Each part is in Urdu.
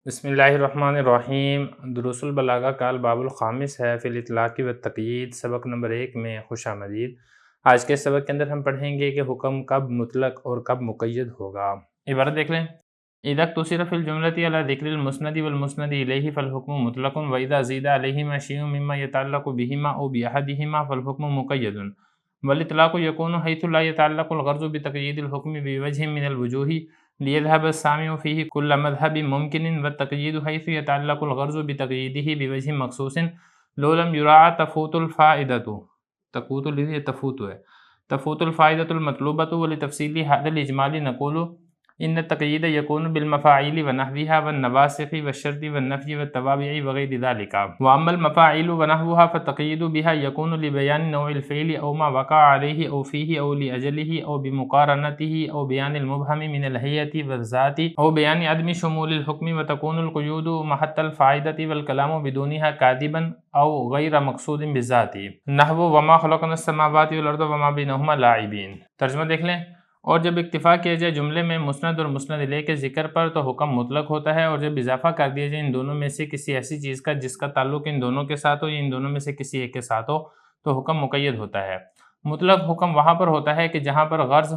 بسم اللہ الرحمن الرحیم۔ دروس البلاغہ کا الباب الخامس ہے فی الاطلاق والتقیید، سبق نمبر 1 میں خوش آمدید۔ آج کے سبق کے اندر ہم پڑھیں گے کہ حکم کب مطلق اور کب مقید ہوگا۔ عبارت دیکھ لیں۔ اذا اقتصر فی الجملۃ علی ذکر المسند والمسند الیہ فالحکم مطلق واذا زید علیہما شیء مما یتعلق بہما او باحدہما فالحکم مقید، والاطلاق یکون حیث لا یتعلق الغرض بتقیید الحکم بوجہ من الوجوہ ليذهب السامع فيه كل مذهب ممكن، والتقييد حيث يتعلق الغرض بتقييده بوجه مخصوص لو لم يراعى تفوت الفائدة تفوت الفائدة المطلوبة۔ ولتفصيل هذا الإجمال نقول إن التقييد يكون بالمفاعيل ونحوها والنواسخ والشرط والنفي والتوابع وغير ذلك، وأما المفاعيل ونحوها فالتقييد بها يكون لبيان نوع الفعل أو ما وقع عليه أو فيه أو لأجله أو بمقارنته أو بيان المبهم من الهيئة والذات أو بيان عدم شمول الحكم، وتكون القيود محط الفائدة والكلام بدونها كاذبا أو غير مقصود بالذات، نحو وما خلقنا السماوات والأرض وما بينهما لاعبين۔ ترجمہ دیکھ لیں۔ اور جب اکتفا کیا جائے جملے میں مسند اور مسند الیہ کے ذکر پر تو حکم مطلق ہوتا ہے، اور جب اضافہ کر دیا جائے ان دونوں میں سے کسی ایسی چیز کا جس کا تعلق ان دونوں کے ساتھ ہو یا ان دونوں میں سے کسی ایک کے ساتھ ہو تو حکم مقید ہوتا ہے۔ مطلق حکم وہاں پر ہوتا ہے کہ جہاں پر غرض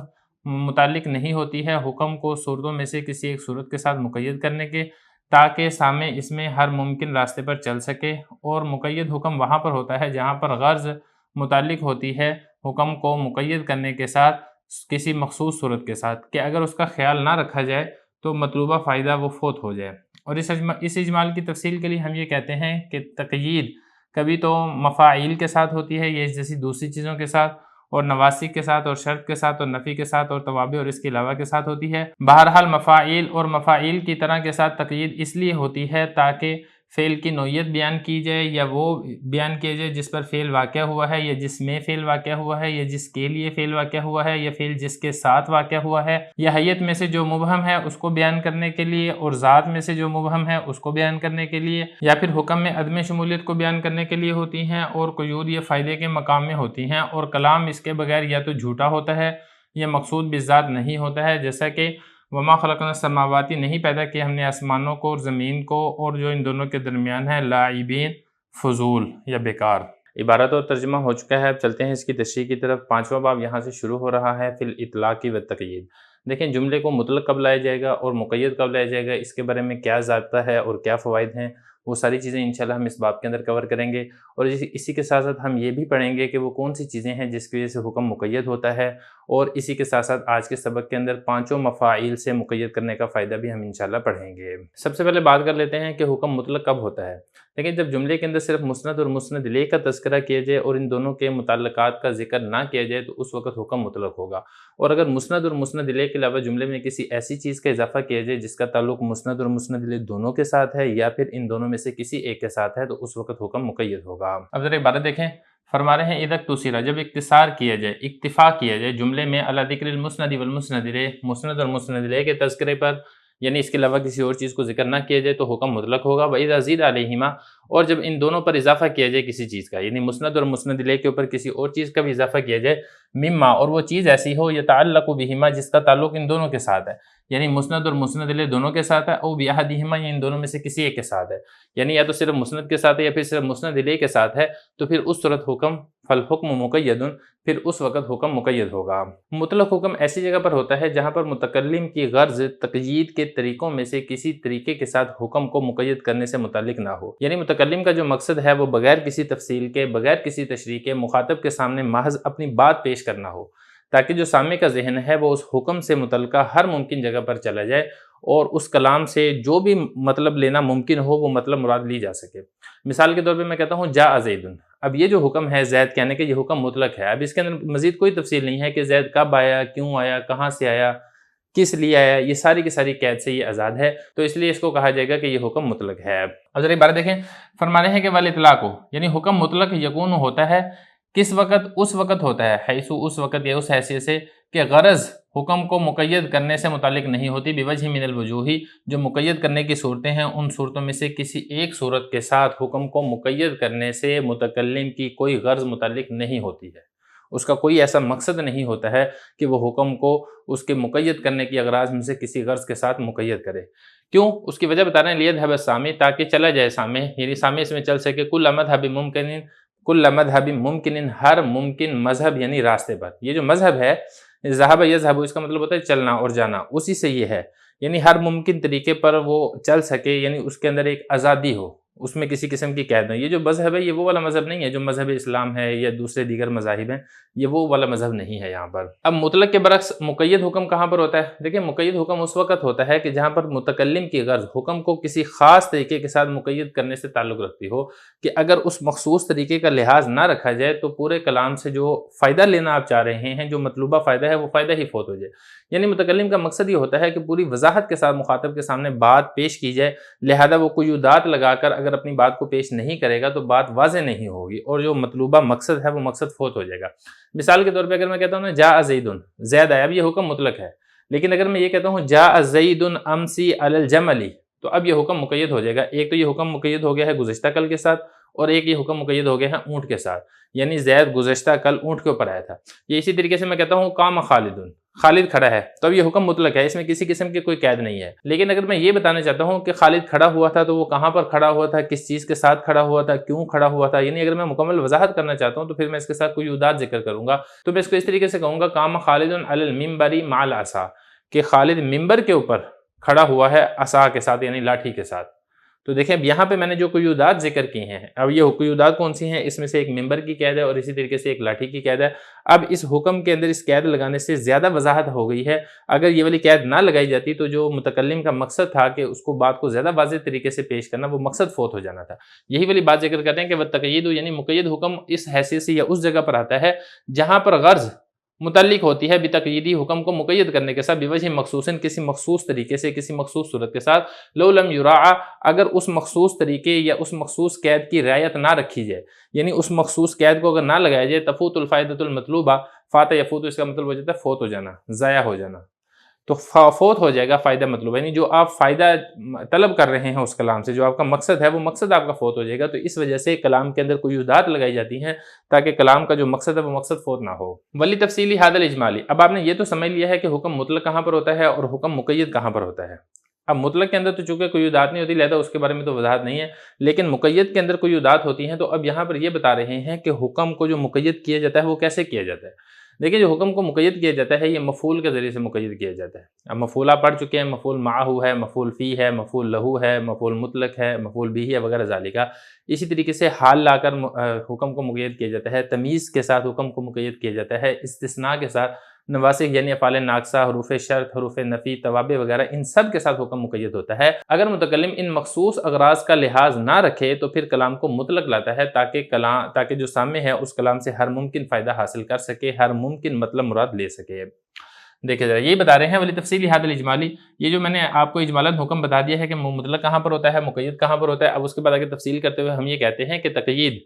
متعلق نہیں ہوتی ہے حکم کو صورتوں میں سے کسی ایک صورت کے ساتھ مقید کرنے کے، تاکہ سامع اس میں ہر ممکن راستے پر چل سکے، اور مقید حکم وہاں پر ہوتا ہے جہاں پر غرض متعلق ہوتی ہے حکم کو مقید کرنے کے ساتھ کسی مخصوص صورت کے ساتھ، کہ اگر اس کا خیال نہ رکھا جائے تو مطلوبہ فائدہ وہ فوت ہو جائے۔ اور اس اجمال کی تفصیل کے لیے ہم یہ کہتے ہیں کہ تقیید کبھی تو مفاعیل کے ساتھ ہوتی ہے، یہ جیسی دوسری چیزوں کے ساتھ، اور نواسخ کے ساتھ، اور شرط کے ساتھ، اور نفی کے ساتھ، اور توابع اور اس کے علاوہ کے ساتھ ہوتی ہے۔ بہرحال مفاعیل اور مفاعیل کی طرح کے ساتھ تقیید اس لیے ہوتی ہے تاکہ فعل کی نوعیت بیان کی جائے، یا وہ بیان کیا جائے جس پر فعل واقع ہوا ہے، یا جس میں فعل واقع ہوا ہے، یا جس کے لیے فعل واقع ہوا ہے، یا فعل جس کے ساتھ واقع ہوا ہے، یا حیت میں سے جو مبہم ہے اس کو بیان کرنے کے لیے، اور ذات میں سے جو مبہم ہے اس کو بیان کرنے کے لیے، یا پھر حکم میں عدم شمولیت کو بیان کرنے کے لیے ہوتی ہیں، اور قیود یہ فائدے کے مقام میں ہوتی ہیں، اور کلام اس کے بغیر یا تو جھوٹا ہوتا ہے یا مقصود بالذات نہیں ہوتا ہے، جیسا کہ وما خلقنا السماواتی نہیں پیدا کیا ہم نے آسمانوں کو اور زمین کو اور جو ان دونوں کے درمیان ہے لاعبین فضول یا بیکار۔ عبارت اور ترجمہ ہو چکا ہے، اب چلتے ہیں اس کی تشریح کی طرف۔ 5واں باب یہاں سے شروع ہو رہا ہے فی الاطلاق والتقیید۔ دیکھیں جملے کو مطلق کب لایا جائے گا اور مقید کب لایا جائے گا، اس کے بارے میں کیا ضابطہ ہے اور کیا فوائد ہیں، وہ ساری چیزیں انشاءاللہ ہم اس باب کے اندر کور کریں گے، اور اسی کے ساتھ ساتھ ہم یہ بھی پڑھیں گے کہ وہ کون سی چیزیں ہیں جس کی وجہ سے حکم مقید ہوتا ہے، اور اسی کے ساتھ ساتھ آج کے سبق کے اندر 5 مفاعیل سے مقید کرنے کا فائدہ بھی ہم انشاءاللہ پڑھیں گے۔ سب سے پہلے بات کر لیتے ہیں کہ حکم مطلق کب ہوتا ہے۔ لیکن جب جملے کے اندر صرف مسند اور مسند الیہ کا تذکرہ کیا جائے اور ان دونوں کے متعلقات کا ذکر نہ کیا جائے تو اس وقت حکم مطلق ہوگا، اور اگر مسند اور مسند الیہ کے علاوہ جملے میں کسی ایسی چیز کا اضافہ کیا جائے جس کا تعلق مسند اور مسند الیہ دونوں کے ساتھ ہے، یا پھر ان دونوں میں سے کسی ایک کے ساتھ ہے، تو اس وقت حکم مقید ہوگا۔ اب ذرا عبارت دیکھیں، فرما رہے ہیں اذا اقتصر، جب اختصار کیا جائے، اکتفا کیا جائے جملے میں علی ذکر المسند والمسند الیہ، مسند اور مسند الیہ کے تذکرے پر، یعنی اس کے علاوہ کسی اور چیز کو ذکر نہ کیا جائے تو حکم مطلق ہوگا۔ وَإِذَا زِيدَ عَلَيْهِمَا، اور جب ان دونوں پر اضافہ کیا جائے کسی چیز کا، یعنی مسند اور مسند الیہ کے اوپر کسی اور چیز کا بھی اضافہ کیا جائے، مما، اور وہ چیز ایسی ہو یتعلق بہما جس کا تعلق ان دونوں کے ساتھ ہے، یعنی مسند اور مسند الیہ دونوں کے ساتھ ہے، او بأحدہما، یا ان دونوں میں سے کسی ایک کے ساتھ ہے، یعنی یا تو صرف مسند کے ساتھ ہے یا پھر صرف مسند الیہ کے ساتھ ہے، تو پھر اس صورت حکم فالحکم مقید، پھر اس وقت حکم مقید ہوگا۔ مطلق حکم ایسی جگہ پر ہوتا ہے جہاں پر متکلم کی غرض تقیید کے طریقوں میں سے کسی طریقے کے ساتھ حکم کو مقید کرنے سے متعلق نہ ہو، یعنی متکلم کا جو مقصد ہے وہ بغیر کسی تفصیل کے، بغیر کسی تشریح کے مخاطب کے سامنے محض اپنی بات پیش کرنا ہو، تاکہ جو سامع کا ذہن ہے وہ اس حکم سے متعلقہ ہر ممکن جگہ پر چلا جائے، اور اس کلام سے جو بھی مطلب لینا ممکن ہو وہ مطلب مراد لی جا سکے۔ مثال کے طور پہ میں کہتا ہوں جاء زید، اب یہ جو حکم ہے زید کہنے کے، یہ حکم مطلق ہے، اب اس کے اندر مزید کوئی تفصیل نہیں ہے کہ زید کب آیا، کیوں آیا، کہاں سے آیا، کس لیے آیا، یہ ساری کی ساری قید سے یہ آزاد ہے، تو اس لیے اس کو کہا جائے گا کہ یہ حکم مطلق ہے۔ اب ذرا بارے دیکھیں، فرمانے ہیں کہ والاطلاق، یعنی حکم مطلق یکون ہوتا ہے کس وقت، اس وقت ہوتا ہے، حیث اس وقت یا اس حیثیت سے کہ غرض حکم کو مقید کرنے سے متعلق نہیں ہوتی، بوجہ من الوجوہ، جو مقید کرنے کی صورتیں ہیں ان صورتوں میں سے کسی ایک صورت کے ساتھ حکم کو مقید کرنے سے متکلم کی کوئی غرض متعلق نہیں ہوتی ہے، اس کا کوئی ایسا مقصد نہیں ہوتا ہے کہ وہ حکم کو اس کے مقید کرنے کی اغراض میں سے کسی غرض کے ساتھ مقید کرے۔ کیوں؟ اس کی وجہ بتا رہے ہیں لیذهب السامع، تاکہ چلا جائے سامع، یعنی سامع اس میں چل سکے کل مذہب ممکن ہر ممکن مذہب یعنی راستے پر۔ یہ جو مذہب ہے ذهب یذهب، اس کا مطلب ہوتا ہے چلنا اور جانا، اسی سے یہ ہے، یعنی ہر ممکن طریقے پر وہ چل سکے، یعنی اس کے اندر ایک آزادی ہو، اس میں کسی قسم کی قید نہیں۔ یہ جو مذہب ہے یہ وہ والا مذہب نہیں ہے جو مذہب اسلام ہے یا دوسرے دیگر مذاہب ہیں، یہ وہ والا مذہب نہیں ہے یہاں پر۔ اب مطلق کے برعکس مقید حکم کہاں پر ہوتا ہے؟ دیکھیں مقید حکم اس وقت ہوتا ہے کہ جہاں پر متکلم کی غرض حکم کو کسی خاص طریقے کے ساتھ مقید کرنے سے تعلق رکھتی ہو، کہ اگر اس مخصوص طریقے کا لحاظ نہ رکھا جائے تو پورے کلام سے جو فائدہ لینا آپ چاہ رہے ہیں، جو مطلوبہ فائدہ ہے، وہ فائدہ ہی فوت ہو جائے۔ یعنی متکلم کا مقصد یہ ہوتا ہے کہ پوری وضاحت کے ساتھ مخاطب کے سامنے بات پیش کی جائے، لہذا وہ قیودات لگا کر اگر اپنی بات کو پیش نہیں کرے گا تو بات واضح نہیں ہوگی اور جو مطلوبہ مقصد ہے وہ مقصد فوت ہو جائے گا۔ مثال کے طور پہ اگر میں کہتا ہوں نا جاء زید، زید آیا، اب یہ حکم مطلق ہے، لیکن اگر میں یہ کہتا ہوں جاء زید امسی علی الجمل، تو اب یہ حکم مقید ہو جائے گا۔ ایک تو یہ حکم مقید ہو گیا ہے گزشتہ کل کے ساتھ، اور ایک یہ حکم مقید ہو گیا ہے اونٹ کے ساتھ، یعنی زید گزشتہ کل اونٹ کے اوپر آیا تھا۔ یہ اسی طریقے سے میں کہتا ہوں قام خالد، خالد کھڑا ہے، تو اب یہ حکم مطلق ہے، اس میں کسی قسم کی کوئی قید نہیں ہے۔ لیکن اگر میں یہ بتانا چاہتا ہوں کہ خالد کھڑا ہوا تھا تو وہ کہاں پر کھڑا ہوا تھا، کس چیز کے ساتھ کھڑا ہوا تھا، کیوں کھڑا ہوا تھا، یعنی اگر میں مکمل وضاحت کرنا چاہتا ہوں تو پھر میں اس کے ساتھ کوئی قیودات ذکر کروں گا، تو میں اس کو اس طریقے سے کہوں گا قام خالد علی المنبر مع العصا، کہ خالد ممبر کے اوپر کھڑا ہوا ہے عصا کے ساتھ، یعنی لاٹھی کے ساتھ۔ تو دیکھیں اب یہاں پہ میں نے جو قیودات ذکر کی ہیں، اب یہ قیودات کون سی ہیں؟ اس میں سے ایک ممبر کی قید ہے اور اسی طریقے سے ایک لاٹھی کی قید ہے۔ اب اس حکم کے اندر اس قید لگانے سے زیادہ وضاحت ہو گئی ہے۔ اگر یہ والی قید نہ لگائی جاتی تو جو متکلم کا مقصد تھا کہ اس کو بات کو زیادہ واضح طریقے سے پیش کرنا، وہ مقصد فوت ہو جانا تھا۔ یہی والی بات ذکر کرتے ہیں کہ والتقیید، یعنی مقید حکم اس حیثیت سے یا اس جگہ پر آتا ہے جہاں پر غرض متعلق ہوتی ہے بتقییدی، حکم کو مقید کرنے کے ساتھ، بوجہ مخصوص، کسی مخصوص طریقے سے، کسی مخصوص صورت کے ساتھ، لو لم یراعا، اگر اس مخصوص طریقے یا اس مخصوص قید کی رعایت نہ رکھی جائے، یعنی اس مخصوص قید کو اگر نہ لگایا جائے، تفوت الفائدۃ المطلوبہ، فات یفوت، اس کا مطلب ہو جاتا ہے فوت ہو جانا، ضائع ہو جانا، تو فوت ہو جائے گا فائدہ مطلوب، یعنی جو آپ فائدہ طلب کر رہے ہیں اس کلام سے، جو آپ کا مقصد ہے وہ مقصد آپ کا فوت ہو جائے گا۔ تو اس وجہ سے کلام کے اندر قیودات لگائی جاتی ہیں تاکہ کلام کا جو مقصد ہے وہ مقصد فوت نہ ہو۔ ولی تفصیلی ھذا الاجمالی، اب آپ نے یہ تو سمجھ لیا ہے کہ حکم مطلق کہاں پر ہوتا ہے اور حکم مقید کہاں پر ہوتا ہے۔ اب مطلق کے اندر تو چونکہ قیودات نہیں ہوتی، لہذا اس کے بارے میں تو وضاحت نہیں ہے، لیکن مقید کے اندر قیودات ہوتی ہیں۔ تو اب یہاں پر یہ بتا رہے ہیں کہ حکم کو جو مقید کیا جاتا ہے وہ کیسے کیا جاتا ہے۔ دیکھیں جو حکم کو مقید کیا جاتا ہے یہ مفعول کے ذریعے سے مقید کیا جاتا ہے۔ اب مفعول آپ پڑھ چکے ہیں، مفعول معہ ہے، مفعول فی ہے، مفعول لہو ہے، مفعول مطلق ہے، مفعول بھی ہے، وغیرہ ذالک۔ اسی طریقے سے حال لا کر حکم کو مقید کیا جاتا ہے، تمیز کے ساتھ حکم کو مقید کیا جاتا ہے، استثناء کے ساتھ، نواسخ یعنی افعال ناقصہ، حروف شرط، حروف نفی، توابع وغیرہ، ان سب کے ساتھ حکم مقید ہوتا ہے۔ اگر متکلم ان مخصوص اغراض کا لحاظ نہ رکھے تو پھر کلام کو مطلق لاتا ہے تاکہ جو سامع ہے اس کلام سے ہر ممکن فائدہ حاصل کر سکے، ہر ممکن مطلب مراد لے سکے۔ دیکھیں ذرا یہی بتا رہے ہیں ولی تفصیلی ھذا الاجمالی، یہ جو میں نے آپ کو اجمالاً حکم بتا دیا ہے کہ مطلق کہاں پر ہوتا ہے، مقید کہاں پر ہوتا ہے۔ اب اس کے بعد آگے تفصیل کرتے ہوئے ہم یہ کہتے ہیں کہ تقیید،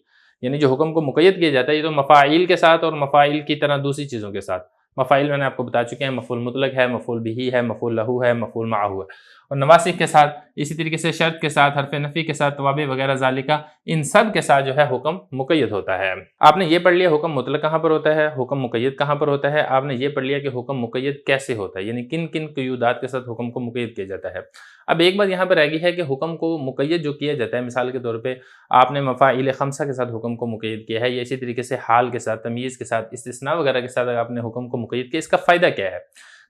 یعنی جو حکم کو مقید کیا جاتا ہے، یہ تو مفاعیل کے ساتھ اور مفاعیل کی طرح دوسری چیزوں کے ساتھ۔ مفاعیل میں نے آپ کو بتا چکے ہیں، مفعول مطلق ہے، مفعول بھی ہے، مفعول لہو ہے، مفعول معہ ہے، اور نواسخ کے ساتھ، اسی طریقے سے شرط کے ساتھ، حرف نفی کے ساتھ، توابع وغیرہ ذالکہ، ان سب کے ساتھ جو ہے حکم مقید ہوتا ہے۔ آپ نے یہ پڑھ لیا حکم مطلق کہاں پر ہوتا ہے، حکم مقید کہاں پر ہوتا ہے، آپ نے یہ پڑھ لیا کہ حکم مقید کیسے ہوتا ہے، یعنی کن کن قیودات کے ساتھ حکم کو مقید کیا جاتا ہے۔ اب ایک بات یہاں پر رہ گئی ہے کہ حکم کو مقید جو کیا جاتا ہے، مثال کے طور پہ آپ نے مفاعیل خمسہ کے ساتھ حکم کو مقید کیا ہے، یا اسی طریقے سے حال کے ساتھ، تمیز کے ساتھ، استثناء وغیرہ کے ساتھ آپ نے حکم کو مقید کیا، اس کا فائدہ کیا ہے؟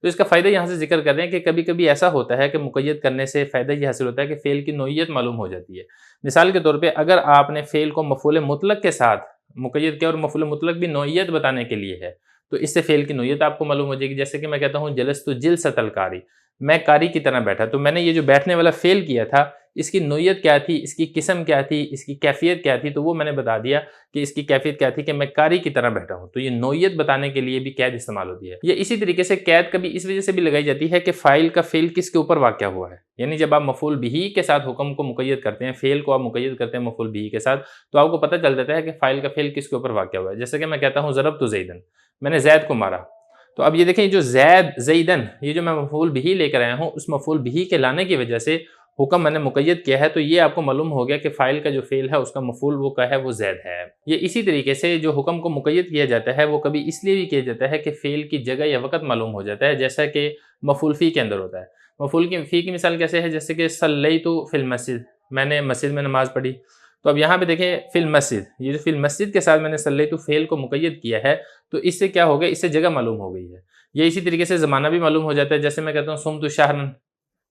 تو اس کا فائدہ یہاں سے ذکر کر رہے ہیں کہ کبھی کبھی ایسا ہوتا ہے کہ مقید کرنے سے فائدہ یہ حاصل ہوتا ہے کہ فعل کی نوعیت معلوم ہو جاتی ہے۔ مثال کے طور پہ اگر آپ نے فعل کو مفعول مطلق کے ساتھ مقید کیا اور مفعول مطلق بھی نوعیت بتانے کے لیے ہے، تو اس سے فعل کی نوعیت آپ کو معلوم ہو جائے گی۔ جیسے کہ میں کہتا ہوں جلست جلسۃ القاری، میں قاری کی طرح بیٹھا، تو میں نے یہ جو بیٹھنے والا فعل کیا تھا، اس کی نوعیت کیا تھی، اس کی قسم کیا تھی، اس کی کیفیت کیا تھی، تو وہ میں نے بتا دیا کہ اس کی کیفیت کیا تھی کہ میں قاری کی طرح بیٹھا ہوں۔ تو یہ نوعیت بتانے کے لیے بھی قید استعمال ہوتی ہے۔ یہ اسی طریقے سے قید کبھی اس وجہ سے بھی لگائی جاتی ہے کہ فاعل کا فعل کس کے اوپر واقع ہوا ہے، یعنی جب آپ مفعول بھی کے ساتھ حکم کو مقید کرتے ہیں، فعل کو آپ مقید کرتے ہیں مفعول بھی کے ساتھ، تو آپ کو پتہ چل جاتا ہے کہ فاعل کا فعل کس کے اوپر واقع ہوا ہے۔ جیسے کہ میں کہتا ہوں ضربت زیدن، میں نے زید کو مارا، تو اب یہ دیکھیں جو زید زیدن، یہ جو میں مفعول بھی لے کر آیا ہوں، اس مفعول بھی کے لانے کی وجہ سے حکم میں نے مقید کیا ہے، تو یہ آپ کو معلوم ہو گیا کہ فاعل کا جو فعل ہے اس کا مفعول وہ کا ہے وہ زید ہے۔ یہ اسی طریقے سے جو حکم کو مقید کیا جاتا ہے وہ کبھی اس لیے بھی کیا جاتا ہے کہ فعل کی جگہ یا وقت معلوم ہو جاتا ہے، جیسا کہ مفعول فی کے اندر ہوتا ہے۔ مفعول فی کی مثال کیسے ہے؟ جیسے کہ صلیت فی المسجد، میں نے مسجد میں نماز پڑھی۔ تو اب یہاں پہ دیکھیں فی المسجد، یہ جو فی المسجد کے ساتھ میں نے صلیت فعل کو مقید کیا ہے، تو اس سے کیا ہو گیا؟ اس سے جگہ معلوم ہو گئی ہے۔ یہ اسی طریقے سے زمانہ بھی معلوم ہو جاتا ہے، جیسے میں کہتا ہوں صمت شہرن،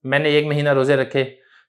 میں نے 1 مہینہ روزے رکھے۔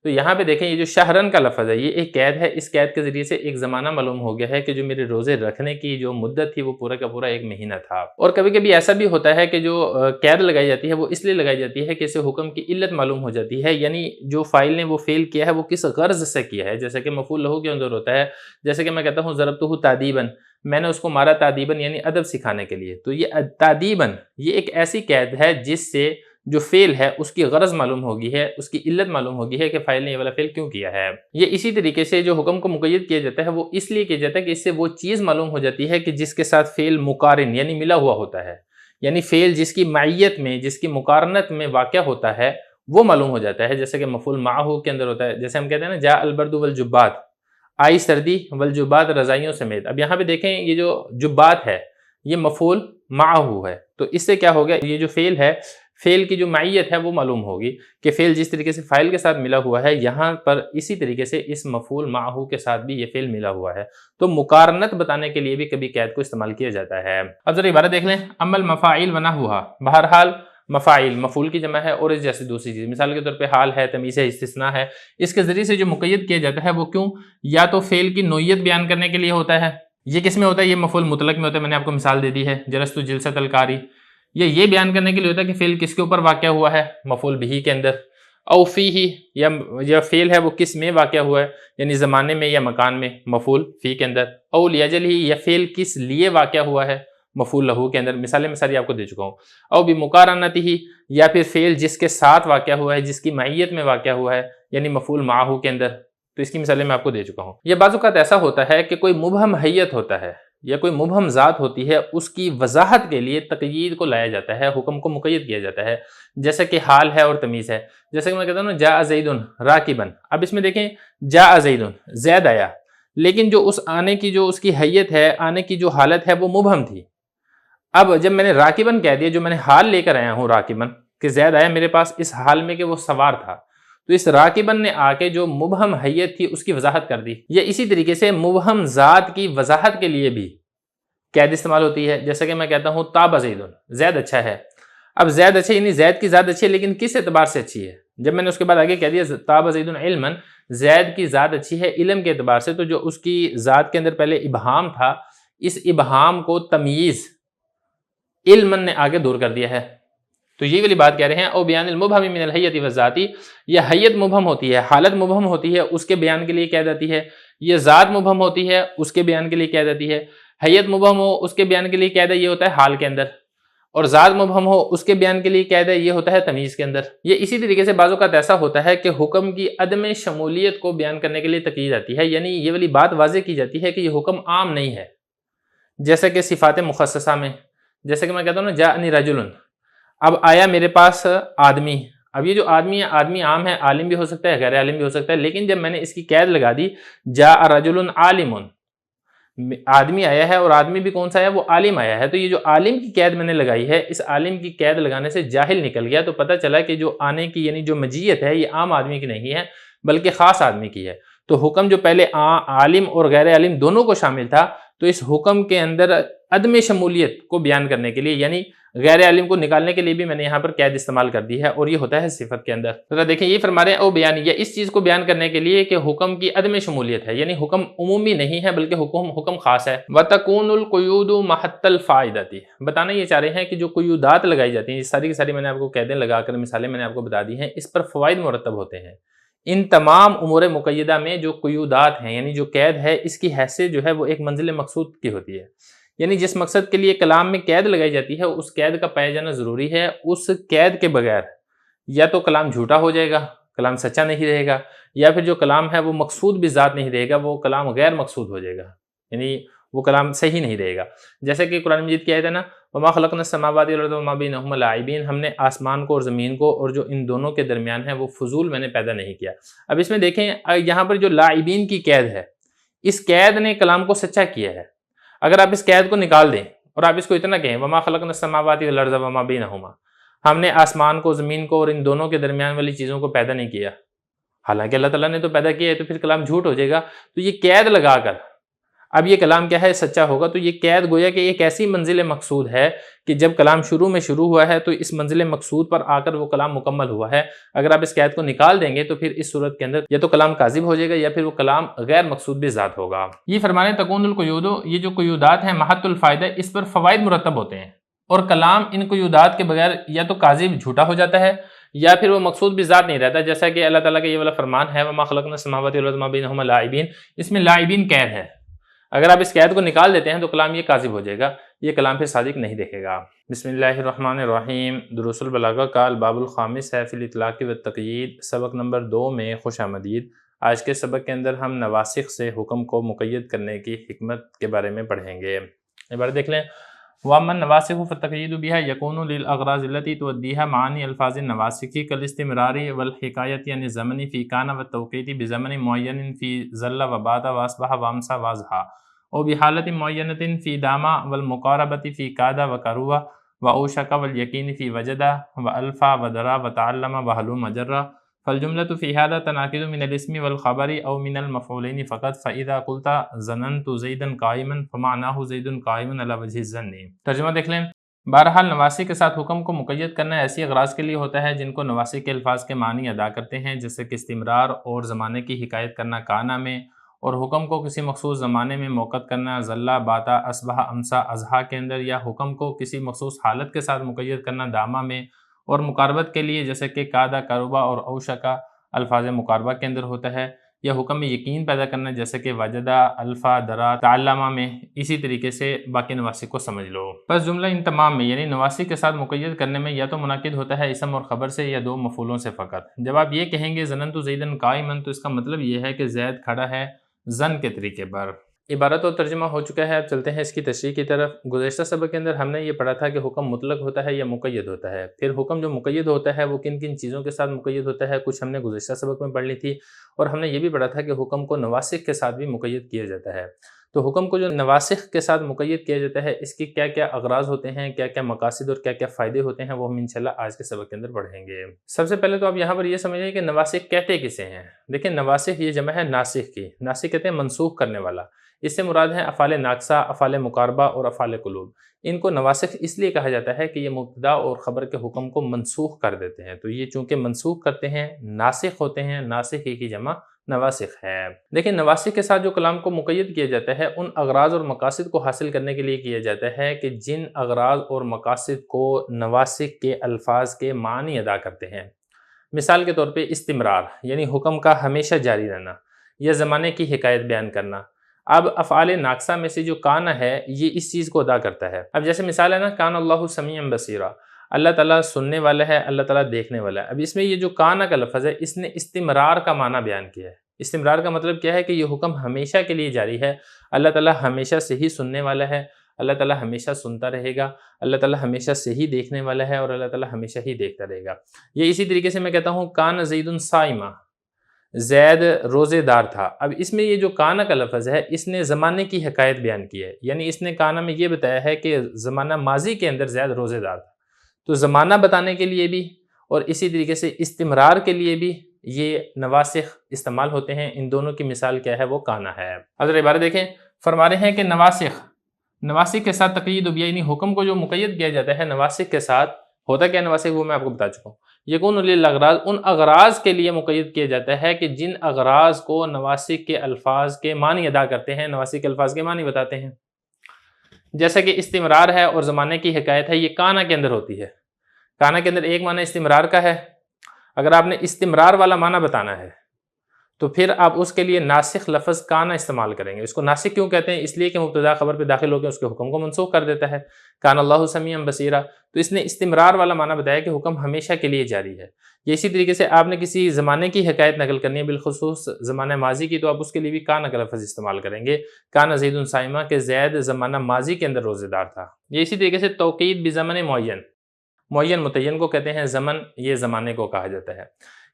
تو یہاں پہ دیکھیں یہ جو شہرن کا لفظ ہے یہ ایک قید ہے، اس قید کے ذریعے سے ایک زمانہ معلوم ہو گیا ہے کہ جو میرے روزے رکھنے کی جو مدت تھی وہ پورا کا پورا 1 مہینہ تھا۔ اور کبھی کبھی ایسا بھی ہوتا ہے کہ جو قید لگائی جاتی ہے وہ اس لیے لگائی جاتی ہے کہ اسے حکم کی علت معلوم ہو جاتی ہے، یعنی جو فاعل نے وہ فعل کیا ہے وہ کس غرض سے کیا ہے، جیسے کہ مفعول لہو کے اندر ہوتا ہے، جیسے کہ میں کہتا ہوں ضربتہ تادیباً، میں نے اس کو مارا تادیباً یعنی ادب سکھانے کے لیے۔ تو یہ تادیباً یہ ایک ایسی قید ہے جس سے جو فعل ہے اس کی غرض معلوم ہوگی ہے، اس کی علت معلوم ہوگی ہے کہ فاعل نے یہ والا فعل کیوں کیا ہے۔ یہ اسی طریقے سے جو حکم کو مقید کیا جاتا ہے وہ اس لیے کیا جاتا ہے کہ اس سے وہ چیز معلوم ہو جاتی ہے کہ جس کے ساتھ فعل مقارن یعنی ملا ہوا ہوتا ہے، یعنی فعل جس کی معیت میں، جس کی مقارنت میں واقع ہوتا ہے وہ معلوم ہو جاتا ہے، جیسے کہ مفعول معہ کے اندر ہوتا ہے، جیسے ہم کہتے ہیں نا جاء البرد والجبات، آئی سردی، والجبات رضائیوں سمیت۔ اب یہاں پہ دیکھیں یہ جو جبات ہے یہ مفعول معہ ہے، تو اس سے کیا ہو گیا؟ یہ جو فعل ہے، فعل کی جو معیت ہے وہ معلوم ہوگی کہ فعل جس طریقے سے فاعل کے ساتھ ملا ہوا ہے یہاں پر اسی طریقے سے اس مفعول معہ کے ساتھ بھی یہ فعل ملا ہوا ہے، تو مقارنت بتانے کے لیے بھی کبھی قید کو استعمال کیا جاتا ہے۔ اب ذرا عبارت دیکھ لیں، اما المفاعیل ونحوها، بہرحال مفاعیل مفعول کی جمع ہے اور اس جیسی دوسری چیز، مثال کے طور پہ حال ہے، تمیز ہے، استثناء ہے، اس کے ذریعے سے جو مقید کیا جاتا ہے وہ کیوں؟ یا تو فعل کی نوعیت بیان کرنے کے لیے ہوتا ہے، یہ کس میں ہوتا ہے؟ یہ مفعول مطلق میں ہوتا ہے، میں نے آپ کو مثال دے دی ہے جلست جلسۃ القاری۔ یہ بیان کرنے کے لیے ہوتا ہے کہ فعل کس کے اوپر واقع ہوا ہے؟ مفعول بہ کے اندر۔ او فیہ، یا فعل ہے وہ کس میں واقع ہوا ہے؟ یعنی زمانے میں یا مکان میں، مفعول فی کے اندر۔ او لیجلہ، یا فعل کس لیے واقع ہوا ہے؟ مفعول لہو کے اندر۔ مثالیں میں ساری آپ کو دے چکا ہوں۔ او بمقارنتہ، یا پھر فعل جس کے ساتھ واقع ہوا ہے، جس کی معیت میں واقع ہوا ہے، یعنی مفعول معہ کے اندر۔ تو اس کی مثالیں میں آپ کو دے چکا ہوں۔ یہ بعض اوقات ایسا ہوتا ہے کہ کوئی مبہم حیت ہوتا ہے یا کوئی مبہم ذات ہوتی ہے، اس کی وضاحت کے لیے تقیید کو لایا جاتا ہے، حکم کو مقید کیا جاتا ہے، جیسا کہ حال ہے اور تمیز ہے۔ جیسے کہ میں کہتا ہوں نا جاء زید راکباً، اب اس میں دیکھیں جاء زید، زید آیا، لیکن جو اس آنے کی جو اس کی حیت ہے، آنے کی جو حالت ہے وہ مبہم تھی۔ اب جب میں نے راکباً کہہ دیا، جو میں نے حال لے کر آیا ہوں راکباً کہ زید آیا میرے پاس اس حال میں کہ وہ سوار تھا، تو اس راکباً نے آ کے جو مبہم حیت تھی اس کی وضاحت کر دی۔ یا اسی طریقے سے مبہم ذات کی وضاحت کے لیے بھی قید استعمال ہوتی ہے، جیسا کہ میں کہتا ہوں طاب زید، زید اچھا ہے۔ اب زید اچھا یعنی زید کی ذات اچھی ہے، لیکن کس اعتبار سے اچھی ہے؟ جب میں نے اس کے بعد آگے کہہ دیا طاب زید علما، زید کی ذات اچھی ہے علم کے اعتبار سے، تو جو اس کی ذات کے اندر پہلے ابہام تھا، اس ابہام کو تمییز علما نے آگے دور کر دیا ہے۔ تو یہ والی بات کہہ رہے ہیں او بیان المبہم من الحیت والذاتی، یہ حیت مبہم ہوتی ہے، حالت مبہم ہوتی ہے، اس کے بیان کے لیے قید آتی ہے۔ یہ ذات مبہم ہوتی ہے، اس کے بیان کے لیے قید آتی ہے۔ حیت مبہم ہو، اس کے بیان کے لیے قید ہے، یہ ہوتا ہے حال کے اندر، اور ذات مبہم ہو، اس کے بیان کے لیے قید ہے، یہ ہوتا ہے تمیز کے اندر۔ یہ اسی طریقے سے بعض اوقات ایسا ہوتا ہے کہ حکم کی عدم شمولیت کو بیان کرنے کے لیے تقید آتی ہے، یعنی یہ والی بات واضح کی جاتی ہے کہ یہ حکم عام نہیں ہے، جیسا کہ صفات مخصصہ میں، جیسے کہ میں کہتا ہوں نا جاءنی رجل، اب آیا میرے پاس آدمی۔ اب یہ جو آدمی ہے، آدمی عام ہے، عالم بھی ہو سکتا ہے، غیر عالم بھی ہو سکتا ہے، لیکن جب میں نے اس کی قید لگا دی جاء رجل عالم، آدمی آیا ہے اور آدمی بھی کون سا ہے؟ وہ عالم آیا ہے، تو یہ جو عالم کی قید میں نے لگائی ہے، اس عالم کی قید لگانے سے جاہل نکل گیا، تو پتہ چلا کہ جو آنے کی یعنی جو مجیت ہے یہ عام آدمی کی نہیں ہے بلکہ خاص آدمی کی ہے۔ تو حکم جو پہلے عالم اور غیر عالم دونوں کو شامل تھا، تو اس حکم کے اندر عدم شمولیت کو بیان کرنے کے لیے یعنی غیر عالم کو نکالنے کے لیے بھی میں نے یہاں پر قید استعمال کر دی ہے، اور یہ ہوتا ہے صفت کے اندر۔ ذرا دیکھیں یہ فرما رہے ہیں او بیان، یا اس چیز کو بیان کرنے کے لیے کہ حکم کی عدم شمولیت ہے، یعنی حکم عمومی نہیں ہے بلکہ حکم خاص ہے۔ وَتَكُونُ الْقُيُودُ مَحَتَّ الْفَائِدَةِ، بتانا یہ چاہ رہے ہیں کہ جو قیودات لگائی جاتی ہیں، یہ ساری کی ساری میں نے آپ کو قیدیں لگا کر مثالیں میں نے آپ کو بتا دی ہیں، اس پر فوائد مرتب ہوتے ہیں۔ ان تمام امور مقیدہ میں جو قیودات ہیں یعنی جو قید ہے، اس کی حیثیت جو ہے وہ ایک منزل مقصود کی ہوتی ہے، یعنی جس مقصد کے لیے کلام میں قید لگائی جاتی ہے اس قید کا پایا جانا ضروری ہے۔ اس قید کے بغیر یا تو کلام جھوٹا ہو جائے گا، کلام سچا نہیں رہے گا، یا پھر جو کلام ہے وہ مقصود بھی ذات نہیں رہے گا، وہ کلام غیر مقصود ہو جائے گا، یعنی وہ کلام صحیح نہیں رہے گا. جیسے کہ قرآن مجید کی آیت ہے نا وما خلقنا السماوات والارض وما بینہما لاعبین، ہم نے آسمان کو اور زمین کو اور جو ان دونوں کے درمیان ہے وہ فضول میں نے پیدا نہیں کیا. اب اس میں دیکھیں یہاں پر جو لاعبین کی قید ہے، اس قید نے کلام کو سچا کیا ہے. اگر آپ اس قید کو نکال دیں اور آپ اس کو اتنا کہیں وما خلقنا السماوات والارض وما بینہما، ہم نے آسمان کو زمین کو اور ان دونوں کے درمیان والی چیزوں کو پیدا نہیں کیا، حالانکہ اللہ تعالیٰ نے تو پیدا کیا ہے، تو پھر کلام جھوٹ ہو جائے گا. تو یہ قید لگا کر اب یہ کلام کیا ہے سچا ہوگا. تو یہ قید گویا کہ ایک ایسی منزل مقصود ہے کہ جب کلام شروع میں شروع ہوا ہے تو اس منزل مقصود پر آ کر وہ کلام مکمل ہوا ہے. اگر آپ اس قید کو نکال دیں گے تو پھر اس صورت کے اندر یا تو کلام کاذب ہو جائے گا یا پھر وہ کلام غیر مقصود بھی ذات ہوگا. یہ فرمانے تکون القیود، یہ جو قیودات ہیں محط الفائدہ، اس پر فوائد مرتب ہوتے ہیں اور کلام ان قیودات کے بغیر یا تو کاذب جھوٹا ہو جاتا ہے یا پھر وہ مقصود بھی ذات نہیں رہتا. جیسا کہ اللہ تعالیٰ کا یہ والا فرمان ہے وما خلقنا السماوات والارض وما بینہما لاعبین، اس میں لاعبین قید ہے. اگر آپ اس قید کو نکال دیتے ہیں تو کلام یہ کاذب ہو جائے گا، یہ کلام پھر صادق نہیں دیکھے گا. بسم اللہ الرحمن الرحیم. دروس البلاغہ کا الباب الخامس ہے فی الاطلاق والتقیید، سبق نمبر 2 میں خوش آمدید. آج کے سبق کے اندر ہم نواسخ سے حکم کو مقید کرنے کی حکمت کے بارے میں پڑھیں گے. عبارت دیکھ لیں. وَأَمَّا النَّوَاسِخُ فَالتَّقْيِيدُ بِهَا يَكُونُ لِلْأَغْرَاضِ الَّتِي تُؤَدِّيهَا مَعَانِي أَلْفَاظِ النَّوَاسِخِ كَالِاسْتِمْرَارِ وَالْحِكَايَةِ عَنِ الزَّمَنِ فِي كَانَ وَالتَّوْقِيتِ بِزَمَنٍ مُعَيَّنٍ فِي ظَلَّ وَبَاتَ وَأَصْبَحَ وَأَمْسَى وَأَضْحَى وَبِحَالَةٍ مُعَيَّنَةٍ فِي دَامَ وَالْمُقَارَبَةِ فِي كَادَ وَقَرُوبَ وَأَوْشَكَ وَالْيَقِينِ فِي وَجَدَ وَأَلْفَى وَدَرَى وَتَعَلَّمَ وَهَلُمَّ جَرَّ. فالجملة في هذا تناقض من الاسم والخبر أو من المفعولين فقط. فإذا قلت ظننت زيدا قائما فمعناه زيد قائم على وجه الظن. ترجمہ دیکھ لیں. بہرحال نواسخ کے ساتھ حکم کو مقید کرنا ایسی اغراض کے لیے ہوتا ہے جن کو نواسخ کے الفاظ کے معنی ادا کرتے ہیں، جیسے کہ استمرار اور زمانے کی حکایت کرنا کانا میں، اور حکم کو کسی مخصوص زمانے میں موقت کرنا ذلہ باتا اصبح امسا اضحیٰ کے اندر، یا حکم کو کسی مخصوص حالت کے ساتھ مقید کرنا دامہ میں، اور مقاربت کے لیے جیسے کہ کادا کروبا اور اوشکا الفاظ مقاربہ کے اندر ہوتا ہے، یا حکم میں یقین پیدا کرنا جیسے کہ وجدہ الفا درا تعلمہ میں. اسی طریقے سے باقی نواسخ کو سمجھ لو. بس جملہ ان تمام میں یعنی نواسخ کے ساتھ مقید کرنے میں یا تو منعقد ہوتا ہے اسم اور خبر سے یا 2 مفعولوں سے فقط. جب آپ یہ کہیں گے ظننت زیدن قائما تو اس کا مطلب یہ ہے کہ زید کھڑا ہے ظن کے طریقے پر. عبارت اور ترجمہ ہو چکا ہے، اب چلتے ہیں اس کی تشریح کی طرف. گزشتہ سبق کے اندر ہم نے یہ پڑھا تھا کہ حکم مطلق ہوتا ہے یا مقید ہوتا ہے. پھر حکم جو مقید ہوتا ہے وہ کن کن چیزوں کے ساتھ مقید ہوتا ہے کچھ ہم نے گزشتہ سبق میں پڑھ لی تھی، اور ہم نے یہ بھی پڑھا تھا کہ حکم کو نواسخ کے ساتھ بھی مقید کیا جاتا ہے. تو حکم کو جو نواسخ کے ساتھ مقید کیا جاتا ہے اس کی کیا کیا اغراض ہوتے ہیں، کیا کیا مقاصد اور کیا کیا فائدے ہوتے ہیں، وہ ہم انشاءاللہ آج کے سبق کے اندر پڑھیں گے. سب سے پہلے تو آپ یہاں پر یہ سمجھیں کہ نواسخ کہتے کسے ہیں. دیکھیں نواسخ یہ جمع ہے ناسخ کی. ناسخ کہتے ہیں منسوخ کرنے والا. اس سے مراد ہے افعال ناقصہ، افعال مقاربہ اور افعال قلوب. ان کو نواسخ اس لیے کہا جاتا ہے کہ یہ مبتدا اور خبر کے حکم کو منسوخ کر دیتے ہیں. تو یہ چونکہ منسوخ کرتے ہیں ناسخ ہوتے ہیں، ناسخ کی جمع نواسخ ہے. دیکھیں نواسخ کے ساتھ جو کلام کو مقید کیا جاتا ہے ان اغراض اور مقاصد کو حاصل کرنے کے لیے کیا جاتا ہے کہ جن اغراض اور مقاصد کو نواسخ کے الفاظ کے معنی ادا کرتے ہیں. مثال کے طور پہ استمرار یعنی حکم کا ہمیشہ جاری رہنا، یا زمانے کی حکایت بیان کرنا. اب افعال ناقصہ میں سے جو کانا ہے یہ اس چیز کو ادا کرتا ہے. اب جیسے مثال ہے نا کان اللہ سمیعا بصیرا، اللہ تعالیٰ سننے والا ہے، اللہ تعالیٰ دیکھنے والا ہے. اب اس میں یہ جو کانا کا لفظ ہے اس نے استمرار کا معنی بیان کیا ہے. استمرار کا مطلب کیا ہے کہ یہ حکم ہمیشہ کے لیے جاری ہے. اللہ تعالیٰ ہمیشہ سے ہی سننے والا ہے، اللہ تعالیٰ ہمیشہ سنتا رہے گا، اللہ تعالیٰ ہمیشہ سے ہی دیکھنے والا ہے، اور اللہ تعالیٰ ہمیشہ ہی دیکھتا رہے گا. یہ اسی طریقے سے میں کہتا ہوں کان زید صائما، زید روزے دار تھا. اب اس میں یہ جو کانا کا لفظ ہے اس نے زمانے کی حکایت بیان کی ہے، یعنی اس نے کانا میں یہ بتایا ہے کہ زمانہ ماضی کے اندر زید روزے دار تھا. تو زمانہ بتانے کے لیے بھی اور اسی طریقے سے استمرار کے لیے بھی یہ نواسخ استعمال ہوتے ہیں. ان دونوں کی مثال کیا ہے وہ کانا ہے. حضرت عبارت دیکھیں، فرما رہے ہیں کہ نواسخ کے ساتھ تقیید یعنی حکم کو جو مقید کیا جاتا ہے نواسخ کے ساتھ، ہوتا کیا نواسخ وہ میں آپ کو بتا چکا ہوں. یکون للاغراض، ان اغراض کے لیے مقید کیا جاتا ہے کہ جن اغراض کو نواسخ کے الفاظ کے معنی ادا کرتے ہیں، نواسخ کے الفاظ کے معنی بتاتے ہیں. جیسا کہ استمرار ہے اور زمانے کی حکایت ہے، یہ کانا کے اندر ہوتی ہے. کانا کے اندر ایک معنی استمرار کا ہے. اگر آپ نے استمرار والا معنی بتانا ہے تو پھر آپ اس کے لیے ناسخ لفظ کانا استعمال کریں گے۔ اس کو ناسخ کیوں کہتے ہیں؟ اس لیے کہ مبتدا خبر پہ داخل ہو کے اس کے حکم کو منسوخ کر دیتا ہے۔ کان اللہ سمیعا بصیرا، تو اس نے استمرار والا معنی بتایا کہ حکم ہمیشہ کے لیے جاری ہے۔ یہ اسی طریقے سے آپ نے کسی زمانے کی حکایت نقل کرنی ہے، بالخصوص زمانہ ماضی کی، تو آپ اس کے لیے بھی کانا کا لفظ استعمال کریں گے۔ کان زید صائما، کہ زید زمانہ ماضی کے اندر روزے دار تھا۔ یہ اسی طریقے سے توقید بزمن معین، معین متعین کو کہتے ہیں، زمن یہ زمانے کو کہا جاتا ہے،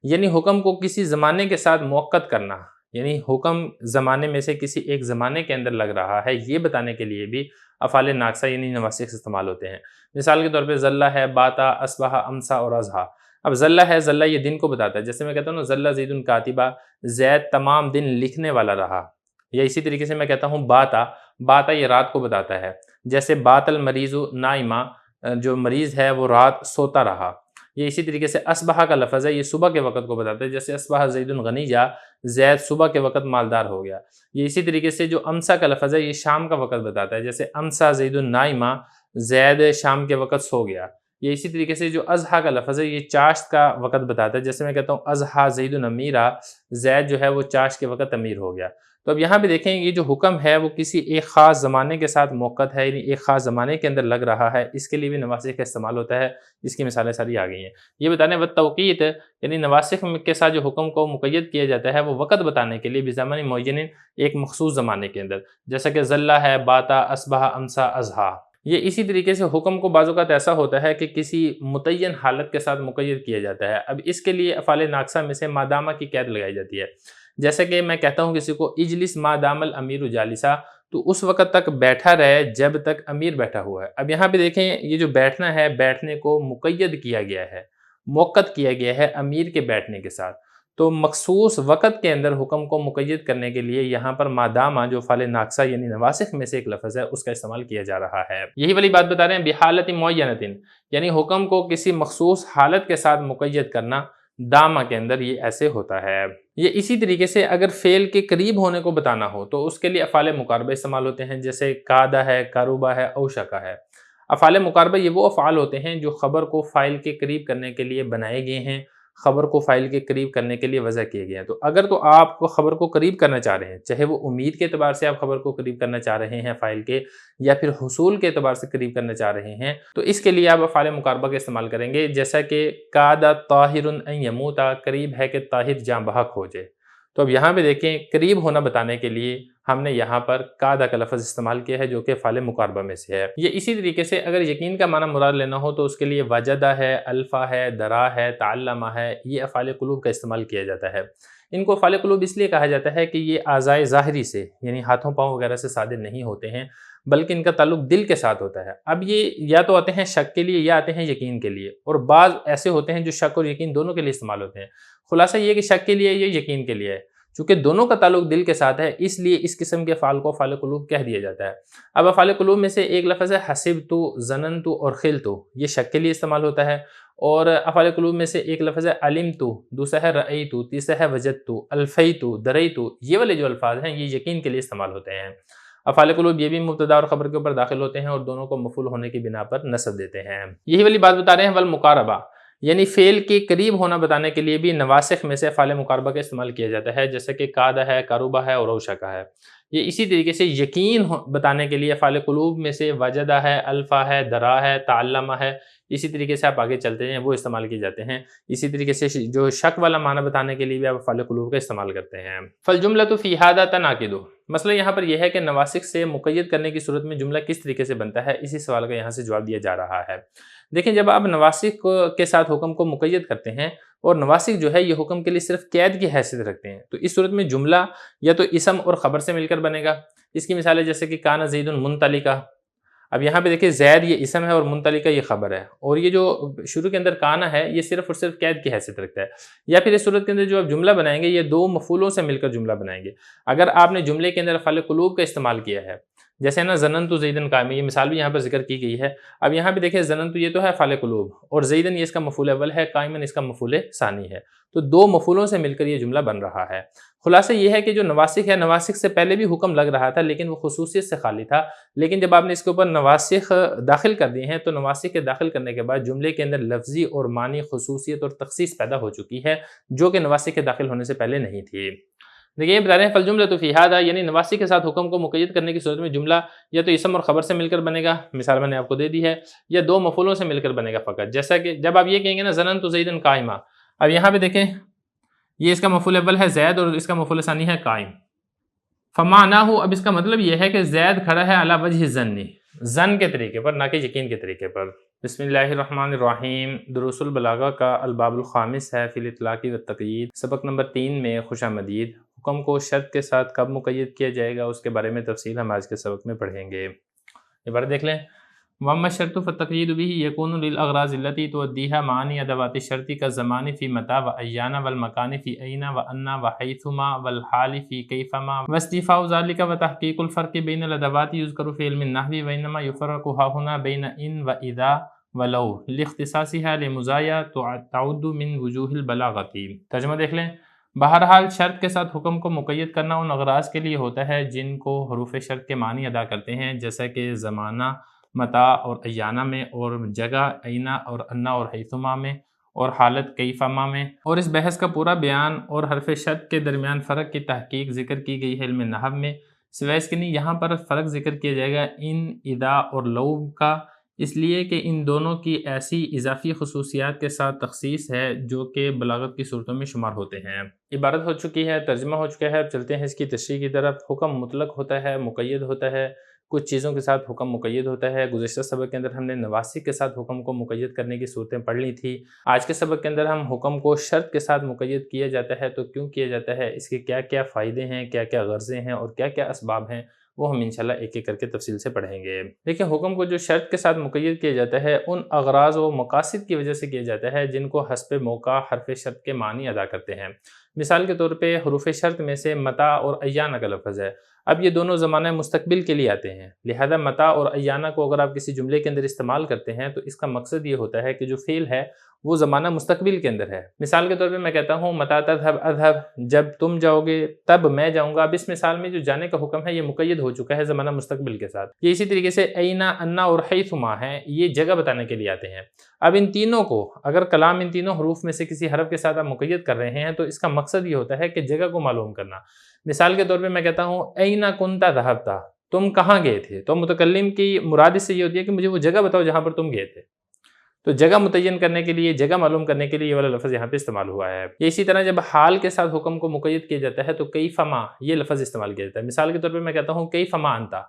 یعنی حکم کو کسی زمانے کے ساتھ موقت کرنا، یعنی حکم زمانے میں سے کسی ایک زمانے کے اندر لگ رہا ہے، یہ بتانے کے لیے بھی افعال ناقصہ یعنی نواسخ استعمال ہوتے ہیں۔ مثال کے طور پہ ذلہ ہے، باتا، اصبح، امسا اور اضحیٰ۔ اب ذلہ ہے، ذلہ یہ دن کو بتاتا ہے، جیسے میں کہتا ہوں نا ذلہ زید کاتبہ، زید تمام دن لکھنے والا رہا۔ یا اسی طریقے سے میں کہتا ہوں باتا، باتا یہ رات کو بتاتا ہے، جیسے بات المریض نائمہ، جو مریض ہے وہ رات سوتا رہا۔ یہ اسی طریقے سے اصبح کا لفظ ہے، یہ صبح کے وقت کو بتاتا ہے، جیسے اصبح زید غنیہ، زید صبح کے وقت مالدار ہو گیا۔ یہ اسی طریقے سے جو امسا کا لفظ ہے، یہ شام کا وقت بتاتا ہے، جیسے امسا زید نائمہ، زید شام کے وقت سو گیا۔ یہ اسی طریقے سے جو اضحیٰ کا لفظ ہے، یہ چاشت کا وقت بتاتا ہے، جیسے میں کہتا ہوں اضحیٰ زید امیرا، زید جو ہے وہ چاشت کے وقت امیر ہو گیا۔ تو اب یہاں پہ دیکھیں یہ جو حکم ہے وہ کسی ایک خاص زمانے کے ساتھ موقت ہے، یعنی ایک خاص زمانے کے اندر لگ رہا ہے، اس کے لیے بھی نواسخ کا استعمال ہوتا ہے۔ اس کی مثالیں ساری آ گئی ہیں۔ یہ بتانے والتوقیت، یعنی نواسخ کے ساتھ جو حکم کو مقید کیا جاتا ہے وہ وقت بتانے کے لیے بزمن معین، ایک مخصوص زمانے کے اندر، جیسا کہ ذلہ ہے، باتا، اصبح، امسا، اضحیٰ۔ یہ اسی طریقے سے حکم کو بعض اوقات ایسا ہوتا ہے کہ کسی متعین حالت کے ساتھ مقید کیا جاتا ہے۔ اب اس کے لیے افعال ناقصہ میں سے مادامہ کی قید لگائی جاتی ہے، جیسے کہ میں کہتا ہوں کسی کو اجلس ما دام الامیر جالسا، تو اس وقت تک بیٹھا رہے جب تک امیر بیٹھا ہوا ہے۔ اب یہاں پہ دیکھیں یہ جو بیٹھنا ہے، بیٹھنے کو مقید کیا گیا ہے، موقت کیا گیا ہے امیر کے بیٹھنے کے ساتھ، تو مخصوص وقت کے اندر حکم کو مقید کرنے کے لیے یہاں پر مادامہ جو افعال ناقصہ یعنی نواسخ میں سے ایک لفظ ہے اس کا استعمال کیا جا رہا ہے۔ یہی والی بات بتا رہے ہیں بحالت معینۃ، یعنی حکم کو کسی مخصوص حالت کے ساتھ مقید کرنا، دامہ کے اندر یہ ایسے ہوتا ہے۔ یہ اسی طریقے سے اگر فعل کے قریب ہونے کو بتانا ہو تو اس کے لیے افعال مقاربہ استعمال ہوتے ہیں، جیسے کادہ ہے، کاروبہ ہے، اوشکا ہے۔ افعال مقاربہ یہ وہ افعال ہوتے ہیں جو خبر کو فاعل کے قریب کرنے کے لیے بنائے گئے ہیں، خبر کو فاعل کے قریب کرنے کے لیے وضع کیے گئے ہیں۔ تو اگر تو آپ کو خبر کو قریب کرنا چاہ رہے ہیں، چاہے وہ امید کے اعتبار سے آپ خبر کو قریب کرنا چاہ رہے ہیں فاعل کے، یا پھر حصول کے اعتبار سے قریب کرنا چاہ رہے ہیں، تو اس کے لیے آپ افعال مقاربہ کا استعمال کریں گے، جیسا کہ کاد طاہر ان یموت، قریب ہے کہ طاہر جاں بحق ہو جائے۔ تو اب یہاں پہ دیکھیں قریب ہونا بتانے کے لیے ہم نے یہاں پر کادہ کا لفظ استعمال کیا ہے جو کہ افعال مقاربہ میں سے ہے۔ یہ اسی طریقے سے اگر یقین کا معنی مراد لینا ہو تو اس کے لیے وجدہ ہے، الفا ہے، درا ہے، تعلمہ ہے، یہ افعال قلوب کا استعمال کیا جاتا ہے۔ ان کو افعال قلوب اس لیے کہا جاتا ہے کہ یہ اعضائے ظاہری سے یعنی ہاتھوں پاؤں وغیرہ سے صادر نہیں ہوتے ہیں، بلکہ ان کا تعلق دل کے ساتھ ہوتا ہے۔ اب یہ یا تو آتے ہیں شک کے لیے یا آتے ہیں یقین کے لیے، اور بعض ایسے ہوتے ہیں جو شک اور یقین دونوں کے لیے استعمال ہوتے ہیں۔ خلاصہ یہ کہ شک کے لیے یا یقین کے لیے ہے، چونکہ دونوں کا تعلق دل کے ساتھ ہے اس لیے اس قسم کے افعال کو افعال قلوب کہہ دیا جاتا ہے۔ اب افعال قلوب میں سے ایک لفظ ہے حسبت، ظننت اور خلت، یہ شک کے لیے استعمال ہوتا ہے، اور افعال قلوب میں سے ایک لفظ ہے علمت، دوسرا ہے رأیت، تیسرا ہے وجدت، الفیت، دریت، یہ والے جو الفاظ ہیں یہ یقین کے لیے استعمال ہوتے ہیں۔ افعال قلوب یہ بھی مبتدا اور خبر کے اوپر داخل ہوتے ہیں اور دونوں کو مفعول ہونے کی بنا پر نصب دیتے ہیں۔ یہی والی بات بتا رہے ہیں والمقاربہ، یعنی فعل کے قریب ہونا بتانے کے لیے بھی نواسخ میں سے افعال مقاربہ کا استعمال کیا جاتا ہے، جیسے کہ کادہ ہے، کاروبہ ہے اور اوشکا ہے۔ یہ اسی طریقے سے یقین بتانے کے لیے افعال قلوب میں سے وجدہ ہے، الفا ہے، درا ہے، تعلمہ ہے، اسی طریقے سے آپ آگے چلتے ہیں وہ استعمال کیے جاتے ہیں۔ اسی طریقے سے جو شک والا معنی بتانے کے لیے بھی آپ افعال قلوب کا استعمال کرتے ہیں۔ فالجملۃ فی ھذا تنعقد، مسئلہ یہاں پر یہ ہے کہ نواسخ سے مقید کرنے کی صورت میں جملہ کس طریقے سے بنتا ہے، اسی سوال کا یہاں سے جواب دیا جا رہا ہے۔ دیکھیں جب آپ نواسخ کے ساتھ حکم کو مقید کرتے ہیں اور نواسخ جو ہے یہ حکم کے لیے صرف قید کی حیثیت رکھتے ہیں، تو اس صورت میں جملہ یا تو اسم اور خبر سے مل کر بنے گا۔ اس کی مثال ہے جیسے کہ کان زید منطلقا، اب یہاں پہ دیکھیں زید یہ اسم ہے اور منطلقہ یہ خبر ہے، اور یہ جو شروع کے اندر کانا ہے یہ صرف اور صرف قید کی حیثیت رکھتا ہے۔ یا پھر اس صورت کے اندر جو آپ جملہ بنائیں گے یہ دو مفعولوں سے مل کر جملہ بنائیں گے۔ اگر آپ نے جملے کے اندر افعال قلوب کا استعمال کیا ہے، جیسے نا ظننت زیدن قائم، یہ مثال بھی یہاں پر ذکر کی گئی ہے۔ اب یہاں پہ دیکھیں ظننت یہ تو ہے افعال قلوب، اور زیدن یہ اس کا مفعول اول ہے، قائمن اس کا مفعول ثانی ہے، تو دو مفعولوں سے مل کر یہ جملہ بن رہا ہے۔ خلاصہ یہ ہے کہ جو نواسخ ہے، نواسخ سے پہلے بھی حکم لگ رہا تھا لیکن وہ خصوصیت سے خالی تھا، لیکن جب آپ نے اس کے اوپر نواسخ داخل کر دیے ہیں تو نواسخ کے داخل کرنے کے بعد جملے کے اندر لفظی اور معنی خصوصیت اور تخصیص پیدا ہو چکی ہے جو کہ نواسخ کے داخل ہونے سے پہلے نہیں تھی۔ دیکھیے یہ بتا رہے ہیں فالجملۃ فی ھذا، یعنی نواسی کے ساتھ حکم کو مقید کرنے کی صورت میں جملہ یا تو اسم اور خبر سے مل کر بنے گا، مثال میں نے آپ کو دے دی ہے، یا دو مفعولوں سے مل کر بنے گا فقط، جیسا کہ جب آپ یہ کہیں گے نا ظننت زیدن قائما، اب یہاں پہ دیکھیں یہ اس کا مفعول اول ہے زید اور اس کا مفعول ثانی ہے قائم، فمعناہ، اب اس کا مطلب یہ ہے کہ زید کھڑا ہے علی وجہ الظن، ظن کے طریقے پر، نہ کہ یقین کے طریقے پر۔ بسم اللہ الرحمن الرحیم، دروس البلاغہ کا الباب الخامس ہے فی الاطلاق والتقیید، سبق نمبر 3 میں خوش آمدید۔ حکم کو شرط کے ساتھ کب مقید کیا جائے گا اس کے بارے میں تفصیل ہم آج کے سبق میں پڑھیں گے۔ یہ بار دیکھ لیں، وَأَمَّا الشَّرْطُ فَالتَّقْيِيدُ بِهِ يَكُونُ لِلْأَغْرَاضِ الَّتِي تُؤَدِّيهَا مَعَانِيَ أَدَوَاتِ الشَّرْطِ كَالزَّمَانِ فِي مَتَى وَأَيَّانَ وَالْمَكَانِ فِي أَيْنَ وَأَنَّ وَحَيْثُمَا وَالْحَالِ فِي كَيْفَمَا وَاسْتِيفَاءُ ذَلِكَ وَتَحْقِيقُ الْفَرْقِ بَيْنَ الْأَدَوَاتِ يُذْكَرُ فِي عِلْمِ النَّحْوِ وَإِنَّمَا يُفَرَّقُ هَاهُنَا بَيْنَ إِنْ وَإِذَا وَلَوْ لِاخْتِصَاصِهَا لِمُزَايَا تَعُدُّ مِنْ وُجُوهِ الْبَلَاغَةِ۔ ترجمہ دیکھ لیں، بہرحال شرط کے ساتھ حکم کو مقید کرنا ان اغراض کے لیے ہوتا ہے جن کو حروف شرط کے معنی ادا کرتے ہیں، جیسا کہ زمانہ متا اور ایانہ میں، اور جگہ اینا اور انا اور حیثما میں، اور حالت کیفما میں، اور اس بحث کا پورا بیان اور حرف شرط کے درمیان فرق کی تحقیق ذکر کی گئی ہے علم نحو میں، سوائے اس کے نہیں یہاں پر فرق ذکر کیا جائے گا ان، اذا اور لو کا، اس لیے کہ ان دونوں کی ایسی اضافی خصوصیات کے ساتھ تخصیص ہے جو کہ بلاغت کی صورتوں میں شمار ہوتے ہیں۔ عبارت ہو چکی ہے، ترجمہ ہو چکا ہے، اب چلتے ہیں اس کی تشریح کی طرف۔ حکم مطلق ہوتا ہے، مقید ہوتا ہے، کچھ چیزوں کے ساتھ حکم مقید ہوتا ہے۔ گزشتہ سبق کے اندر ہم نے نواسی کے ساتھ حکم کو مقید کرنے کی صورتیں پڑھ لی تھی۔ آج کے سبق کے اندر ہم حکم کو شرط کے ساتھ مقید کیا جاتا ہے تو کیوں کیا جاتا ہے، اس کے کیا کیا فائدے ہیں، کیا کیا غرضیں ہیں اور کیا کیا اسباب ہیں، وہ ہم انشاءاللہ ایک ایک کر کے تفصیل سے پڑھیں گے۔ دیکھیں حکم کو جو شرط کے ساتھ مقید کیا جاتا ہے ان اغراض و مقاصد کی وجہ سے کیا جاتا ہے جن کو حسب موقع حرف شرط کے معنی ادا کرتے ہیں۔ مثال کے طور پہ حروف شرط میں سے متا اور ایانہ کا لفظ ہے، اب یہ دونوں زمانہ مستقبل کے لیے آتے ہیں، لہذا متا اور ایانہ کو اگر آپ کسی جملے کے اندر استعمال کرتے ہیں تو اس کا مقصد یہ ہوتا ہے کہ جو فعل ہے وہ زمانہ مستقبل کے اندر ہے۔ مثال کے طور پہ میں کہتا ہوں متا تذهب اذهب، جب تم جاؤ گے تب میں جاؤں گا، اب اس مثال میں جو جانے کا حکم ہے یہ مقید ہو چکا ہے زمانہ مستقبل کے ساتھ۔ یہ اسی طریقے سے اینا، انا اور حیثما ہیں، یہ جگہ بتانے کے لیے آتے ہیں۔ اب ان تینوں کو اگر کلام ان تینوں حروف میں سے کسی حرف کے ساتھ آپ مقید کر رہے ہیں تو اس کا مقصد یہ ہوتا ہے کہ جگہ کو معلوم کرنا۔ مثال کے طور پہ میں کہتا ہوں اینا کنتا ذهبتا، تم کہاں گئے تھے، تو متکلم کی مراد اس سے یہ ہوتی ہے کہ مجھے وہ جگہ بتاؤ جہاں پر تم گئے تھے، تو جگہ متعین کرنے کے لیے، جگہ معلوم کرنے کے لیے یہ والا لفظ یہاں پہ استعمال ہوا ہے۔ یہ اسی طرح جب حال کے ساتھ حکم کو مقید کیا جاتا ہے تو کیفما یہ لفظ استعمال کیا جاتا ہے۔ مثال کے طور پہ میں کہتا ہوں کیفما انتا،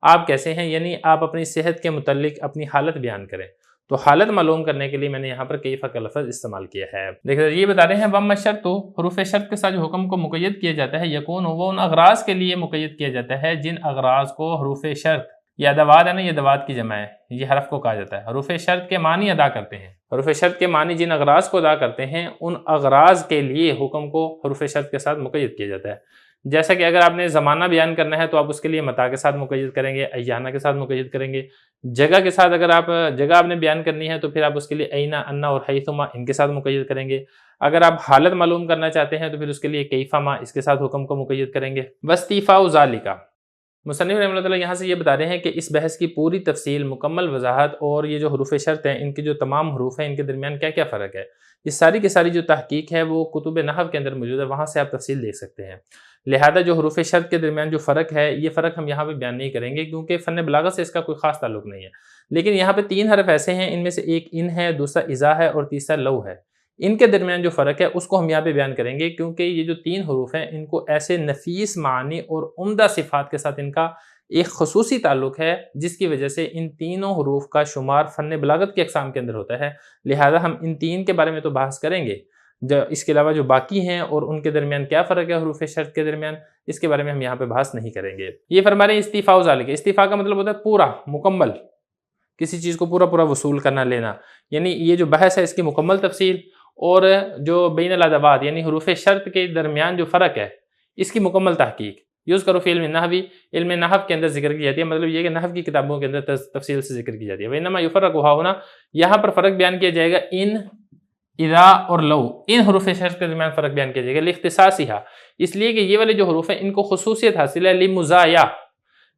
آپ کیسے ہیں، یعنی آپ اپنی صحت کے متعلق اپنی حالت بیان کریں، تو حالت معلوم کرنے کے لیے میں نے یہاں پر کیفا کا لفظ استعمال کیا ہے۔ دیکھیں یہ بتا رہے ہیں وَأَمَّا الشَّرْطُ، حروف شرط کے ساتھ جو حکم کو مقید کیا جاتا ہے یکون، وہ ان اغراض کے لیے مقید کیا جاتا ہے جن اغراض کو حروف شرط، یہ ادوات ہے نا، یہ ادوات کی جمع ہے، یہ حرف کو کہا جاتا ہے، حروف شرط کے معنی ادا کرتے ہیں۔ حروف شرط کے معنی جن اغراض کو ادا کرتے ہیں ان اغراض کے لیے حکم کو حروف شرط کے ساتھ مقید کیا جاتا ہے۔ جیسا کہ اگر آپ نے زمانہ بیان کرنا ہے تو آپ اس کے لیے متا کے ساتھ مقید کریں گے، ایانہ کے ساتھ مقید کریں گے۔ جگہ کے ساتھ اگر آپ جگہ آپ نے بیان کرنی ہے تو پھر آپ اس کے لیے اینا، انا اور حیثما ان کے ساتھ مقید کریں گے۔ اگر آپ حالت معلوم کرنا چاہتے ہیں تو پھر اس کے لیے کیفما اس کے ساتھ حکم کو مقید کریں گے۔ وَاسْتِیفَاءُ ذَلِکَ، مصنف رحمۃ اللہ یہاں سے یہ بتا رہے ہیں کہ اس بحث کی پوری تفصیل، مکمل وضاحت اور یہ جو حروف شرط ہیں ان کے جو تمام حروف ہیں ان کے درمیان کیا کیا فرق ہے، یہ ساری کی ساری جو تحقیق ہے وہ کتب نحو کے اندر موجود ہے، وہاں سے آپ تفصیل دیکھ سکتے ہیں۔ لہذا جو حروف شرط کے درمیان جو فرق ہے یہ فرق ہم یہاں پہ بیان نہیں کریں گے کیونکہ فن بلاغت سے اس کا کوئی خاص تعلق نہیں ہے، لیکن یہاں پہ 3 حرف ایسے ہیں، ان میں سے ایک ان ہے، دوسرا اذا ہے اور تیسرا لو ہے، ان کے درمیان جو فرق ہے اس کو ہم یہاں پہ بیان کریں گے کیونکہ یہ جو 3 حروف ہیں ان کو ایسے نفیس معنی اور عمدہ صفات کے ساتھ ان کا ایک خصوصی تعلق ہے جس کی وجہ سے ان تینوں حروف کا شمار فن بلاغت کی اقسام کے اندر ہوتا ہے، لہذا ہم ان 3 کے بارے میں تو بحث کریں گے، اس کے علاوہ جو باقی ہیں اور ان کے درمیان کیا فرق ہے حروف شرط کے درمیان، اس کے بارے میں ہم یہاں پہ بحث نہیں کریں گے۔ یہ فرما رہے ہیں استیفاء ذالک، استیفاء کا مطلب ہوتا ہے پورا، مکمل، کسی چیز کو پورا پورا وصول کرنا، لینا، یعنی یہ جو بحث ہے اس کی مکمل تفصیل اور جو بین الادوات یعنی حروف شرط کے درمیان جو فرق ہے اس کی مکمل تحقیق یذکر فی علم النحو، علم نحو کے اندر ذکر کی جاتی ہے، مطلب یہ کہ نحو کی کتابوں کے اندر تفصیل سے ذکر کی جاتی ہے۔ وانما یفرق ھاہنا، یہاں پر فرق بیان کیا جائے گا ان، اذا اور لو، ان حروف شرط کے درمیان فرق بیان کیا جائے گا، لاختصاصھا، اس لیے کہ یہ والے جو حروف ہیں ان کو خصوصیت حاصل ہے، لمزایا،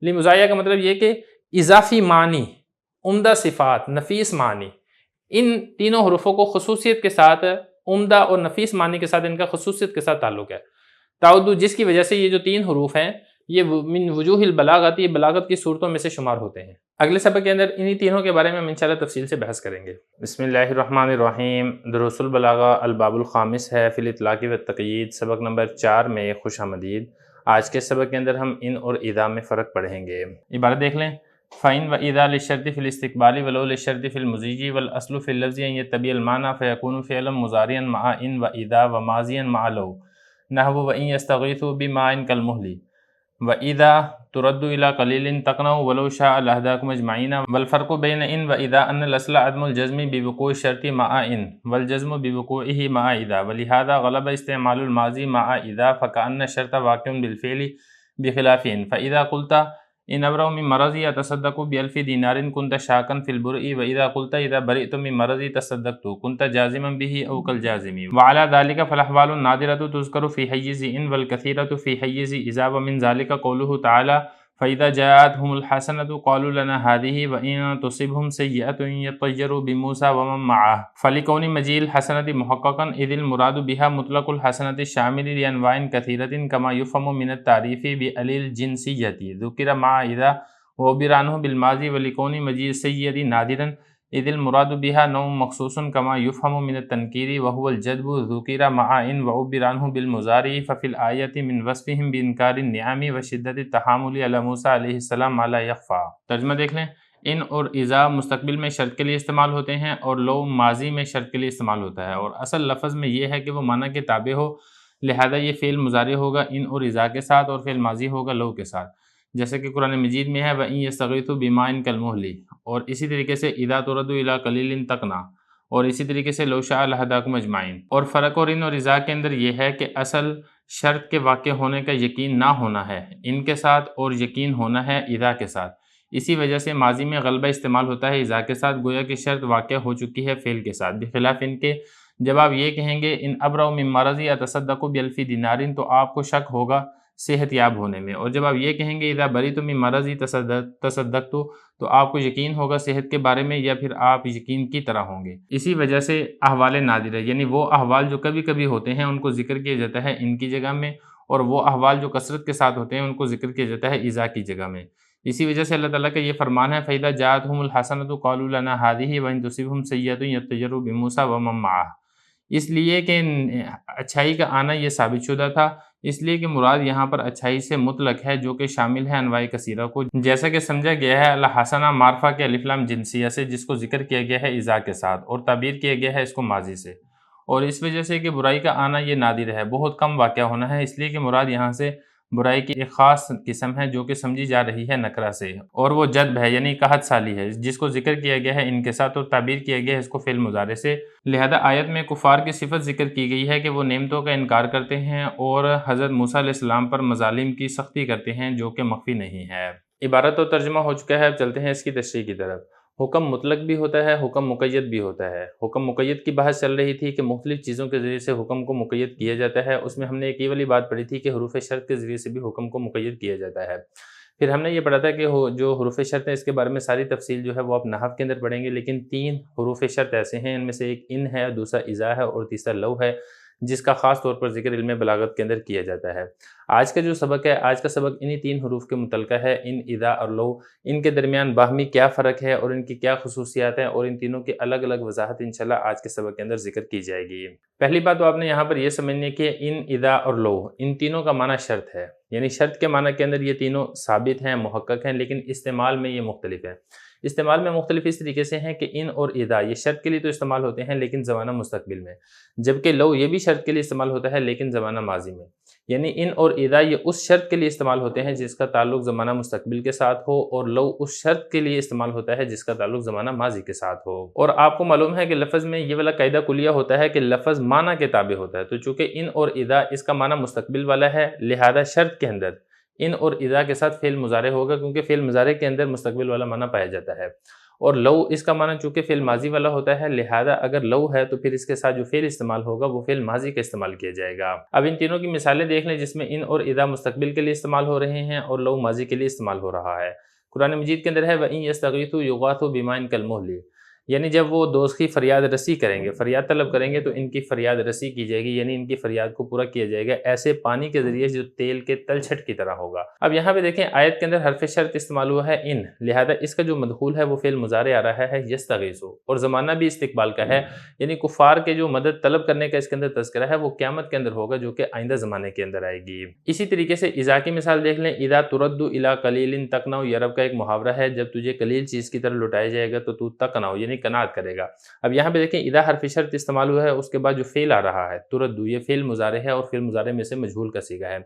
لمزایا کا مطلب یہ کہ اضافی معنی، عمدہ صفات، نفیس معنی، ان تینوں حروفوں کو خصوصیت کے ساتھ، عمدہ اور نفیس معنی کے ساتھ ان کا خصوصیت کے ساتھ تعلق ہے۔ تعود جس کی وجہ سے یہ جو 3 حروف ہیں یہ من وجوہ البلاغت، یہ بلاغت کی صورتوں میں سے شمار ہوتے ہیں۔ اگلے سبق کے اندر انہی تینوں کے بارے میں ہم انشاءاللہ تفصیل سے بحث کریں گے۔ بسم اللہ الرحمن الرحیم۔ دروس البلاغہ الباب الخامس ہے فی الاطلاق والتقیید، سبق نمبر 4 میں خوش آمدید۔ آج کے سبق کے اندر ہم ان اور اذا میں فرق پڑھیں گے۔ عبارت دیکھ لیں، فَإِن وَإِذَا لِلشَّرْطِ فِي الْإِسْتِقْبَالِ وَلَوْ لِلشَّرْطِ فِي الْمُضِيِّ وَالْأَصْلُ فِي اللَّفْظِ أَن يَتَّبِعَ الْمَعْنَى فَيَكُونُ فِعْلًا مُضَارِعًا مَعَ إِن وَإِذَا وَمَاضِيًا مَعَ لَوْ، نَحْوُ وَإِن يَسْتَغِيثُوا بِمَاءٍ كَالْمُهْلِ وَإِذَا تُرَدُّ إِلَى قَلِيلٍ تَقْنَعُ وَلَوْ شَاءَ لَهَدَاكُمْ أَجْمَعِينَ۔ وَالْفَرْقُ بَيْنَ إِن وَإِذَا أَنَّ الْأَصْلَ عَدْمُ الْجَزْمِ بِوُقُوعِ الشَّرْطِ مَعَ إِن وَالْجَزْمُ بِوُقُوعِهِ مَعَ إِذَا، وَلِهَذَا غَلَبَ اسْتِعْمَالُ الْمَاضِي مَعَ إِذَا فَكَأَنَّ الشَّرْطَ واقع بِالْفِعْلِ بِخِلَافِ إِن۔ فَإِذَا قُلْتَ إن أبرأ من مرضي أتصدق ب1000 دينار كنت شاكا في البرء، وإذا قلت إذا برئت من مرضي تصدقت كنت جازما به أو كالجازم، وعلى ذلك فالأحوال النادرة تذكر في حيز إن والكثيرة في حيز إذا، ومن ذلك قوله تعالى فإذا جاءتهم الحسنة قالوا لنا هذه وإن تصبهم سيئة يطيروا بموسى ومن معه، فلكون مجيء الحسنة محققا إذ المراد بها مطلق الحسنة الشامل لأنواع كثيرة كما يفهم من التعريف بأل الجنسية ذكر مع إذا وعبر عنه بالماضي، ولكون مجيء السيئة نادرا إذ المراد بها نوع مخصوص كما يفهم من التنكير وهو الجدب ذكر مع إن وعبر عنه بالمضارع، ففي الآية من وصفهم بإنكار النعم وشدة التحامل على موسى علیہ السلام ما لا يخفى۔ ترجمہ دیکھ لیں، ان اور اذا مستقبل میں شرط کے لیے استعمال ہوتے ہیں اور لو ماضی میں شرط کے لیے استعمال ہوتا ہے، اور اصل لفظ میں یہ ہے کہ وہ معنی کے تابع ہو، لہذا یہ فعل مضارع ہوگا ان اور اذا کے ساتھ اور فعل ماضی ہوگا لو کے ساتھ، جیسے کہ قرآن مجید میں ہے وَإِن يَسْتَغِيثُوا بِمَاءٍ كَالْمُهْلِ، اور اسی طریقے سے اِذَا تُرَدُّ إِلَى قَلِيلٍ تَقْنَعُ، اور اسی طریقے سے لَوْ شَاءَ لَهَدَاكُمْ أَجْمَعِينَ۔ اور فرق اور ان اور اذا کے اندر یہ ہے کہ اصل شرط کے واقع ہونے کا یقین نہ ہونا ہے ان کے ساتھ اور یقین ہونا ہے اذا کے ساتھ، اسی وجہ سے ماضی میں غلبہ استعمال ہوتا ہے اذا کے ساتھ، گویا کہ شرط واقع ہو چکی ہے فعل کے ساتھ، بخلاف ان کے جب آپ یہ کہیں گے ان ابرأ من مرضی اتصدق ب1000 دینار تو آپ کو شک ہوگا صحت یاب ہونے میں، اور جب آپ یہ کہیں گے اذا بریت من مرضی تصدقت تو آپ کو یقین ہوگا صحت کے بارے میں، یا پھر آپ یقین کی طرح ہوں گے۔ اسی وجہ سے احوال نادرہ یعنی وہ احوال جو کبھی کبھی ہوتے ہیں ان کو ذکر کیا جاتا ہے ان کی جگہ میں، اور وہ احوال جو کثرت کے ساتھ ہوتے ہیں ان کو ذکر کیا جاتا ہے اذا کی جگہ میں۔ اسی وجہ سے اللہ تعالیٰ کا یہ فرمان ہے فَإِذَا جَاءَتْهُمُ الْحَسَنَةُ قَالُوا لَنَا هَٰذِهِ وَإِن تُصِبْهُمْ سَيِّئَةٌ يَطَّيَّرُوا بِمُوسَىٰ وَمَن مَّعَهُ، اس لیے کہ اچھائی کا آنا یہ ثابت شدہ تھا، اس لیے کہ مراد یہاں پر اچھائی سے مطلق ہے جو کہ شامل ہے انواع کثیرہ کو، جیسا کہ سمجھا گیا ہے الحسنہ معرفہ کے الف لام جنسیہ سے جس کو ذکر کیا گیا ہے اذا کے ساتھ، اور تعبیر کیا گیا ہے اس کو ماضی سے، اور اس وجہ سے کہ برائی کا آنا یہ نادر ہے، بہت کم واقع ہونا ہے، اس لیے کہ مراد یہاں سے برائی کی ایک خاص قسم ہے جو کہ سمجھی جا رہی ہے نکرہ سے، اور وہ جدب ہے یعنی قحط سالی ہے جس کو ذکر کیا گیا ہے ان کے ساتھ، اور تعبیر کیا گیا ہے اس کو فعل مضارع سے، لہذا آیت میں کفار کی صفت ذکر کی گئی ہے کہ وہ نعمتوں کا انکار کرتے ہیں اور حضرت موسیٰ علیہ السلام پر مظالم کی سختی کرتے ہیں جو کہ مخفی نہیں ہے۔ عبارت و ترجمہ ہو چکا ہے، اب چلتے ہیں اس کی تشریح کی طرف۔ حکم مطلق بھی ہوتا ہے، حکم مقید بھی ہوتا ہے۔ حکم مقید کی بحث چل رہی تھی کہ مختلف چیزوں کے ذریعے سے حکم کو مقید کیا جاتا ہے، اس میں ہم نے ایک یہ والی بات پڑھی تھی کہ حروف شرط کے ذریعے سے بھی حکم کو مقید کیا جاتا ہے۔ پھر ہم نے یہ پڑھا تھا کہ جو حروف شرط ہیں اس کے بارے میں ساری تفصیل جو ہے وہ آپ نحو کے اندر پڑھیں گے، لیکن 3 حروف شرط ایسے ہیں، ان میں سے ایک ان ہے، دوسرا اذا ہے اور تیسرا لو ہے، جس کا خاص طور پر ذکر علم بلاغت کے اندر کیا جاتا ہے۔ آج کا جو سبق ہے، آج کا سبق انہی 3 حروف کے متعلقہ ہے، ان، اذا اور لو، ان کے درمیان باہمی کیا فرق ہے اور ان کی کیا خصوصیات ہیں، اور ان تینوں کی الگ الگ وضاحت انشاءاللہ آج کے سبق کے اندر ذکر کی جائے گی۔ پہلی بات تو آپ نے یہاں پر یہ سمجھنی ہے کہ ان، اذا اور لو ان تینوں کا معنی شرط ہے، یعنی شرط کے معنی کے اندر یہ تینوں ثابت ہیں، محقق ہیں، لیکن استعمال میں یہ مختلف ہے۔ استعمال میں مختلف اس طریقے سے ہیں کہ ان اور اذا یہ شرط کے لیے تو استعمال ہوتے ہیں لیکن زمانہ مستقبل میں، جبکہ لو یہ بھی شرط کے لیے استعمال ہوتا ہے لیکن زمانہ ماضی میں، یعنی ان اور اذا یہ اس شرط کے لیے استعمال ہوتے ہیں جس کا تعلق زمانہ مستقبل کے ساتھ ہو، اور لو اس شرط کے لیے استعمال ہوتا ہے جس کا تعلق زمانہ ماضی کے ساتھ ہو۔ اور آپ کو معلوم ہے کہ لفظ میں یہ والا قاعدہ کلیہ ہوتا ہے کہ لفظ معنی کے تابع ہوتا ہے، تو چونکہ ان اور اذا اس کا معنی مستقبل والا ہے، لہذا شرط کے اندر ان اور اذا کے ساتھ فعل مضارع ہوگا، کیونکہ فعل مضارع کے اندر مستقبل والا معنی پایا جاتا ہے، اور لو اس کا معنی چونکہ فعل ماضی والا ہوتا ہے، لہذا اگر لو ہے تو پھر اس کے ساتھ جو فعل استعمال ہوگا وہ فعل ماضی کا استعمال کیا جائے گا۔ اب ان تینوں کی مثالیں دیکھ لیں جس میں ان اور اذا مستقبل کے لیے استعمال ہو رہے ہیں اور لو ماضی کے لیے استعمال ہو رہا ہے۔ قرآن مجید کے اندر ہے وَإِن يَسْتَغِيثُوا يُغَاثُوا بِمَاءٍ كَالْمُهْلِ، یعنی جب وہ دوست کی فریاد رسی کریں گے، فریاد طلب کریں گے تو ان کی فریاد رسی کی جائے گی، یعنی ان کی فریاد کو پورا کیا جائے گا ایسے پانی کے ذریعے جو تیل کے تلچھٹ کی طرح ہوگا۔ اب یہاں پہ دیکھیں آیت کے اندر حرف شرط استعمال ہوا ہے ان، لہذا اس کا جو مدخول ہے وہ فعل مضارع آ رہا ہے یستغیثو، اور زمانہ بھی استقبال کا ہے، یعنی کفار کے جو مدد طلب کرنے کا اس کے اندر تذکرہ ہے وہ قیامت کے اندر ہوگا جو کہ آئندہ زمانے کے اندر آئے گی۔ اسی طریقے سے اذا کی مثال دیکھ لیں، اذا ترد الی قلیل تقنع، یہ عرب کا ایک محاورہ ہے، جب تجھے قلیل چیز کی طرف لوٹایا جائے گا تو تو تقنع یعنی قناعت کرے گا۔ اب یہاں پہ دیکھیں اذا حرف شرط استعمال ہوا ہے، اس کے بعد جو فعل آ رہا ہے تردو، یہ فعل مضارع ہے اور فعل مضارع میں سے مجہول کا صیغہ ہے،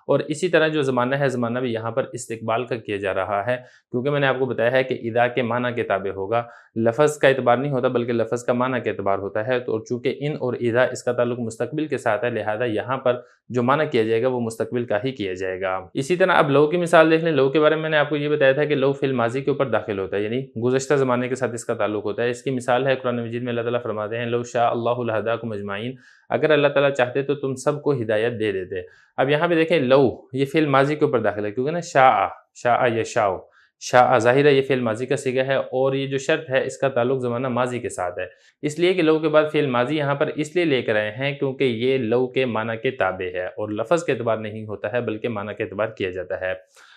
اور اسی طرح جو زمانہ ہے زمانہ بھی یہاں پر استقبال کا کیا جا رہا ہے، کیونکہ میں نے آپ کو بتایا ہے کہ اذا کے معنی کے تابع ہوگا، لفظ کا اعتبار نہیں ہوتا بلکہ لفظ کا معنی کا اعتبار ہوتا ہے، تو چونکہ ان اور اذا اس کا تعلق مستقبل کے ساتھ ہے، لہذا یہاں پر جو معنی کیا جائے گا وہ مستقبل کا ہی کیا جائے گا۔ اسی طرح اب لو کی مثال دیکھ لیں، لو کے بارے میں نے آپ کو یہ بتایا تھا کہ لو فعل ماضی کے اوپر داخل ہوتا ہے، یعنی گزشتہ زمانے کے ساتھ اس کا تعلق ہوتا ہے۔ اس کی مثال ہے قرآن مجید میں اللہ تعالیٰ فرماتے ہیں لو شاء اللہ لہداکم اجمعین، اگر اللہ تعالیٰ چاہتے تو تم سب کو ہدایت دے دیتے۔ اب یہاں پہ دیکھیں لو یہ فعل ماضی کے اوپر داخل ہے، کیونکہ نا شاء یشاء، شاء ظاہر ہے یہ فعل ماضی کا صیغہ ہے، اور یہ جو شرط ہے اس کا تعلق زمانہ ماضی کے ساتھ ہے، اس لیے کہ لو کے بعد فعل ماضی یہاں پر اس لیے لے کر آئے ہیں کیونکہ یہ لو کے معنی کے تابع ہے اور لفظ کے اعتبار نہیں ہوتا ہے بلکہ معنی کے اعتبار کیا جاتا ہے۔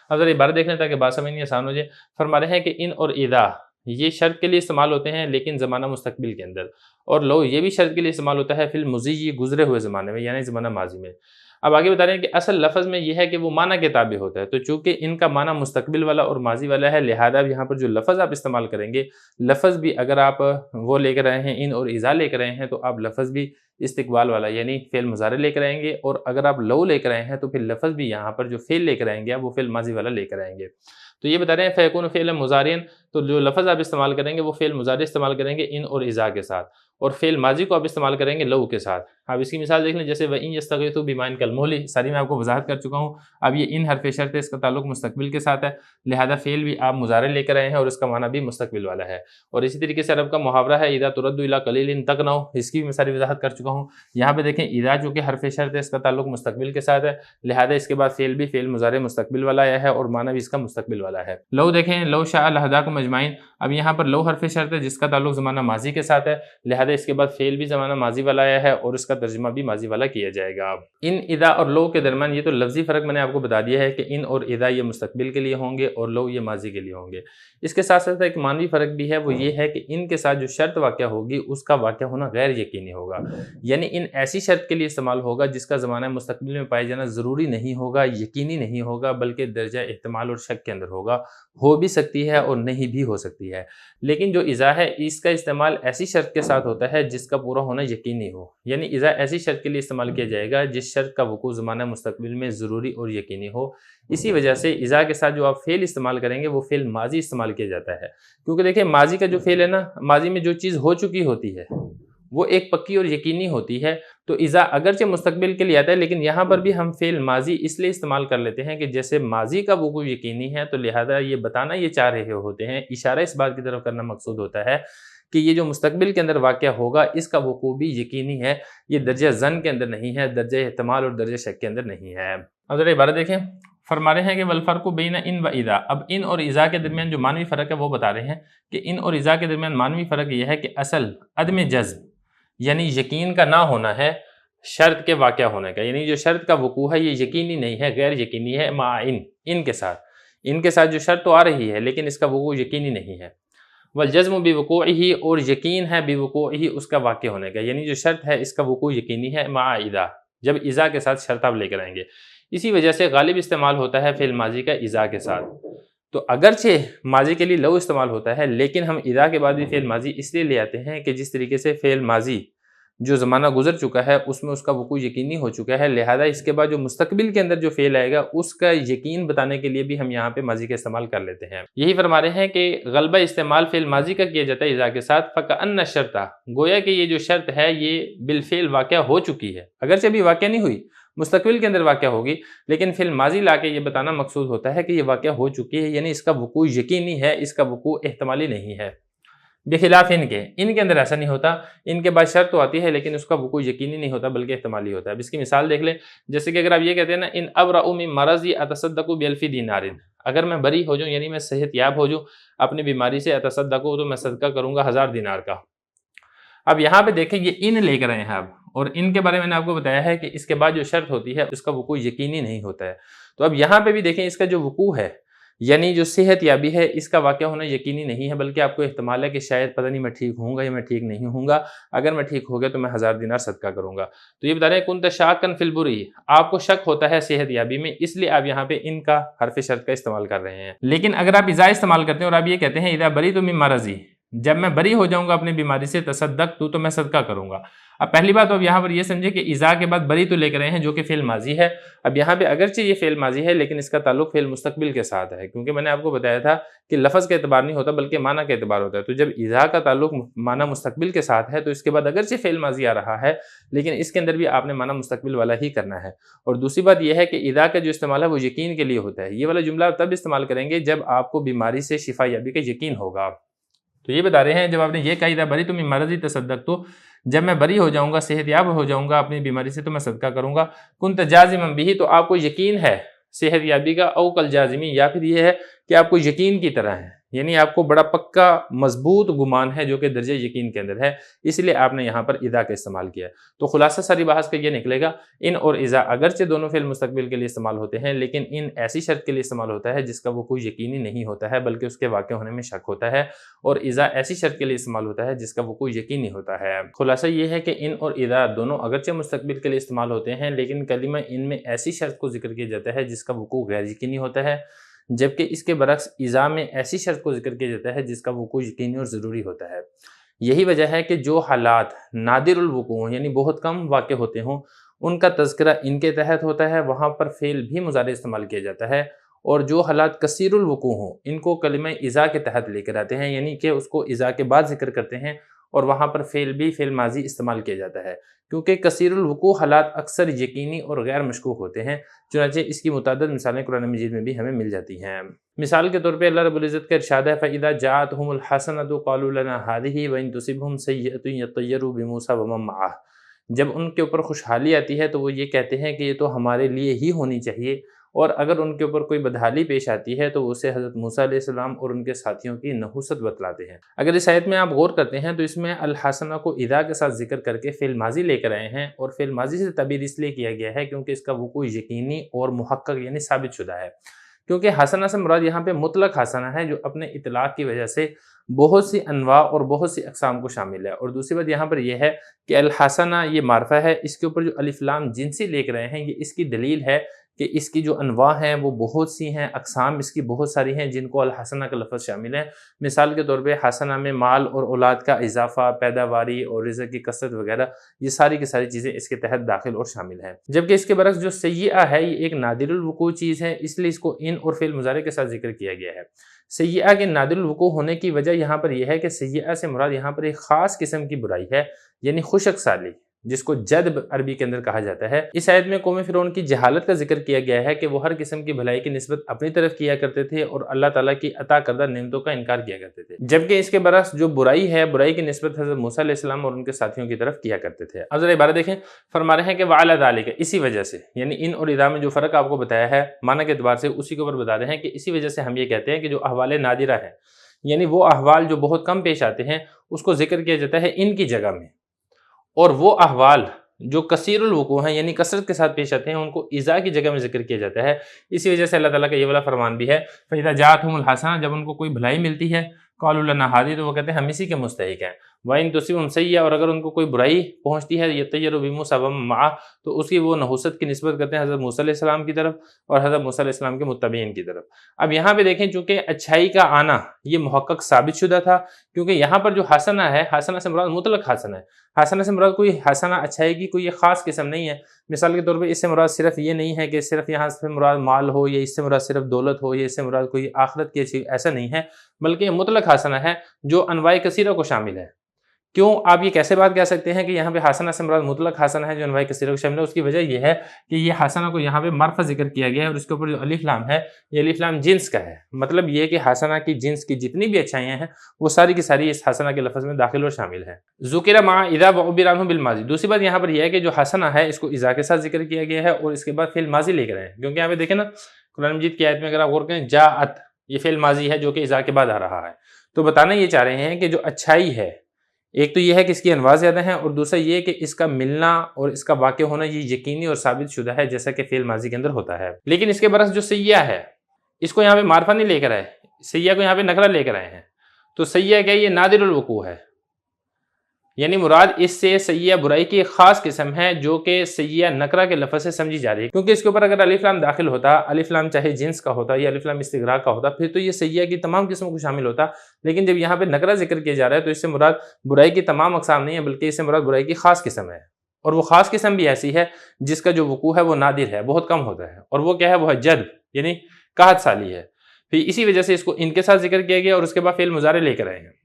اب ذرا عبارت دیکھ لیں تاکہ بات سمجھنی آسان ہو جائے۔ فرما رہے ہیں کہ ان اور اذا یہ شرط کے لیے استعمال ہوتے ہیں لیکن زمانہ مستقبل کے اندر، اور لو یہ بھی شرط کے لیے استعمال ہوتا ہے فی المضی گزرے ہوئے زمانے میں، یعنی زمانہ ماضی میں۔ اب آگے بتا رہے ہیں کہ اصل لفظ میں یہ ہے کہ وہ معنی کے تابع ہوتا ہے، تو چونکہ ان کا معنی مستقبل والا اور ماضی والا ہے، لہذا یہاں پر جو لفظ آپ استعمال کریں گے، لفظ بھی اگر آپ وہ لے کر آئے ہیں ان اور اذا لے کر آئے ہیں تو آپ لفظ بھی استقبال والا یعنی فعل مضارع لے کر آئیں گے، اور اگر آپ لو لے کر آئے ہیں تو پھر لفظ بھی یہاں پر جو فعل لے کر آئیں گے وہ فعل ماضی والا لے کر آئیں گے۔ تو یہ بتا رہے ہیں فیکون فعلا مضارعا، تو جو لفظ آپ استعمال کریں گے وہ فعل مضارع استعمال کریں گے ان اور اذا کے ساتھ، اور فعل ماضی کو آپ استعمال کریں گے لو کے ساتھ۔ اب اس کی مثال دیکھ لیں، جیسے وَإِن يَسْتَغِيثُوا بِمَاءٍ كَالْمُهْلِ، ساری میں آپ کو وضاحت کر چکا ہوں۔ اب یہ ان حرف شرط ہے، اس کا تعلق مستقبل کے ساتھ ہے، لہذا فعل بھی آپ مضارع لے کر آئے ہیں اور اس کا معنی بھی مستقبل والا ہے۔ اور اسی طریقے سے عرب کا محاورہ ہے اذا ترد الی قلیل تقنع، اس کی بھی میں ساری وضاحت کر چکا ہوں۔ یہاں پہ دیکھیں اذا جو کہ حرف شرط ہے اس کا تعلق مستقبل کے ساتھ ہے، لہذا اس کے بعد فعل بھی فعل مضارع مستقبل والا آیا ہے اور معنی بھی اس کا مستقبل والا ہے۔ لو دیکھیں لو شاء لہداکم اجمعین، اب یہاں پر لو حرف شرط ہے جس کا تعلق زمانہ ماضی کے ساتھ ہے، لہذا اس کے بعد فعل بھی زمانہ ماضی والا آیا ہے اور اس کا ترجمہ بھی ماضی والا کیا جائے گا۔ ان اذا اور لو کے درمیان یہ تو لفظی فرق میں نے آپ کو بتا دیا ہے کہ ان اور اذا یہ مستقبل کے لیے ہوں گے اور لو یہ ماضی کے لیے ہوں گے۔ اس کے ساتھ ساتھ ایک معنوی فرق بھی ہے، وہ یہ ہے کہ ان کے ساتھ جو شرط واقع ہوگی اس کا واقع ہونا غیر یقینی ہوگا، یعنی ان ایسی شرط کے لیے استعمال ہوگا جس کا زمانہ مستقبل میں پائے جانا ضروری نہیں ہوگا، یقینی نہیں ہوگا، بلکہ درجہ احتمال اور شک کے اندر ہوگا، ہو بھی سکتی ہے اور نہیں بھی ہو سکتی ہے۔ لیکن جو اذا ہے اس کا استعمال ایسی شرط کے ساتھ ہوتا ہے جس کا پورا ہونا یقینی ہو، یعنی اذا ایسی شرط کے لیے استعمال کیا جائے گا جس شرط کا وقوع زمانہ مستقبل میں ضروری اور یقینی ہو۔ اسی وجہ سے اذا کے ساتھ جو آپ فعل استعمال کریں گے وہ فعل ماضی استعمال کیا جاتا ہے، کیونکہ دیکھیں ماضی کا جو فعل ہے نا، ماضی میں جو چیز ہو چکی ہوتی ہے وہ ایک پکی اور یقینی ہوتی ہے، تو اذا اگرچہ مستقبل کے لیے آتا ہے لیکن یہاں پر بھی ہم فعل ماضی اس لیے استعمال کر لیتے ہیں کہ جیسے ماضی کا وقوع یقینی ہے تو لہذا یہ بتانا یہ چاہ رہے ہوتے ہیں، اشارہ اس بات کی طرف کرنا مقصود ہوتا ہے کہ یہ جو مستقبل کے اندر واقعہ ہوگا اس کا وقوع بھی یقینی ہے، یہ درجہ ظن کے اندر نہیں ہے، درجہ احتمال اور درجہ شک کے اندر نہیں ہے۔ اب ذرا عبارت دیکھیں، فرما رہے ہیں کہ والفرق بین ان و اذا، اب ان اور اذا کے درمیان جو معنوی فرق ہے وہ بتا رہے ہیں کہ ان اور اذا کے درمیان معنوی فرق یہ ہے کہ اصل عدم جزم یعنی یقین کا نہ ہونا ہے شرط کے واقع ہونے کا، یعنی جو شرط کا وقوع ہے یہ یقینی نہیں ہے، غیر یقینی ہے، مع ان کے ساتھ جو شرط تو آ رہی ہے لیکن اس کا وقوع یقینی نہیں ہے۔ والجزم بوقوعہ، اور یقین ہے بوقوعہ اس کا واقع ہونے کا، یعنی جو شرط ہے اس کا وقوع یقینی ہے، مع اذا، جب اذا کے ساتھ شرط آپ لے کر آئیں گے۔ اسی وجہ سے غالب استعمال ہوتا ہے فعل ماضی کا اذا کے ساتھ، تو اگرچہ ماضی کے لیے لو استعمال ہوتا ہے لیکن ہم اذا کے بعد بھی فعل ماضی اس لیے لے آتے ہیں کہ جس طریقے سے فعل ماضی جو زمانہ گزر چکا ہے اس میں اس کا وقوع یقینی ہو چکا ہے، لہذا اس کے بعد جو مستقبل کے اندر جو فعل آئے گا اس کا یقین بتانے کے لیے بھی ہم یہاں پہ ماضی کا استعمال کر لیتے ہیں۔ یہی فرما رہے ہیں کہ غلبہ استعمال فعل ماضی کا کیا جاتا ہے اذا کے ساتھ، فَكَأَنَّ الشَّرْطَ، گویا کہ یہ جو شرط ہے یہ بالفعل واقع ہو چکی ہے، اگرچہ بھی واقع نہیں ہوئی، مستقبل کے اندر واقع ہوگی، لیکن فعل ماضی لا کے یہ بتانا مقصود ہوتا ہے کہ یہ واقع ہو چکی ہے، یعنی اس کا وقوع یقینی ہے، اس کا وقوع احتمالی نہیں ہے۔ بخلاف ان کے اندر ایسا نہیں ہوتا، ان کے بعد شرط تو آتی ہے لیکن اس کا وقوع یقینی نہیں ہوتا بلکہ احتمالی ہوتا ہے۔ اب اس کی مثال دیکھ لیں، جیسے کہ اگر آپ یہ کہتے ہیں نا ان ابرأ من مرضی اتصدق ب1000 دینار، اگر میں بری ہو جاؤں یعنی میں صحت یاب ہو جاؤں اپنی بیماری سے، اتصدقو تو میں صدقہ کروں گا 1000 دینار کا۔ اب یہاں پہ دیکھیں یہ ان لے کر آئے ہیں اب، اور ان کے بارے میں نے آپ کو بتایا ہے کہ اس کے بعد جو شرط ہوتی ہے اس کا وقوع یقینی نہیں ہوتا ہے۔ تو اب یہاں پہ بھی دیکھیں اس کا جو وقوع ہے یعنی جو صحت یابی ہے اس کا واقعہ ہونا یقینی نہیں ہے، بلکہ آپ کو احتمال ہے کہ شاید پتہ نہیں میں ٹھیک ہوں گا یا میں ٹھیک نہیں ہوں گا، اگر میں ٹھیک ہو گیا تو میں 1000 دینار صدقہ کروں گا۔ تو یہ بتا رہے ہیں کنت شاکن فی البری، آپ کو شک ہوتا ہے صحت یابی میں، اس لیے آپ یہاں پہ ان کا حرف شرط کا استعمال کر رہے ہیں۔ لیکن اگر آپ اذا استعمال کرتے ہیں اور آپ یہ کہتے ہیں اذا بری تو من مرضی، جب میں بری ہو جاؤں گا اپنی بیماری سے تصدق تو میں صدقہ کروں گا۔ اب پہلی بات اب یہاں پر یہ سمجھے کہ اذا کے بعد بری تو لے کر رہے ہیں جو کہ فعل ماضی ہے۔ اب یہاں پہ اگرچہ یہ فعل ماضی ہے لیکن اس کا تعلق فعل مستقبل کے ساتھ ہے، کیونکہ میں نے آپ کو بتایا تھا کہ لفظ کا اعتبار نہیں ہوتا بلکہ معنی کا اعتبار ہوتا ہے۔ تو جب اذا کا تعلق معنی مستقبل کے ساتھ ہے تو اس کے بعد اگرچہ فعل ماضی آ رہا ہے لیکن اس کے اندر بھی آپ نے معنی مستقبل والا ہی کرنا ہے۔ اور دوسری بات یہ ہے کہ اذا کا جو استعمال ہے وہ یقین کے لیے ہوتا ہے۔ یہ والا جملہ تب استعمال کریں گے جب آپ کو بیماری سے شفا یابی کا یقین ہوگا۔ تو یہ بتا رہے ہیں جب آپ نے یہ کہا اذا بری تو من مرضی تصدق تو، جب میں بری ہو جاؤں گا صحت یاب ہو جاؤں گا اپنی بیماری سے تو میں صدقہ کروں گا۔ کنت جازما بہ، تو آپ کو یقین ہے صحت یابی کا، او کل جازمی، یا پھر یہ ہے کہ آپ کو یقین کی طرح ہے، یعنی آپ کو بڑا پکا مضبوط گمان ہے جو کہ درجہ یقین کے اندر ہے، اس لیے آپ نے یہاں پر اذا کا استعمال کیا ہے۔ تو خلاصہ ساری بحث کا یہ نکلے گا ان اور اذا اگرچہ دونوں فعل مستقبل کے لیے استعمال ہوتے ہیں لیکن ان ایسی شرط کے لیے استعمال ہوتا ہے جس کا وہ کوئی یقینی نہیں ہوتا ہے بلکہ اس کے واقع ہونے میں شک ہوتا ہے، اور اذا ایسی شرط کے لیے استعمال ہوتا ہے جس کا وہ کوئی یقینی ہوتا ہے۔ خلاصہ یہ ہے کہ ان اور اذا دونوں اگرچہ مستقبل کے لیے استعمال ہوتے ہیں لیکن کلمہ ان میں ایسی شرط کو ذکر کیا جاتا ہے جس کا وقوع غیر یقینی ہوتا ہے، جبکہ اس کے برعکس اذا میں ایسی شرط کو ذکر کیا جاتا ہے جس کا وقوع یقینی اور ضروری ہوتا ہے۔ یہی وجہ ہے کہ جو حالات نادر الوقوع یعنی بہت کم واقع ہوتے ہوں ان کا تذکرہ ان کے تحت ہوتا ہے، وہاں پر فعل بھی مضارع استعمال کیا جاتا ہے، اور جو حالات کثیر الوقوع ہوں ان کو کلمہ اذا کے تحت لے کر آتے ہیں، یعنی کہ اس کو اذا کے بعد ذکر کرتے ہیں اور وہاں پر فعل بھی فعل ماضی استعمال کیا جاتا ہے، کیونکہ کثیر الوقوع حالات اکثر یقینی اور غیر مشکوک ہوتے ہیں، چنانچہ اس کی متعدد مثالیں قرآن مجید میں بھی ہمیں مل جاتی ہیں۔ مثال کے طور پہ اللہ رب العزت کا ارشاد ہے فَإِذَا جَاءَتْهُمُ الْحَسَنَةُ قَالُوا لَنَا هَٰذِهِ وَإِن تُصِبْهُمْ سَيِّئَةٌ يَطَّيَّرُوا بِمُوسَىٰ وَمَن مَّعَهُ، جب ان کے اوپر خوشحالی آتی ہے تو وہ یہ کہتے ہیں کہ یہ تو ہمارے لیے ہی ہونی چاہیے، اور اگر ان کے اوپر کوئی بدحالی پیش آتی ہے تو اسے حضرت موسیٰ علیہ السلام اور ان کے ساتھیوں کی نحوست بتلاتے ہیں۔ اگر اس آیت میں آپ غور کرتے ہیں تو اس میں الحسنہ کو اذا کے ساتھ ذکر کر کے فعل ماضی لے کر آئے ہیں، اور فعل ماضی سے تعبیر اس لیے کیا گیا ہے کیونکہ اس کا وقوع یقینی اور محقق یعنی ثابت شدہ ہے، کیونکہ حسنہ سے مراد یہاں پہ مطلق حسنہ ہے جو اپنے اطلاق کی وجہ سے بہت سی انواع اور بہت سی اقسام کو شامل ہے۔ اور دوسری بات یہاں پر یہ ہے کہ الحسنہ یہ معرفہ ہے، اس کے اوپر جو الف لام جنسی لے کر آئے ہیں یہ اس کی دلیل ہے کہ اس کی جو انواع ہیں وہ بہت سی ہیں، اقسام اس کی بہت ساری ہیں جن کو الحسنہ کا لفظ شامل ہے۔ مثال کے طور پہ حسنہ میں مال اور اولاد کا اضافہ، پیداواری اور رزق کی کثرت وغیرہ، یہ ساری کی ساری چیزیں اس کے تحت داخل اور شامل ہیں۔ جبکہ اس کے برعکس جو سیئہ ہے یہ ایک نادر الوقوع چیز ہے، اس لیے اس کو ان اور فعل مضارع کے ساتھ ذکر کیا گیا ہے۔ سیئہ کے نادر الوقوع ہونے کی وجہ یہاں پر یہ ہے کہ سیئہ سے مراد یہاں پر ایک خاص قسم کی برائی ہے، یعنی خشک سالی، جس کو جدب عربی کے اندر کہا جاتا ہے۔ اس آیت میں قوم فرعون کی جہالت کا ذکر کیا گیا ہے کہ وہ ہر قسم کی بھلائی کی نسبت اپنی طرف کیا کرتے تھے اور اللہ تعالیٰ کی عطا کردہ نعمتوں کا انکار کیا کرتے تھے، جبکہ اس کے برعکس جو برائی ہے، برائی کی نسبت حضرت موسیٰ علیہ السلام اور ان کے ساتھیوں کی طرف کیا کرتے تھے۔ اب ذرا عبارت دیکھیں، فرما رہے ہیں کہ وَعَلَى ذَلِكَ، اسی وجہ سے، یعنی ان اور اذا میں جو فرق آپ کو بتایا ہے معنی کے اعتبار سے اسی کے اوپر بتا رہے ہیں کہ اسی وجہ سے ہم یہ کہتے ہیں کہ جو احوال نادرہ ہیں یعنی وہ احوال جو بہت کم پیش آتے ہیں اس کو ذکر کیا جاتا ہے ان کی جگہ میں، اور وہ احوال جو کثیر الوقوع ہیں یعنی کثرت کے ساتھ پیش آتے ہیں ان کو اذا کی جگہ میں ذکر کیا جاتا ہے۔ اسی وجہ سے اللہ تعالیٰ کا یہ والا فرمان بھی ہے فَإِذَا جَاءَتْهُمُ الْحَسَنَةُ، جب ان کو کوئی بھلائی ملتی ہے قَالُوا لَنَا هَٰذِهِ، تو وہ کہتے ہیں ہم اسی کے مستحق ہیں۔ وَإِن تُصِبْهُمْ سَيِّئَةٌ، اور اگر ان کو کوئی برائی پہنچتی ہے يَطَّيَّرُوا بِمُوسَىٰ وَمَن مَّعَهُ، تو اس کی وہ نحوست کی نسبت کرتے ہیں حضرت موسیٰ علیہ السلام کی طرف اور حضرت موسیٰ علیہ السلام کے متبعین کی طرف۔ اب یہاں پہ دیکھیں چونکہ اچھائی کا آنا یہ محقق ثابت شدہ تھا، کیونکہ یہاں پر جو حسنہ ہے، حسنہ سے مراد مطلق حسنہ ہے، حسنہ سے مراد کوئی حسنہ اچھائی کی کوئی خاص قسم نہیں ہے۔ مثال کے طور پہ اس سے مراد صرف یہ نہیں ہے کہ صرف یہاں سے مراد مال ہو، یا اس سے مراد صرف دولت ہو، یا اس سے مراد کوئی آخرت کی چیز، ایسا نہیں ہے، بلکہ یہ مطلق حسنہ ہے جو انواع کثیرہ کو شامل ہے۔ کیوں آپ یہ کیسے بات کہہ سکتے ہیں کہ یہاں پہ حسنہ سے مراد مطلق حسنہ ہے جو انواع کثیرہ کو شامل ہے؟ اس کی وجہ یہ ہے کہ یہ حسنہ کو یہاں پہ معرفہ ذکر کیا گیا ہے، اور اس کے اوپر جو الف لام ہے یہ الف لام جنس کا ہے، مطلب یہ کہ حسنہ کی جنس کی جتنی بھی اچھائیاں ہیں وہ ساری کی ساری اس حسنہ کے لفظ میں داخل اور شامل ہیں۔ ذکر مع اذا وعبر عنہ بالماضی، دوسری بات یہاں پر یہ ہے کہ جو حسنہ ہے اس کو اذا کے ساتھ ذکر کیا گیا ہے اور اس کے بعد فعل ماضی لے کر آئے ہیں، کیونکہ یہاں پہ دیکھیں نا قرآن مجید کی آیت میں اگر آپ غور کریں جاءت، یہ فعل ماضی ہے جو کہ اذا کے بعد آ رہا ہے، تو بتانا یہ چاہ رہے ہیں کہ جو اچھائی ہے، ایک تو یہ ہے کہ اس کی انواع زیادہ ہیں، اور دوسرا یہ کہ اس کا ملنا اور اس کا واقع ہونا یہ یقینی اور ثابت شدہ ہے جیسا کہ فعل ماضی کے اندر ہوتا ہے۔ لیکن اس کے برعکس جو سیاح ہے، اس کو یہاں پہ معرفہ نہیں لے کر آئے، سیاح کو یہاں پہ نکرہ لے کر آئے ہیں، تو سیاح کیا یہ نادر الوقوع ہے، یعنی مراد اس سے سیاح برائی کی ایک خاص قسم ہے جو کہ سیاح نکرہ کے لفظ سے سمجھی جا رہی ہے، کیونکہ اس کے اوپر اگر الف لام داخل ہوتا، الف لام چاہے جنس کا ہوتا یا الف لام استغراق کا ہوتا، پھر تو یہ سیاح کی تمام قسموں کو شامل ہوتا، لیکن جب یہاں پہ نکرہ ذکر کیا جا رہا ہے تو اس سے مراد برائی کی تمام اقسام نہیں ہے، بلکہ اس سے مراد برائی کی خاص قسم ہے، اور وہ خاص قسم بھی ایسی ہے جس کا جو وقوع ہے وہ نادر ہے، بہت کم ہوتا ہے، اور وہ کیا ہے، وہ ہے جد، یعنی قحط سالی ہے۔ پھر اسی وجہ سے اس کو ان کے ساتھ ذکر کیا گیا اور اس کے بعد فعل مضارع لے کر آئے ہیں۔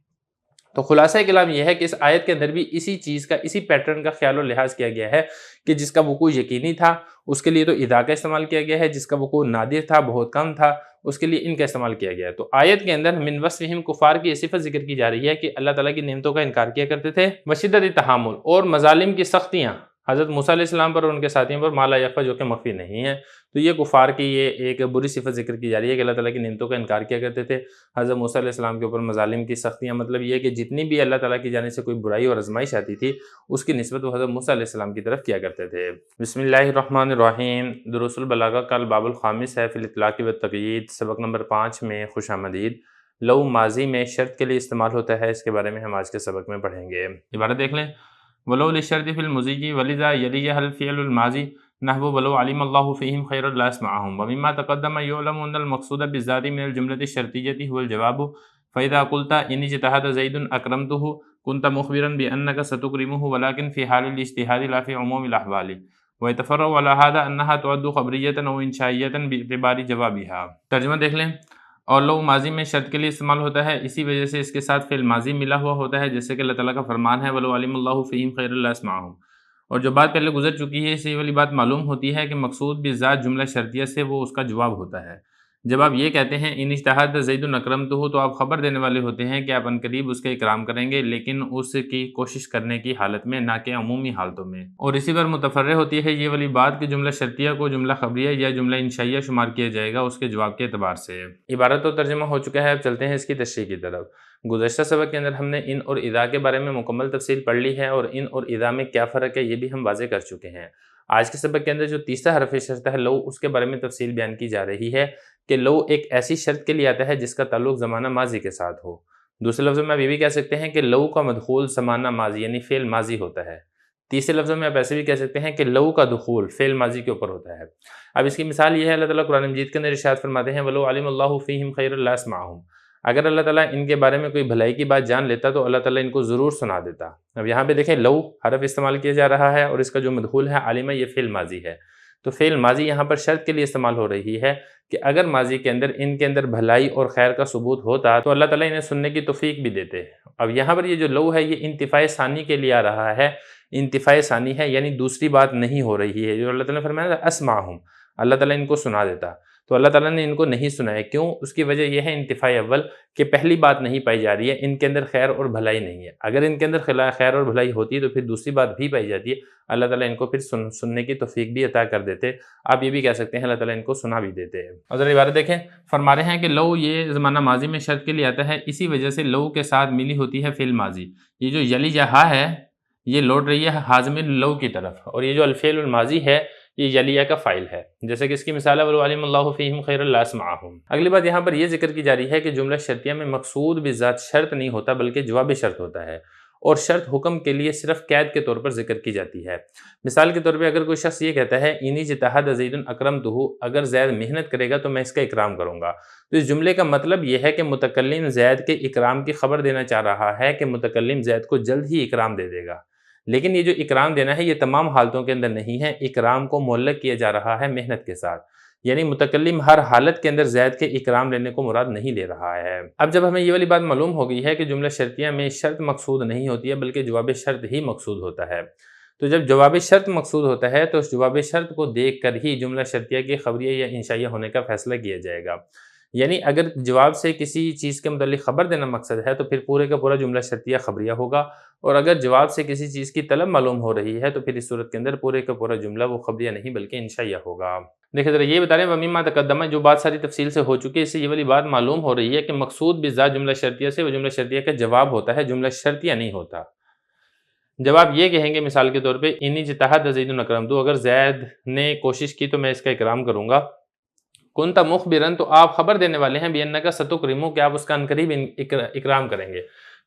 تو خلاصہ کلام یہ ہے کہ اس آیت کے اندر بھی اسی چیز کا، اسی پیٹرن کا خیال و لحاظ کیا گیا ہے کہ جس کا وقوع یقینی تھا اس کے لیے تو اذا کا استعمال کیا گیا ہے، جس کا وقوع نادر تھا، بہت کم تھا، اس کے لیے ان کا استعمال کیا گیا ہے۔ تو آیت کے اندر من وصفہم کفار کی صفت ذکر کی جا رہی ہے کہ اللہ تعالیٰ کی نعمتوں کا انکار کیا کرتے تھے، وشدت تحامل، اور مظالم کی سختیاں حضرت موسیٰ علیہ السلام پر اور ان کے ساتھیوں پر، ما لا یخفی جو کہ مخفی نہیں ہے۔ تو یہ کفار کی یہ ایک بری صفت ذکر کی جا رہی ہے کہ اللہ تعالیٰ کی نعمتوں کا انکار کیا کرتے تھے، حضرت موسیٰ علیہ السلام کے اوپر مظالم کی سختیاں، مطلب یہ کہ جتنی بھی اللہ تعالیٰ کی جانب سے کوئی برائی اور آزمائش آتی تھی اس کی نسبت وہ حضرت موسیٰ علیہ السلام کی طرف کیا کرتے تھے۔ بسم اللہ الرحمن الرحیم۔ دروس البلاغہ کا الباب الخامس ہے فی الاطلاق والتقیید، سبق نمبر 5 میں خوش آمدید۔ لو ماضی میں شرط کے لیے استعمال ہوتا ہے، اس کے بارے میں ہم آج کے سبق میں پڑھیں گے۔ عبارت دیکھ لیں، ولو للشرط فی المضی ولذا یلیہ الفعل الماضی نحو ولو علم اللہ فیہم خیرا لاسمعہم، ومما تقدم یعلم ان المقصود بالذات من الجملة الشرطیة هو الجواب، فإذا قلت ان اجتهد زید اکرمته كنت مخبرا بأنك ستكرمه ولكن في حال الاجتهاد لا في عموم الأحوال، ويتفرع على هذا أنها تعد خبریة أو إنشائیة باعتبار جوابها۔ ترجمہ دیکھ لیں، اور لو ماضی میں شرط کے لیے استعمال ہوتا ہے، اسی وجہ سے اس کے ساتھ فعل ماضی ملا ہوا ہوتا ہے، جیسے کہ اللہ تعالیٰ کا فرمان ہے وَلَوْ عَلِمَ اللَّهُ فِيهِمْ خَيْرًا لَّأَسْمَعَهُمْ، اور جو بات پہلے گزر چکی ہے اسی والی بات معلوم ہوتی ہے کہ مقصود بالذات جملہ شرطیہ سے وہ اس کا جواب ہوتا ہے۔ جب آپ یہ کہتے ہیں ان اجتہد زید اکرمتہ، تو آپ خبر دینے والے ہوتے ہیں کہ آپ عنقریب اس کا اکرام کریں گے، لیکن اس کی کوشش کرنے کی حالت میں، نہ کہ عمومی حالتوں میں۔ اور اسی پر متفرع ہوتی ہے یہ والی بات کہ جملہ شرطیہ کو جملہ خبریہ یا جملہ انشائیہ شمار کیا جائے گا اس کے جواب کے اعتبار سے۔ عبارت و ترجمہ ہو چکا ہے، اب چلتے ہیں اس کی تشریح کی طرف۔ گزشتہ سبق کے اندر ہم نے ان اور اذا کے بارے میں مکمل تفصیل پڑھ لی ہے، اور ان اور اذا میں کیا فرق ہے یہ بھی ہم واضح کر چکے ہیں۔ آج کے سبق کے اندر جو تیسرا حرف شرط ہے لو، اس کے بارے میں تفصیل بیان کی جا رہی ہے کہ لو ایک ایسی شرط کے لیے آتا ہے جس کا تعلق زمانہ ماضی کے ساتھ ہو۔ دوسرے لفظوں میں آپ یہ بھی کہہ سکتے ہیں کہ لو کا مدخول زمانہ ماضی یعنی فعل ماضی ہوتا ہے۔ تیسرے لفظوں میں آپ ایسے بھی کہہ سکتے ہیں کہ لو کا دخول فعل ماضی کے اوپر ہوتا ہے۔ اب اس کی مثال یہ ہے، اللہ تعالیٰ قرآن مجید کے اندر ارشاد فرماتے ہیں وَلَوْ عَلِمَ اللَّهُ فِيهِمْ خَيْرًا لَّأَسْمَعَهُمْ، اگر اللہ تعالیٰ ان کے بارے میں کوئی بھلائی کی بات جان لیتا تو اللہ تعالیٰ ان کو ضرور سنا دیتا۔ اب یہاں پہ دیکھیں لو حرف استعمال کیا جا رہا ہے، اور اس کا جو مدخول ہے عالمہ، یہ فعل ماضی ہے، تو فعل ماضی یہاں پر شرط کے لیے استعمال ہو رہی ہے کہ اگر ماضی کے اندر ان کے اندر بھلائی اور خیر کا ثبوت ہوتا تو اللہ تعالیٰ انہیں سننے کی توفیق بھی دیتے۔ اب یہاں پر یہ جو لو ہے یہ انتفاع ثانی کے لیے آ رہا ہے، انتفاع ثانی ہے یعنی دوسری بات نہیں ہو رہی ہے۔ جو اللہ تعالیٰ نے فرمایا اسمعہم، اللہ تعالیٰ ان کو سنا دیتا، تو اللہ تعالیٰ نے ان کو نہیں سنایا، کیوں؟ اس کی وجہ یہ ہے انتفاع اول کہ پہلی بات نہیں پائی جا رہی ہے، ان کے اندر خیر اور بھلائی نہیں ہے۔ اگر ان کے اندر خیر اور بھلائی ہوتی تو پھر دوسری بات بھی پائی جاتی ہے، اللہ تعالیٰ ان کو پھر سننے کی توفیق بھی عطا کر دیتے۔ آپ یہ بھی کہہ سکتے ہیں اللہ تعالیٰ ان کو سنا بھی دیتے۔ اور ذرا عبارت دیکھیں، فرما رہے ہیں کہ لو یہ زمانہ ماضی میں شرط کے لیے آتا ہے، اسی وجہ سے لو کے ساتھ ملی ہوتی ہے فعل ماضی۔ یہ جو یلی جہاں ہے یہ لوٹ رہی ہے حازم لو کی طرف، اور یہ جو الفعل الماضی ہے یہ یلیہ کا فاعل ہے، جیسے کہ اس کی مثال ہے وَلَوْ عَلِمَ اللَّهُ فِيهِمْ خَيْرًا لَّأَسْمَعَهُمْ۔ اگلی بات یہاں پر یہ ذکر کی جا رہی ہے کہ جملہ شرطیہ میں مقصود بذات شرط نہیں ہوتا بلکہ جواب شرط ہوتا ہے، اور شرط حکم کے لیے صرف قید کے طور پر ذکر کی جاتی ہے۔ مثال کے طور پہ اگر کوئی شخص یہ کہتا ہے اِنِ اجتہد زید اکرمتہ، اگر زید محنت کرے گا تو میں اس کا اکرام کروں گا، تو اس جملے کا مطلب یہ ہے کہ متکلم زید کے اکرام کی خبر دینا چاہ رہا ہے کہ متکلم زید کو جلد ہی اکرام دے دے گا۔ لیکن یہ جو اکرام دینا ہے یہ تمام حالتوں کے اندر نہیں ہے، اکرام کو معلق کیا جا رہا ہے محنت کے ساتھ، یعنی متکلم ہر حالت کے اندر زید کے اکرام لینے کو مراد نہیں لے رہا ہے۔ اب جب ہمیں یہ والی بات معلوم ہو گئی ہے کہ جملہ شرطیہ میں شرط مقصود نہیں ہوتی ہے بلکہ جواب شرط ہی مقصود ہوتا ہے، تو جب جواب شرط مقصود ہوتا ہے تو اس جواب شرط کو دیکھ کر ہی جملہ شرطیہ کی خبریہ یا انشائیہ ہونے کا فیصلہ کیا جائے گا۔ یعنی اگر جواب سے کسی چیز کے متعلق خبر دینا مقصد ہے تو پھر پورے کا پورا جملہ شرطیہ خبریہ ہوگا، اور اگر جواب سے کسی چیز کی طلب معلوم ہو رہی ہے تو پھر اس صورت کے اندر پورے کا پورا جملہ وہ خبریہ نہیں بلکہ انشائیہ ہوگا۔ دیکھیں ذرا یہ بتا رہے ہیں وَمِمَّا تَقَدَّمَ، جو بات ساری تفصیل سے ہو چکی ہے، اس سے یہ والی بات معلوم ہو رہی ہے کہ مقصود بذات جملہ شرطیہ سے وہ جملہ شرطیہ کا جواب ہوتا ہے، جملہ شرطیہ نہیں ہوتا۔ جب آپ یہ کہیں گے مثال کے طور پہ انی اجتہد زید اکرمتہ، اگر زید نے کوشش کی تو میں اس کا اکرام کروں گا، کنت مخبرن، تو آپ خبر دینے والے ہیں بانک ستکرمہ، کہ آپ اس کا عنقریب اکرام کریں گے۔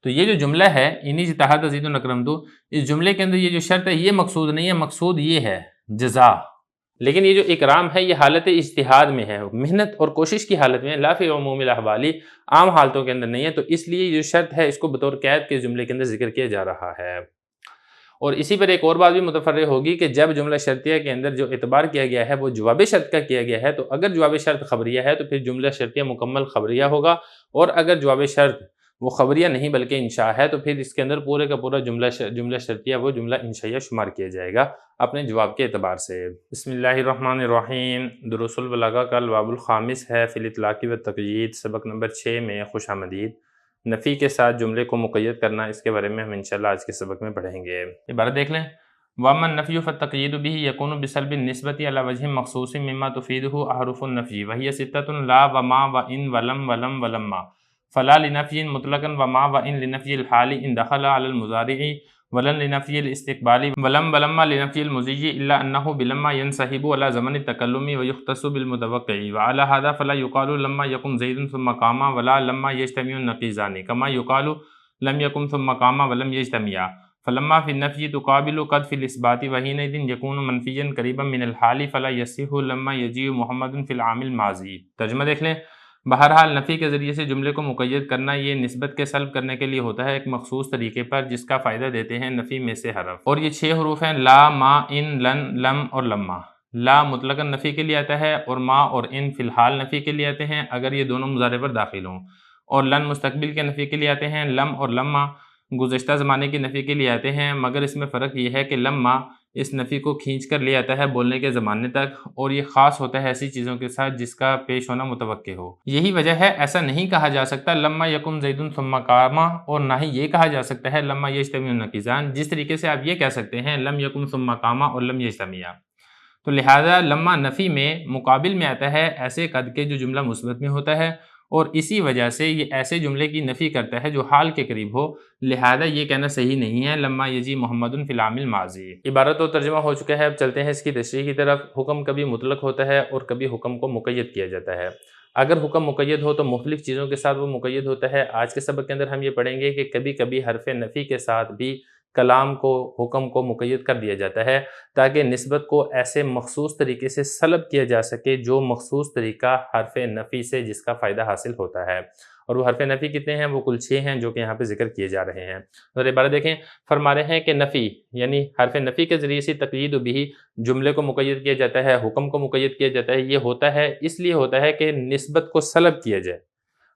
تو یہ جو جملہ ہے انی اجتہد زید اکرمتہ، اس جملے کے اندر یہ جو شرط ہے یہ مقصود نہیں ہے، مقصود یہ ہے جزا۔ لیکن یہ جو اکرام ہے یہ حالت اجتہاد میں ہے، محنت اور کوشش کی حالت میں، لا فی عموم الاحوال، عام حالتوں کے اندر نہیں ہے، تو اس لیے یہ جو شرط ہے اس کو بطور قید کے جملے کے اندر ذکر کیا جا رہا ہے۔ اور اسی پر ایک اور بات بھی متفرع ہوگی کہ جب جملہ شرطیہ کے اندر جو اعتبار کیا گیا ہے وہ جواب شرط کا کیا گیا ہے، تو اگر جواب شرط خبریہ ہے تو پھر جملہ شرطیہ مکمل خبریہ ہوگا، اور اگر جواب شرط وہ خبریہ نہیں بلکہ انشاء ہے تو پھر اس کے اندر پورے کا پورا جملہ شرطیہ وہ جملہ انشائیہ شمار کیا جائے گا اپنے جواب کے اعتبار سے۔ بسم اللہ الرحمن الرحیم، دروس البلاغہ کا الباب الخامس ہے فی الاطلاق والتقیید، سبق نمبر 6 میں خوش آمدید۔ نفی کے ساتھ جملے کو مقید کرنا، اس کے بارے میں ہم انشاءاللہ آج کے سبق میں پڑھیں گے۔ عبارت دیکھ لیں، وَأَمَّا النَّفْيُ فَالتَّقْيِيدُ بِهِ يَكُونُ بِسَلْبِ النِّسْبَةِ عَلَى وَجْهٍ مَخْصُوصٍ مِمَّا تُفِيدُهُ أَحْرُفُ النَّفْيِ وَهِيَ سِتَّةٌ لَا وَمَا وَإِنْ وَلَمْ وَلَمْ وَلَمَّا، فَلَا لِنَفْيٍ مُطْلَقًا وَمَا وَإِنْ لِنَفْيِ الْحَالِ إِنْ دَخَلَ عَلَى الْمُضَارِعِ وَلَنْ لِنَفْيِ الْإِسْتِقْبَالِ وَلَمْ وَلَمَّا لِنَفْيِ الْمُضِيِّ إِلَّا أَنَّهُ بِلَمَّا يَنْسَحِبُ عَلَى زَمَنِ التَّكَلُّمِ وَيُخْتَصُّ بِالْمُتَوَقِّعِ وَعَلَى هَذَا فَلَا يُقَالُ لَمَّا يَقُمْ زَيْدٌ ثُمَّ قَامَ وَلَا لَمَّا يَجْتَمِعُ النَّقِيضَانِ كَمَا يُقَالُ لم يكن ثم قام ولم يجتمع، فلما في النفي تقابل قد في الإثبات وحينئذ يكون منفيا قريبا من الحال فلا يصح لما يجيء محمد في العام الماضي۔ ترجمہ دیکھ لیں، بہرحال نفی کے ذریعے سے جملے کو مقید کرنا یہ نسبت کے سلب کرنے کے لیے ہوتا ہے ایک مخصوص طریقے پر جس کا فائدہ دیتے ہیں نفی میں سے حرف، اور یہ 6 حروف ہیں، لا، ما، ان، لن، لم اور لما۔ لا مطلقاً نفی کے لیے آتا ہے، اور ما اور ان فی الحال نفی کے لیے آتے ہیں اگر یہ دونوں مضارع پر داخل ہوں، اور لن مستقبل کے نفی کے لیے آتے ہیں، لم اور لما گزشتہ زمانے کی نفی کے لیے آتے ہیں، مگر اس میں فرق یہ ہے کہ لما اس نفی کو کھینچ کر لے آتا ہے بولنے کے زمانے تک، اور یہ خاص ہوتا ہے ایسی چیزوں کے ساتھ جس کا پیش ہونا متوقع ہو۔ یہی وجہ ہے ایسا نہیں کہا جا سکتا لما یکم زیدن ثم قام، اور نہ ہی یہ کہا جا سکتا ہے لما یجتمع النقیضان، جس طریقے سے آپ یہ کہہ سکتے ہیں لم یکم ثم قام اور لم یجتمع۔ تو لہذا لما نفی میں مقابل میں آتا ہے ایسے قد کے جو جملہ مثبت میں ہوتا ہے، اور اسی وجہ سے یہ ایسے جملے کی نفی کرتا ہے جو حال کے قریب ہو، لہذا یہ کہنا صحیح نہیں ہے لما یجی محمد فی العام الماضی۔ عبارت و ترجمہ ہو چکا ہے، اب چلتے ہیں اس کی تشریح کی طرف۔ حکم کبھی مطلق ہوتا ہے اور کبھی حکم کو مقید کیا جاتا ہے۔ اگر حکم مقید ہو تو مختلف چیزوں کے ساتھ وہ مقید ہوتا ہے۔ آج کے سبق کے اندر ہم یہ پڑھیں گے کہ کبھی کبھی حرف نفی کے ساتھ بھی کلام کو، حکم کو مقید کر دیا جاتا ہے تاکہ نسبت کو ایسے مخصوص طریقے سے سلب کیا جا سکے جو مخصوص طریقہ حرف نفی سے جس کا فائدہ حاصل ہوتا ہے، اور وہ حرف نفی کتنے ہیں؟ وہ کل 6 ہیں جو کہ یہاں پہ ذکر کیے جا رہے ہیں۔ اور عبارت دیکھیں، فرما رہے ہیں کہ نفی یعنی حرف نفی کے ذریعے سے تقیید بھی جملے کو مقید کیا جاتا ہے، حکم کو مقید کیا جاتا ہے۔ یہ ہوتا ہے اس لیے ہوتا ہے کہ نسبت کو سلب کیا جائے،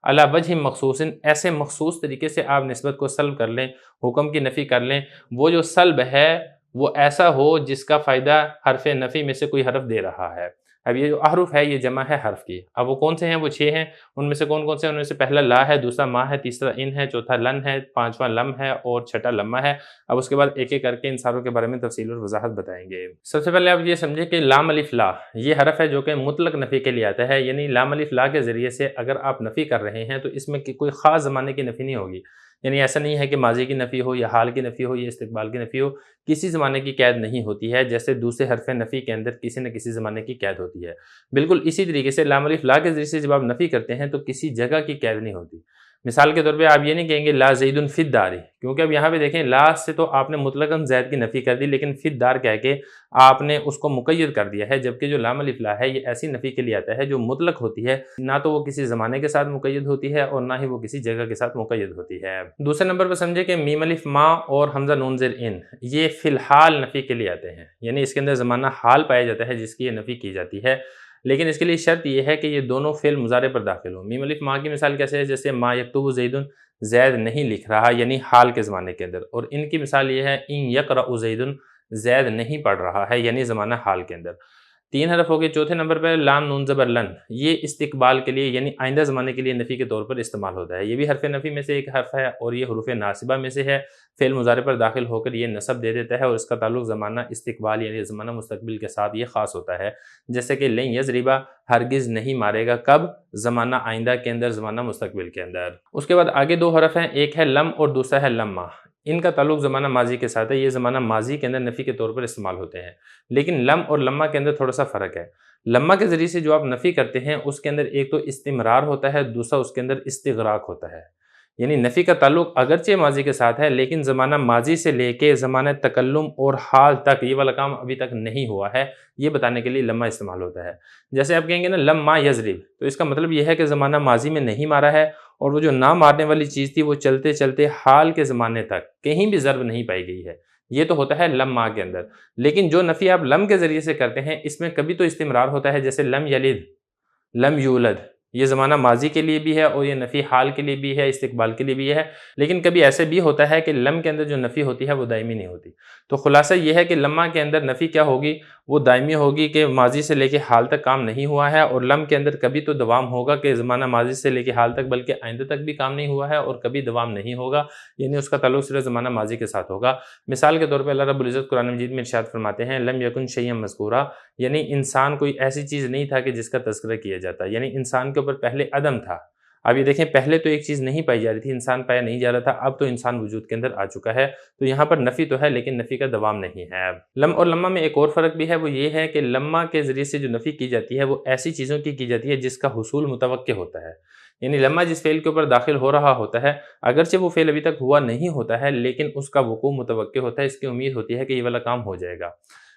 علی وجہ مخصوص، ایسے مخصوص طریقے سے آپ نسبت کو سلب کر لیں، حکم کی نفی کر لیں، وہ جو سلب ہے وہ ایسا ہو جس کا فائدہ حرف نفی میں سے کوئی حرف دے رہا ہے۔ اب یہ جو احرف ہے یہ جمع ہے حرف کی، اب وہ کون سے ہیں؟ وہ 6 ہیں۔ ان میں سے کون کون سے ہیں؟ ان میں سے پہلا لا ہے، دوسرا ما ہے، تیسرا ان ہے، چوتھا لن ہے، پانچواں لم ہے، اور چھٹا لما ہے۔ اب اس کے بعد ایک ایک کر کے ان ساروں کے بارے میں تفصیل اور وضاحت بتائیں گے۔ سب سے پہلے آپ یہ سمجھیں کہ لام الف لا یہ حرف ہے جو کہ مطلق نفی کے لیے آتا ہے، یعنی لام الف لا کے ذریعے سے اگر آپ نفی کر رہے ہیں تو اس میں کوئی خاص زمانے کی نفی نہیں ہوگی، یعنی ایسا نہیں ہے کہ ماضی کی نفی ہو یا حال کی نفی ہو یا استقبال کی نفی ہو، کسی زمانے کی قید نہیں ہوتی ہے، جیسے دوسرے حرف نفی کے اندر کسی نہ کسی زمانے کی قید ہوتی ہے۔ بالکل اسی طریقے سے لام الف لا کے ذریعے سے جب آپ نفی کرتے ہیں تو کسی جگہ کی قید نہیں ہوتی۔ مثال کے طور پہ آپ یہ نہیں کہیں گے لا زید فی الدار، کیونکہ اب یہاں پہ دیکھیں لا سے تو آپ نے مطلقاً زید کی نفی کر دی، لیکن فی الدار کہہ کے آپ نے اس کو مقید کر دیا ہے، جبکہ جو لام الف لا ہے یہ ایسی نفی کے لیے آتا ہے جو مطلق ہوتی ہے، نہ تو وہ کسی زمانے کے ساتھ مقید ہوتی ہے اور نہ ہی وہ کسی جگہ کے ساتھ مقید ہوتی ہے۔ دوسرے نمبر پہ سمجھے کہ میم الف ما اور حمزہ نون زیر ان یہ فی الحال نفی کے لیے آتے ہیں، یعنی اس کے اندر زمانہ حال پایا جاتا ہے جس کی یہ نفی کی جاتی ہے، لیکن اس کے لیے شرط یہ ہے کہ یہ دونوں فعل مضارع پر داخل ہوں۔ میم الف ما کی مثال کیسے ہے؟ جیسے ما یکتب زید، زید نہیں لکھ رہا، یعنی حال کے زمانے کے اندر، اور ان کی مثال یہ ہے ان یقرأ زید، زید نہیں پڑھ رہا ہے، یعنی زمانہ حال کے اندر۔ 3 حرف ہو گئے۔ چوتھے نمبر پہ لام نون زبر لن، یہ استقبال کے لیے یعنی آئندہ زمانے کے لیے نفی کے طور پر استعمال ہوتا ہے۔ یہ بھی حرف نفی میں سے ایک حرف ہے اور یہ حروف ناصبہ میں سے ہے۔ فعل مضارع پر داخل ہو کر یہ نصب دے دیتا ہے اور اس کا تعلق زمانہ استقبال یعنی زمانہ مستقبل کے ساتھ یہ خاص ہوتا ہے، جیسے کہ لن یضربا، ہرگز نہیں مارے گا، کب؟ زمانہ آئندہ کے اندر، زمانہ مستقبل کے اندر۔ اس کے بعد آگے 2 حرف ہیں، ایک ہے لم اور دوسرا ہے لما۔ ان کا تعلق زمانہ ماضی کے ساتھ ہے، یہ زمانہ ماضی کے اندر نفی کے طور پر استعمال ہوتے ہیں، لیکن لم اور لما کے اندر تھوڑا سا فرق ہے۔ لما کے ذریعے سے جو آپ نفی کرتے ہیں اس کے اندر ایک تو استمرار ہوتا ہے، دوسرا اس کے اندر استغراق ہوتا ہے، یعنی نفی کا تعلق اگرچہ ماضی کے ساتھ ہے لیکن زمانہ ماضی سے لے کے زمانہ تکلم اور حال تک یہ والا کام ابھی تک نہیں ہوا ہے، یہ بتانے کے لیے لما استعمال ہوتا ہے۔ جیسے آپ کہیں گے نا لما یضرب، تو اس کا مطلب یہ ہے کہ زمانہ ماضی میں نہیں مارا ہے اور وہ جو نہ مارنے والی چیز تھی وہ چلتے چلتے حال کے زمانے تک کہیں بھی ضرب نہیں پائی گئی ہے، یہ تو ہوتا ہے لما کے اندر۔ لیکن جو نفی آپ لم کے ذریعے سے کرتے ہیں اس میں کبھی تو استمرار ہوتا ہے، جیسے لم یلد، لم یولد، یہ زمانہ ماضی کے لیے بھی ہے اور یہ نفی حال کے لیے بھی ہے، استقبال کے لیے بھی ہے، لیکن کبھی ایسے بھی ہوتا ہے کہ لم کے اندر جو نفی ہوتی ہے وہ دائمی نہیں ہوتی۔ تو خلاصہ یہ ہے کہ لما کے اندر نفی کیا ہوگی؟ وہ دائمی ہوگی کہ ماضی سے لے کے حال تک کام نہیں ہوا ہے، اور لم کے اندر کبھی تو دوام ہوگا کہ زمانہ ماضی سے لے کے حال تک بلکہ آئندہ تک بھی کام نہیں ہوا ہے، اور کبھی دوام نہیں ہوگا، یعنی اس کا تعلق صرف زمانہ ماضی کے ساتھ ہوگا۔ مثال کے طور پہ اللہ رب العزت قرآن مجید میں ارشاد فرماتے ہیں لم یکن شیئا مذکورا، یعنی انسان کوئی ایسی چیز نہیں تھا کہ جس کا تذکرہ کیا جاتا، یعنی انسان کے اوپر پہلے عدم تھا۔ اب یہ دیکھیں پہلے تو ایک چیز نہیں پائی جا رہی تھی، انسان پایا نہیں جا رہا تھا، اب تو انسان وجود کے اندر آ چکا ہے، تو یہاں پر نفی تو ہے لیکن نفی کا دوام نہیں ہے۔ لم اور لما میں ایک اور فرق بھی ہے، وہ یہ ہے کہ لما کے ذریعے سے جو نفی کی جاتی ہے وہ ایسی چیزوں کی جاتی ہے جس کا حصول متوقع ہوتا ہے، یعنی لما جس فعل کے اوپر داخل ہو رہا ہوتا ہے اگرچہ وہ فعل ابھی تک ہوا نہیں ہوتا ہے لیکن اس کا وقوع متوقع ہوتا ہے، اس کی امید ہوتی ہے کہ یہ والا کام ہو جائے گا۔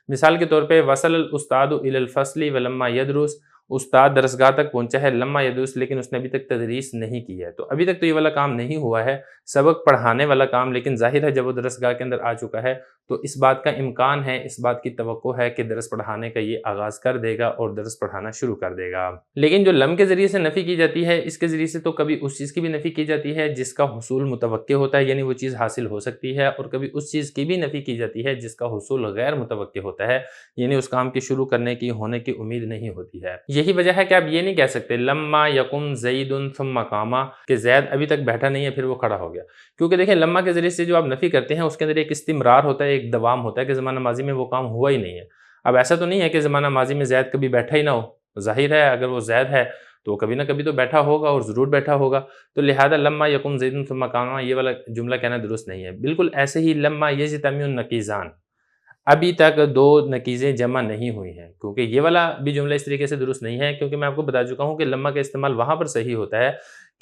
مثال کے طور پہ وصل الاستاد الی الفصل ولما یدرس، استاد درسگاہ تک پہنچا ہے، لما یدرس، لیکن اس نے ابھی تک تدریس نہیں کی ہے، تو ابھی تک تو یہ والا کام نہیں ہوا ہے، سبق پڑھانے والا کام، لیکن ظاہر ہے جب وہ درسگاہ کے اندر آ چکا ہے تو اس بات کا امکان ہے، اس بات کی توقع ہے کہ درس پڑھانے کا یہ آغاز کر دے گا اور درس پڑھانا شروع کر دے گا۔ لیکن جو لم کے ذریعے سے نفی کی جاتی ہے اس کے ذریعے سے تو کبھی اس چیز کی بھی نفی کی جاتی ہے جس کا حصول متوقع ہوتا ہے، یعنی وہ چیز حاصل ہو سکتی ہے، اور کبھی اس چیز کی بھی نفی کی جاتی ہے جس کا حصول غیر متوقع ہوتا ہے، یعنی اس کام کی شروع کرنے کی ہونے کی امید نہیں ہوتی ہے۔ یہی وجہ ہے کہ آپ یہ نہیں کہہ سکتے لما یقم زید ثم قام، کہ زید ابھی تک بیٹھا نہیں ہے پھر وہ کھڑا ہو گیا، کیونکہ دیکھیں لما کے ذریعے سے جو آپ نفی کرتے ہیں اس کے اندر ایک استمرار ہوتا ہے، ایک دوام ہوتا ہے کہ زمانہ ماضی میں وہ کام ہوا ہی نہیں ہے۔ اب ایسا تو نہیں ہے کہ زمانہ ماضی میں زید کبھی بیٹھا ہی نہ ہو، ظاہر ہے اگر وہ زید ہے تو کبھی نہ کبھی تو بیٹھا ہوگا اور ضرور بیٹھا ہوگا، تو لہذا لما یقم زید ثم قام یہ والا جملہ کہنا درست نہیں ہے۔ بالکل ایسے ہی لما یجتمع النقیضان، ابھی تک 2 نقیزیں جمع نہیں ہوئی ہیں، کیونکہ یہ والا بھی جملہ اس طریقے سے درست نہیں ہے، کیونکہ میں آپ کو بتا چکا ہوں کہ لما کا استعمال وہاں پر صحیح ہوتا ہے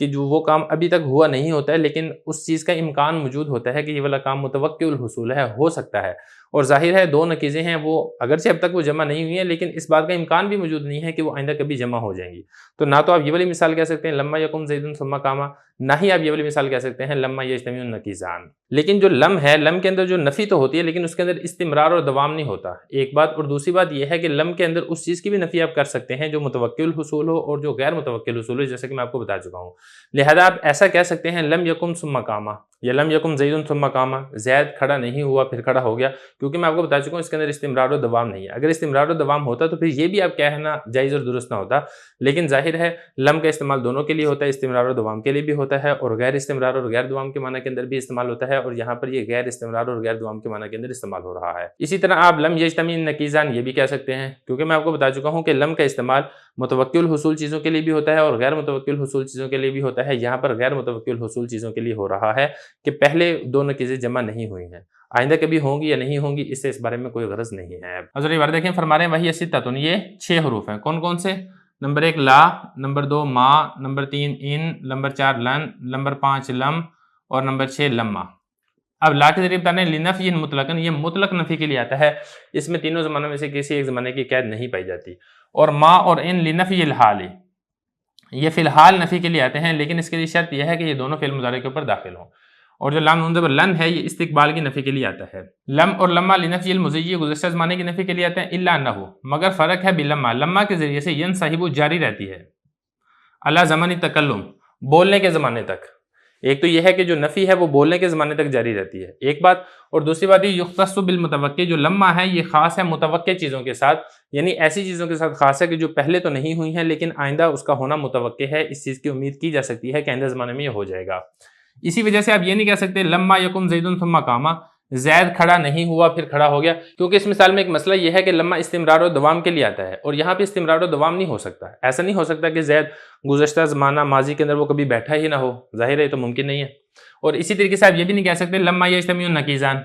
کہ جو وہ کام ابھی تک ہوا نہیں ہوتا ہے لیکن اس چیز کا امکان موجود ہوتا ہے کہ یہ والا کام متوقع الحصول ہے، ہو سکتا ہے، اور ظاہر ہے 2 نقیزیں ہیں وہ اگرچہ اب تک وہ جمع نہیں ہوئی ہیں لیکن اس بات کا امکان بھی موجود نہیں ہے کہ وہ آئندہ کبھی جمع ہو جائیں گی، تو نہ تو آپ یہ والی مثال کہہ سکتے ہیں لما یقم زید ثم قام، نہ ہی آپ یہ والی مثال کہہ سکتے ہیں لما یجتمع النقیضان۔ لیکن جو لم ہے، لم کے اندر جو نفی تو ہوتی ہے لیکن اس کے اندر استمرار اور دوام نہیں ہوتا، ایک بات، اور دوسری بات یہ ہے کہ لم کے اندر اس چیز کی بھی نفی آپ کر سکتے ہیں جو متوقع الحصول ہو اور جو غیر متوقع الحصول ہو، جیسے کہ میں آپ کو بتا چکا ہوں۔ لہذا آپ ایسا کہہ سکتے ہیں لم یکم ثم قام یا لم یکم زید ثم قام، زید کھڑا نہیں ہوا پھر کھڑا ہو گیا، کیونکہ میں آپ کو بتا چکا ہوں اس کے اندر استمرار و دوام نہیں ہے۔ اگر استمرار و دوام ہوتا تو پھر یہ بھی آپ کہنا جائز اور درست نہ ہوتا، لیکن ظاہر ہے لم کا استعمال دونوں کے لیے ہوتا ہے، استمرار و دوام کے لیے بھی ہوتا ہے، اور غیر استمرار اور غیر دوام کے معنی کے اندر بھی استعمال ہوتا ہے، اور یہاں پر یہ غیر استمرار اور غیر دوام کے معنی کے اندر استعمال ہو رہا ہے۔ اسی طرح آپ لم یجتمع النقیضان یہ بھی کہہ سکتے ہیں، کیونکہ میں آپ کو بتا چکا ہوں کہ لم کا استعمال متوقع الحصول چیزوں کے لیے بھی ہوتا ہے اور غیر متوقع الحصول چیزوں کے لیے بھی ہوتا ہے۔ یہاں پر غیر متوقع الحصول چیزوں کے لیے ہو رہا ہے کہ پہلے 2 نقیزیں جمع نہیں ہوئی ہیں، آئندہ کبھی ہوں گی یا نہیں ہوں گی اس سے اس بارے میں کوئی غرض نہیں ہے۔ حضرت بار دیکھیں فرما رہے ہیں وہی ستۃ، یہ 6 حروف ہیں، کون کون سے؟ نمبر 1 لا، نمبر 2 ما، نمبر 3 ان، نمبر 4 لن، نمبر 5 لم، اور نمبر 6 لما۔ اب لا کے ذریعے بتانے لنفی مطلقاً، یہ مطلق نفی کے لیے آتا ہے، اس میں تینوں زمانوں میں سے کسی ایک زمانے کی قید نہیں پائی جاتی، اور ما اور ان لنفی الحال، یہ فی الحال نفی کے لیے آتے ہیں، لیکن اس کے لیے شرط یہ ہے کہ یہ دونوں فعل مضارع کے اوپر داخل ہوں، اور جو لام نون زبر لن ہے یہ استقبال کی نفی کے لیے آتا ہے۔ لم اور لما لنفی المضی گزشتہ زمانے کی نفی کے لیے آتے ہیں، الا انہ، مگر فرق ہے بلما، لما کے ذریعے سے ینصحب جاری رہتی ہے، علی زمانی تکلم، بولنے کے زمانے تک، ایک تو یہ ہے کہ جو نفی ہے وہ بولنے کے زمانے تک جاری رہتی ہے، ایک بات، اور دوسری بات یہ یختص بالمتوقع، جو لما ہے یہ خاص ہے متوقع چیزوں کے ساتھ، یعنی ایسی چیزوں کے ساتھ خاص ہے کہ جو پہلے تو نہیں ہوئی ہیں لیکن آئندہ اس کا ہونا متوقع ہے، اس چیز کی امید کی جا سکتی ہے کہ آئندہ زمانے میں یہ ہو جائے گا۔ اسی وجہ سے آپ یہ نہیں کہہ سکتے لما یقم زید ثم قام، زید کھڑا نہیں ہوا پھر کھڑا ہو گیا، کیونکہ اس مثال میں ایک مسئلہ یہ ہے کہ لما استمرار و دوام کے لیے آتا ہے، اور یہاں پہ استمرار و دوام نہیں ہو سکتا، ایسا نہیں ہو سکتا کہ زید گزشتہ زمانہ ماضی کے اندر وہ کبھی بیٹھا ہی نہ ہو، ظاہر ہے یہ تو ممکن نہیں ہے۔ اور اسی طریقے سے آپ یہ بھی نہیں کہہ سکتے لما یجتمع النقیضان،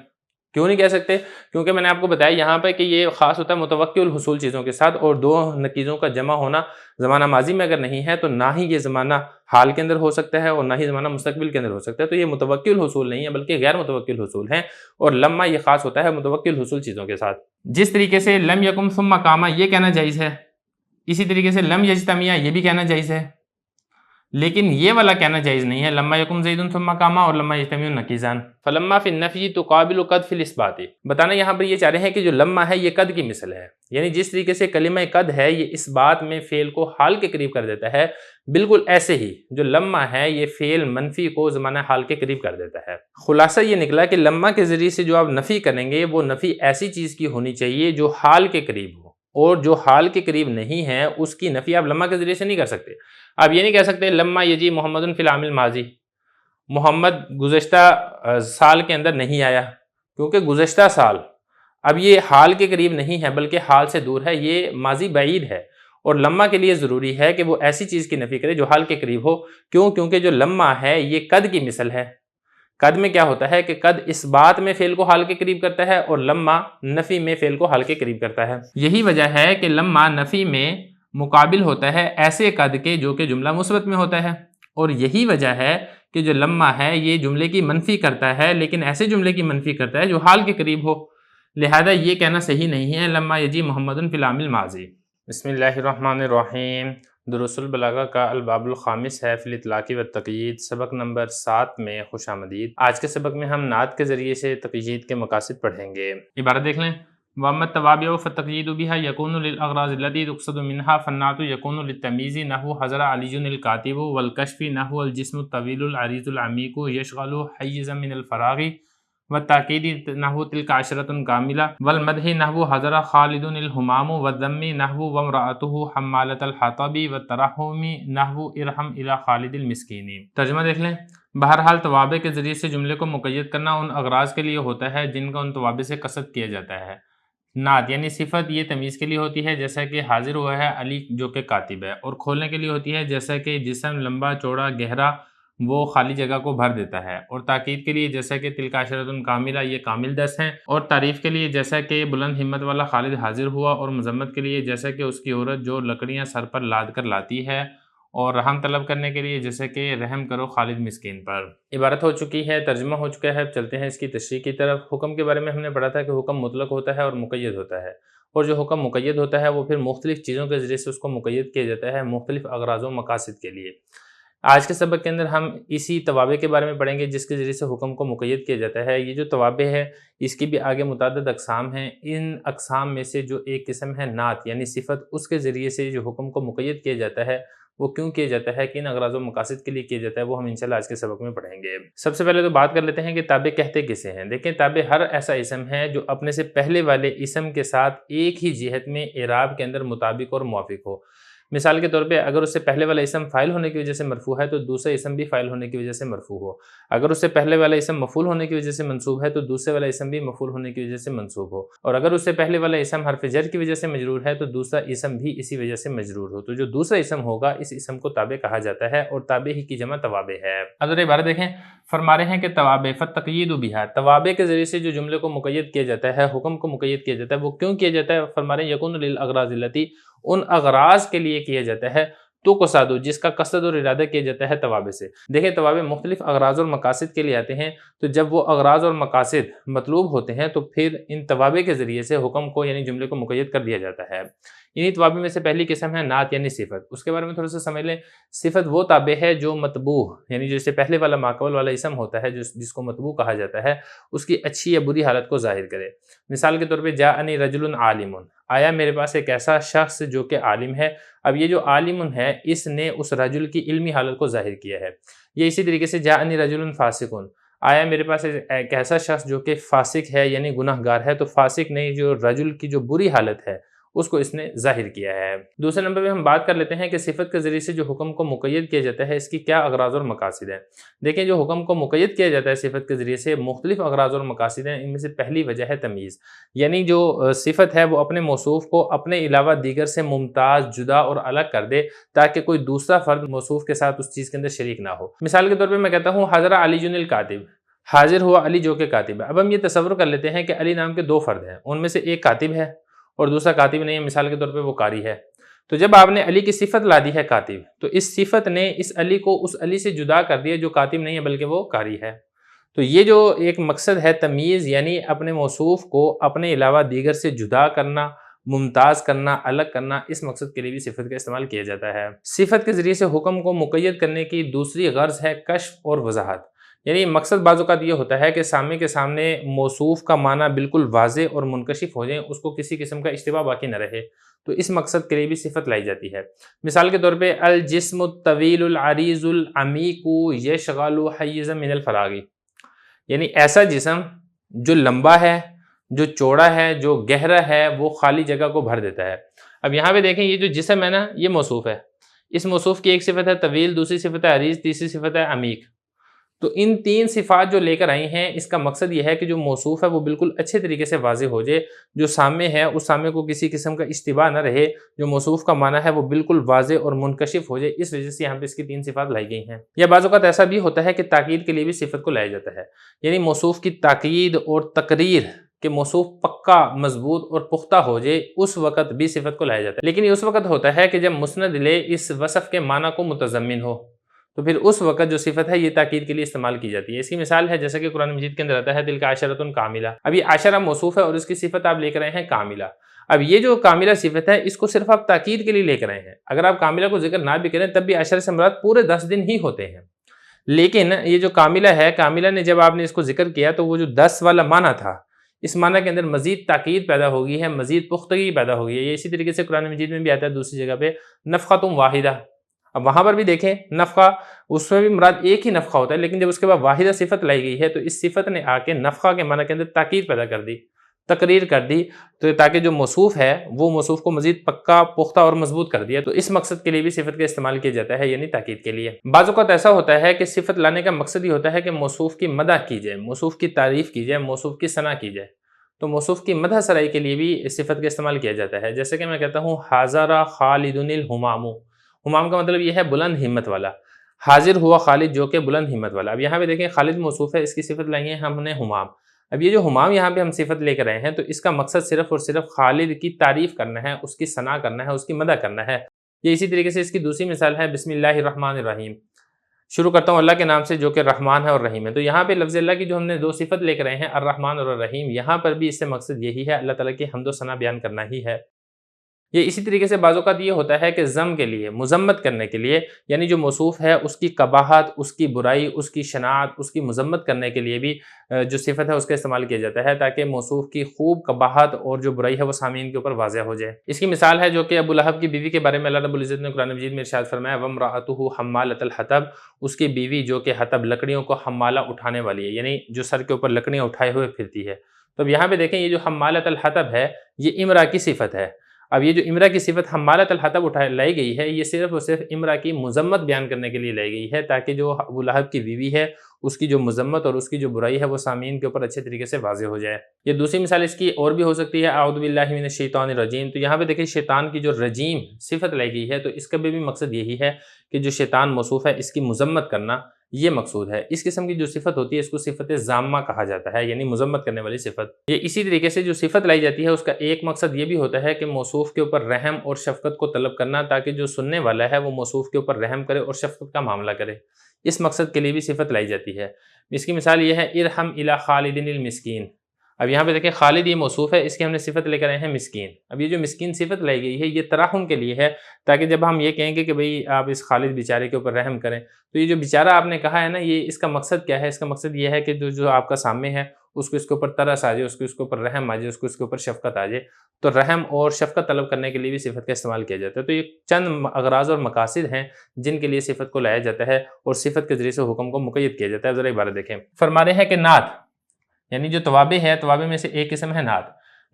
کیوں نہیں کہہ سکتے؟ کیونکہ میں نے آپ کو بتایا یہاں پہ کہ یہ خاص ہوتا ہے متوقع الحصول چیزوں کے ساتھ، اور دو نقیضوں کا جمع ہونا زمانہ ماضی میں اگر نہیں ہے تو نہ ہی یہ زمانہ حال کے اندر ہو سکتا ہے اور نہ ہی زمانہ مستقبل کے اندر ہو سکتا ہے، تو یہ متوقع الحصول نہیں ہے بلکہ غیر متوقع الحصول ہیں، اور لما یہ خاص ہوتا ہے متوقع الحصول چیزوں کے ساتھ۔ جس طریقے سے لم یکم ثم قام یہ کہنا جائز ہے، اسی طریقے سے لم یجتمع یہ بھی کہنا جائز ہے، لیکن یہ والا کہنا جائز نہیں ہے لما یکم زید ثم قام اور لما یجتمع النقیضان۔ فلما فی النفی تقابل قد فی الاثبات، بتانا یہاں پر یہ چاہ رہے ہیں کہ جو لما ہے یہ قد کی مثل ہے، یعنی جس طریقے سے کلمہ قد ہے یہ اس بات میں فعل کو حال کے قریب کر دیتا ہے، بالکل ایسے ہی جو لما ہے یہ فعل منفی کو زمانہ حال کے قریب کر دیتا ہے۔ خلاصہ یہ نکلا کہ لما کے ذریعے سے جو آپ نفی کریں گے وہ نفی ایسی چیز کی ہونی چاہیے جو حال کے قریب ہو، اور جو حال کے قریب نہیں ہے اس کی نفی آپ لما کے ذریعے سے نہیں کر سکتے۔ آپ یہ نہیں کہہ سکتے لما یجی محمد فی العام الماضی، محمد گزشتہ سال کے اندر نہیں آیا، کیونکہ گزشتہ سال اب یہ حال کے قریب نہیں ہے بلکہ حال سے دور ہے، یہ ماضی بعید ہے، اور لما کے لیے ضروری ہے کہ وہ ایسی چیز کی نفی کرے جو حال کے قریب ہو، کیوں؟ کیونکہ جو لما ہے یہ قد کی مثل ہے۔ قد میں کیا ہوتا ہے کہ قد اس بات میں فعل کو حال کے قریب کرتا ہے اور لما نفی میں فعل کو حال کے قریب کرتا ہے۔ یہی وجہ ہے کہ لما نفی میں مقابل ہوتا ہے ایسے قد کے جو کہ جملہ مثبت میں ہوتا ہے، اور یہی وجہ ہے کہ جو لما ہے یہ جملے کی منفی کرتا ہے، لیکن ایسے جملے کی منفی کرتا ہے جو حال کے قریب ہو، لہذا یہ کہنا صحیح نہیں ہے لما یجی محمد فی العام الماضی۔ بسم اللہ الرحمن الرحیم۔ دروس البلاغہ کا الباب الخامس ہے فی الاطلاق والتقیید، سبق نمبر 7 میں خوش آمدید۔ آج کے سبق میں ہم نعت کے ذریعے سے تقیید کے مقاصد پڑھیں گے۔ عبارت دیکھ لیں، وَأَمَّا التَّوَابِعُ فَالتَّقْيِيدُ بِهَا يَكُونُ لِلْأَغْرَاضِ الَّتِي تُقْصَدُ مِنْهَا، فَالنَّعْتُ يَكُونُ لِلتَّمْيِيزِ نَحْوُ حَضَرَ عَلِيٌّ الْكَاتِبُ، وَالْكَشْفِ نَحْوُ الْجِسْمُ الطَّوِيلُ الْعَرِيضُ الْعَمِيقُ يَشْغَلُ حَيِّزًا مِنَ الْفَرَاغِ، وَالتَّأْكِيدِ نَحْوُ تِلْكَ عَشْرَةٌ كَامِلَةٌ، وَالْمَدْحِ نَحْوُ حَضَرَ خَالِدٌ الْهُمَامُ، وَالذَّمِّ نَحْوُ وَامْرَأَتُهُ حَمَّالَةَ الْحَطَبِ، وَالتَّرَحُّمِ نَحْوُ ارْحَمْ إِلَى خَالِدِ الْمِسْكِينِ۔ ترجمہ دیکھ لیں، بہرحال توابع کے ذریعے سے جملے کو مقید کرنا ان اغراض کے لیے ہوتا ہے جن کا ان توابع سے قصد کیا جاتا ہے۔ نعت یعنی صفت یہ تمیز کے لیے ہوتی ہے جیسا کہ حاضر ہوا ہے علی جو کہ کاتب ہے، اور کھولنے کے لیے ہوتی ہے جیسا کہ جسم لمبا چوڑا گہرا وہ خالی جگہ کو بھر دیتا ہے، اور تاکید کے لیے جیسا کہ تلک عشرۃ کاملہ یہ کامل 10 ہیں، اور تعریف کے لیے جیسا کہ بلند ہمت والا خالد حاضر ہوا، اور مذمت کے لیے جیسا کہ اس کی عورت جو لکڑیاں سر پر لاد کر لاتی ہے، اور رحم طلب کرنے کے لیے جیسے کہ رحم کرو خالد مسکین پر۔ عبارت ہو چکی ہے، ترجمہ ہو چکا ہے، اب چلتے ہیں اس کی تشریح کی طرف۔ حکم کے بارے میں ہم نے پڑھا تھا کہ حکم مطلق ہوتا ہے اور مقید ہوتا ہے، اور جو حکم مقید ہوتا ہے وہ پھر مختلف چیزوں کے ذریعے سے اس کو مقید کیا جاتا ہے مختلف اغراض و مقاصد کے لیے۔ آج کے سبق کے اندر ہم اسی توابع کے بارے میں پڑھیں گے جس کے ذریعے سے حکم کو مقید کیا جاتا ہے۔ یہ جو توابع ہے اس کی بھی آگے متعدد اقسام ہیں، ان اقسام میں سے جو ایک قسم ہے نعت یعنی صفت، اس کے ذریعے سے جو حکم کو مقید کیا جاتا ہے وہ کیوں کیا جاتا ہے، کن اغراض و مقاصد کے لیے کیا جاتا ہے، وہ ہم انشاءاللہ آج کے سبق میں پڑھیں گے۔ سب سے پہلے تو بات کر لیتے ہیں کہ تابع کہتے کسے ہیں۔ دیکھیں تابع ہر ایسا اسم ہے جو اپنے سے پہلے والے اسم کے ساتھ ایک ہی جہت میں اعراب کے اندر مطابق اور موافق ہو۔ مثال کے طور پہ اگر اس سے پہلے والا اسم فاعل ہونے کی وجہ سے مرفوع ہے تو دوسرا اسم بھی فاعل ہونے کی وجہ سے مرفوع ہو، اگر اس سے پہلے والا اسم مفعول ہونے کی وجہ سے منصوب ہے تو دوسرے والا اسم بھی مفعول ہونے کی وجہ سے منصوب ہو، اور اگر اس سے پہلے والا اسم حرف جر کی وجہ سے مجرور ہے تو دوسرا اسم بھی اسی وجہ سے مجرور ہو، تو جو دوسرا اسم ہوگا اس اسم کو تابع کہا جاتا ہے، اور تابع ہی کی جمع توابع ہے۔ اب ذرا عبارت دیکھیں، فرما رہے ہیں کہ توابع فالتقیید بہا، توابع کے ذریعے سے جو جملے کو مقید کیا جاتا ہے، حکم کو مقید کیا جاتا ہے، وہ کیوں کیا جاتا ہے؟ فرما رہے ہیں یکون للاغراض التی، ان اغراض کے لیے کیا جاتا ہے، تو قصد جس کا قصد اور ارادہ کیا جاتا ہے توابع سے۔ دیکھیں توابع مختلف اغراض اور مقاصد کے لیے آتے ہیں، تو جب وہ اغراض اور مقاصد مطلوب ہوتے ہیں تو پھر ان توابع کے ذریعے سے حکم کو یعنی جملے کو مقید کر دیا جاتا ہے۔ انہی توابع میں سے پہلی قسم ہے نعت یعنی صفت، اس کے بارے میں تھوڑا سا سمجھ لیں۔ صفت وہ تابع ہے جو مطبوع یعنی جو اس سے پہلے والا ماقبل والا اسم ہوتا ہے جس کو مطبوع کہا جاتا ہے، اس کی اچھی یا بری حالت کو ظاہر کرے۔ مثال کے طور پہ جاءنی رجل عالم، آیا میرے پاس ایک ایسا شخص جو کہ عالم ہے. اب یہ جو عالم ہے اس نے اس رجل کی علمی حالت کو ظاہر کیا ہے. یہ اسی طریقے سے جاءنی رجل فاسقن، آیا میرے پاس ایک ایسا شخص جو کہ فاسق ہے یعنی گناہ گار ہے. تو فاسق نے جو رجل کی جو بری حالت ہے اس کو اس نے ظاہر کیا ہے. دوسرے نمبر پہ ہم بات کر لیتے ہیں کہ صفت کے ذریعے سے جو حکم کو مقید کیا جاتا ہے اس کی کیا اغراض اور مقاصد ہیں. دیکھیں جو حکم کو مقید کیا جاتا ہے صفت کے ذریعے سے مختلف اغراض اور مقاصد ہیں. ان میں سے پہلی وجہ ہے تمییز، یعنی جو صفت ہے وہ اپنے موصوف کو اپنے علاوہ دیگر سے ممتاز، جدا اور الگ کر دے تاکہ کوئی دوسرا فرد موصوف کے ساتھ اس چیز کے اندر شریک نہ ہو. مثال کے طور پہ میں کہتا ہوں حضر علی الکاتب، حاضر ہوا علی جو کہ کاتب ہے. اب ہم یہ تصور کر لیتے ہیں کہ علی نام کے دو فرد ہیں، ان میں سے ایک کاتب ہے اور دوسرا کاتب نہیں ہے. مثال کے طور پہ وہ قاری ہے. تو جب آپ نے علی کی صفت لا دی ہے کاتب، تو اس صفت نے اس علی کو اس علی سے جدا کر دیا جو کاتب نہیں ہے بلکہ وہ قاری ہے. تو یہ جو ایک مقصد ہے تمییز، یعنی اپنے موصوف کو اپنے علاوہ دیگر سے جدا کرنا، ممتاز کرنا، الگ کرنا، اس مقصد کے لیے بھی صفت کا استعمال کیا جاتا ہے. صفت کے ذریعے سے حکم کو مقید کرنے کی دوسری غرض ہے کشف اور وضاحت. یعنی مقصد بعض اوقات یہ ہوتا ہے کہ سامنے کے سامنے موصوف کا معنی بالکل واضح اور منکشف ہو جائیں، اس کو کسی قسم کا اشتباہ باقی نہ رہے. تو اس مقصد کے لیے بھی صفت لائی جاتی ہے. مثال کے طور پہ الجسم الطویل العریض العمیق یشغل حیزا من الفراغ، یعنی ایسا جسم جو لمبا ہے، جو چوڑا ہے، جو گہرا ہے، وہ خالی جگہ کو بھر دیتا ہے. اب یہاں پہ دیکھیں یہ جو جسم ہے نا یہ موصوف ہے. اس موصوف کی ایک صفت ہے طویل، دوسری صفت ہے عریض، تیسری صفت ہے عمیق. تو ان تین صفات جو لے کر آئی ہیں اس کا مقصد یہ ہے کہ جو موصوف ہے وہ بالکل اچھے طریقے سے واضح ہو جائے، جو سامنے ہے اس سامنے کو کسی قسم کا اشتباہ نہ رہے، جو موصوف کا معنی ہے وہ بالکل واضح اور منکشف ہو جائے. اس وجہ سے یہاں پہ اس کی تین صفات لائی گئی ہیں. یا بعض اوقات ایسا بھی ہوتا ہے کہ تاکید کے لیے بھی صفت کو لایا جاتا ہے، یعنی موصوف کی تاکید اور تقریر کہ موصوف پکا، مضبوط اور پختہ ہو جائے اس وقت بھی صفت کو لایا جاتا ہے. لیکن یہ اس وقت ہوتا ہے کہ جب مسند لے اس وصف کے معنی کو متضمن ہو، تو پھر اس وقت جو صفت ہے یہ تاکید کے لیے استعمال کی جاتی ہے. اس کی مثال ہے جیسا کہ قرآن مجید کے اندر آتا ہے تلک عشرۃ کاملہ. اب یہ عشرہ موصوف ہے اور اس کی صفت آپ لے کر آئے ہیں کاملہ. اب یہ جو کاملہ صفت ہے اس کو صرف آپ تاکید کے لیے لے کر آئے ہیں. اگر آپ کاملہ کو ذکر نہ بھی کریں تب بھی عشرہ سے مراد پورے 10 دن ہی ہوتے ہیں. لیکن یہ جو کاملہ ہے، کاملہ نے جب آپ نے اس کو ذکر کیا تو وہ جو 10 والا معنی تھا اس معنی کے اندر مزید تاکید پیدا ہو گئی ہے، مزید پختگی پیدا ہو گئی ہے. یہ اسی طریقے سے قرآن مجید میں بھی آتا ہے دوسری جگہ پہ نفخۃ واحدہ. اب وہاں پر بھی دیکھیں نفخہ، اس میں بھی مراد ایک ہی نفخہ ہوتا ہے، لیکن جب اس کے بعد واحدہ صفت لائی گئی ہے تو اس صفت نے آ کے نفخہ کے معنی کے اندر تاکید پیدا کر دی، تقریر کر دی، تو تاکہ جو موصوف ہے وہ موصوف کو مزید پکا، پختہ اور مضبوط کر دیا. تو اس مقصد کے لیے بھی صفت کا استعمال کیا جاتا ہے، یعنی تاکید کے لیے. بعض اوقات ایسا ہوتا ہے کہ صفت لانے کا مقصد یہ ہوتا ہے کہ موصوف کی مدح کی جائے، موصوف کی تعریف کی جائے، موصوف کی ثنا کی جائے. تو موصوف کی مدح سرائی کے لیے بھی اس صفت کا استعمال کیا جاتا ہے. جیسے کہ میں کہتا ہوں حاضر خالد الہمام. ہمام کا مطلب یہ ہے بلند ہمت والا. حاضر ہوا خالد جو کہ بلند ہمت والا. اب یہاں پہ دیکھیں خالد موصوف ہے، اس کی صفت لائی ہے ہم نے ہمام. اب یہ جو ہمام یہاں پہ ہم صفت لے کر آئے ہیں تو اس کا مقصد صرف اور صرف خالد کی تعریف کرنا ہے، اس کی ثنا کرنا ہے، اس کی مدح کرنا ہے. یہ اسی طریقے سے اس کی دوسری مثال ہے بسم اللہ الرحمن الرحیم. شروع کرتا ہوں اللہ کے نام سے جو کہ رحمان ہے اور رحیم ہے. تو یہاں پہ لفظ اللہ کی جو ہم نے دو صفت لے کر آئے ہیں الرحمن اور الرحیم، یہاں پر بھی اس سے مقصد یہی ہے اللہ تعالیٰ کی حمد و ثنا بیان کرنا ہی ہے. یہ اسی طریقے سے بعض اوقات یہ ہوتا ہے کہ ذم کے لیے، مذمت کرنے کے لیے، یعنی جو موصوف ہے اس کی قباحت، اس کی برائی، اس کی شناعت، اس کی مذمت کرنے کے لیے بھی جو صفت ہے اس کا استعمال کیا جاتا ہے تاکہ موصوف کی خوب قباحت اور جو برائی ہے وہ سامعین کے اوپر واضح ہو جائے. اس کی مثال ہے جو کہ ابو لہب کی بیوی کے بارے میں اللہ رب العزت نے قرآن مجید میں ارشاد فرمایا وامرأتہ حمالۃ الحطب. اس کی بیوی جو کہ حطب لکڑیوں کو حمالہ اٹھانے والی ہے، یعنی جو سر کے اوپر لکڑیاں اٹھائے ہوئے پھرتی ہے. تو اب یہاں پہ دیکھیں یہ جو حمالۃ الحطب ہے یہ امرا کی صفت ہے. اب یہ جو امرا کی صفت حمالۃ الحطب لائی گئی ہے یہ صرف اور صرف امرا کی مذمت بیان کرنے کے لیے لائی گئی ہے تاکہ جو ابو لہب کی بیوی ہے اس کی جو مذمت اور اس کی جو برائی ہے وہ سامعین کے اوپر اچھے طریقے سے واضح ہو جائے. یہ دوسری مثال اس کی اور بھی ہو سکتی ہے اعوذ باللہ من الشیطان الرجیم. تو یہاں پہ دیکھیں شیطان کی جو رجیم صفت لائی گئی ہے تو اس کا بھی مقصد یہی ہے کہ جو شیطان موصوف ہے اس کی مذمت کرنا یہ مقصود ہے. اس قسم کی جو صفت ہوتی ہے اس کو صفت ذامہ کہا جاتا ہے، یعنی مذمت کرنے والی صفت. یہ اسی طریقے سے جو صفت لائی جاتی ہے اس کا ایک مقصد یہ بھی ہوتا ہے کہ موصوف کے اوپر رحم اور شفقت کو طلب کرنا تاکہ جو سننے والا ہے وہ موصوف کے اوپر رحم کرے اور شفقت کا معاملہ کرے. اس مقصد کے لیے بھی صفت لائی جاتی ہے. اس کی مثال یہ ہے ارحم الی خالد المسکین. اب یہاں پہ دیکھیں خالد یہ موصوف ہے، اس کی ہم نے صفت لے کر آئے ہیں مسکین. اب یہ جو مسکین صفت لائی گئی ہے یہ ترحم کے لیے ہے تاکہ جب ہم یہ کہیں گے کہ بھئی آپ اس خالد بیچارے کے اوپر رحم کریں تو یہ جو بیچارہ آپ نے کہا ہے نا یہ اس کا مقصد کیا ہے؟ اس کا مقصد یہ ہے کہ جو آپ کا سامنے ہے اس کو اس کے اوپر ترس آ جائے، اس کو اس کے اوپر رحم آ جائے، اس کو اس کے اوپر شفقت آ جائے، تو رحم اور شفقت طلب کرنے کے لیے بھی صفت کا استعمال کیا جاتا ہے۔ تو یہ چند اغراض اور مقاصد ہیں جن کے لیے صفت کو لایا جاتا ہے اور صفت کے ذریعے سے حکم کو مقید کیا جاتا ہے۔ ذرا عبارت دیکھیں، فرما رہے ہیں کہ نعت یعنی جو توابع ہے، توابع میں سے ایک قسم ہے نعت۔